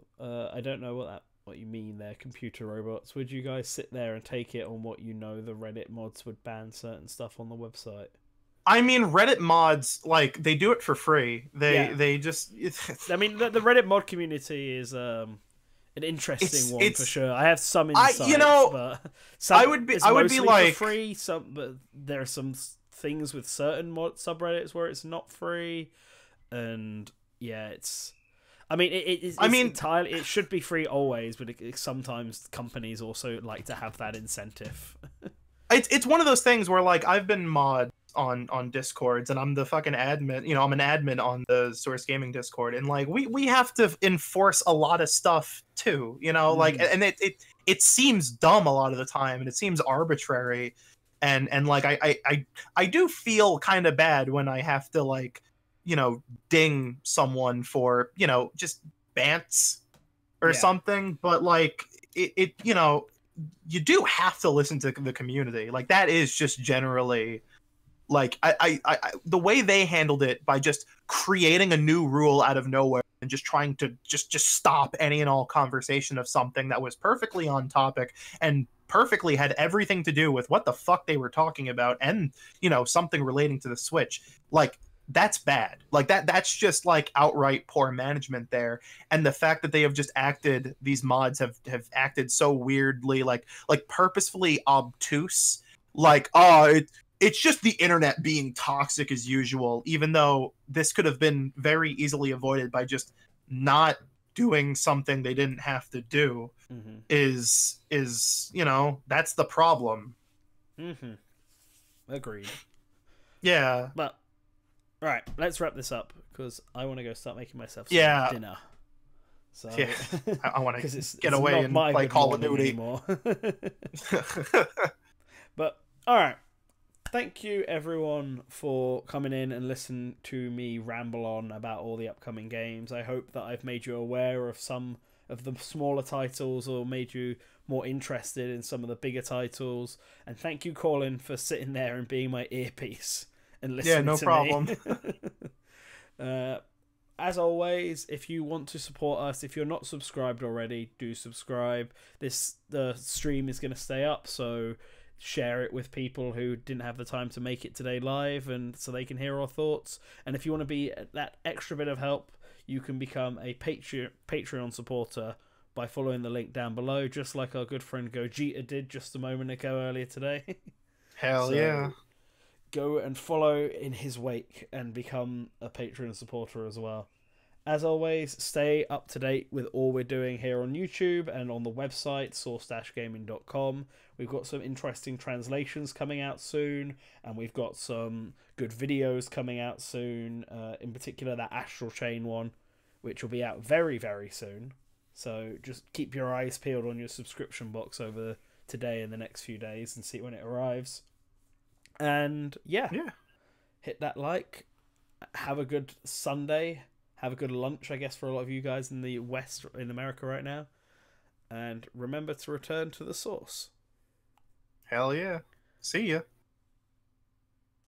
I don't know what you mean there, computer robots. Would you guys sit there and take it on what you know the Reddit mods would ban certain stuff on the website?
I mean, Reddit mods, like, they do it for free. They just.
I mean, the Reddit mod community is an interesting one for sure. I have some insights, but
I would be like
for free. But there are some things with certain subreddits where it's not free, and yeah, it's. I mean, it's entirely. It should be free always, but sometimes companies also like to have that incentive.
It's one of those things where, like, I've been mod on Discords, and I'm the fucking admin. You know, I'm an admin on the Source Gaming Discord, and like we have to enforce a lot of stuff too. You know, like, and it seems dumb a lot of the time, and it seems arbitrary, and like I do feel kind of bad when I have to, like, you know, ding someone for, you know, just bants or something, but like it you know, you do have to listen to the community. Like, that is just generally, like, I the way they handled it by just creating a new rule out of nowhere and just trying to just stop any and all conversation of something that was perfectly on topic and perfectly had everything to do with what the fuck they were talking about, and, you know, something relating to the Switch. Like, that's bad. Like, that's just, like, outright poor management there. And the fact that they have just acted, these mods have acted so weirdly, like purposefully obtuse, like, it's just the internet being toxic as usual, even though this could have been very easily avoided by just not doing something they didn't have to do. Is you know, that's the problem.
Agreed.
Yeah.
But all right, let's wrap this up because I want to go start making myself some dinner. So
yeah, I want to get away and play Call of Duty
anymore. But all right, thank you everyone for coming in and listening to me ramble on about all the upcoming games. I hope that I've made you aware of some of the smaller titles or made you more interested in some of the bigger titles. And thank you, Colin, for sitting there and being my earpiece and listening to
problem.
me. As always, if you want to support us, if you're not subscribed already, do subscribe. The stream is going to stay up, so share it with people who didn't have the time to make it today live, and so they can hear our thoughts. And if you want to be that extra bit of help, you can become a Patreon supporter by following the link down below, just like our good friend Gogeta did just a moment ago earlier today.
Hell yeah.
Go and follow in his wake and become a Patreon supporter as well. As always, stay up to date with all we're doing here on YouTube and on the website, source-gaming.com. We've got some interesting translations coming out soon, and we've got some good videos coming out soon, in particular that Astral Chain one, which will be out very, very soon. So just keep your eyes peeled on your subscription box over today and the next few days and see when it arrives. And yeah, hit that like. Have a good Sunday. Have a good lunch, I guess, for a lot of you guys in the West, in America right now. And remember to return to the source.
Hell yeah. See ya.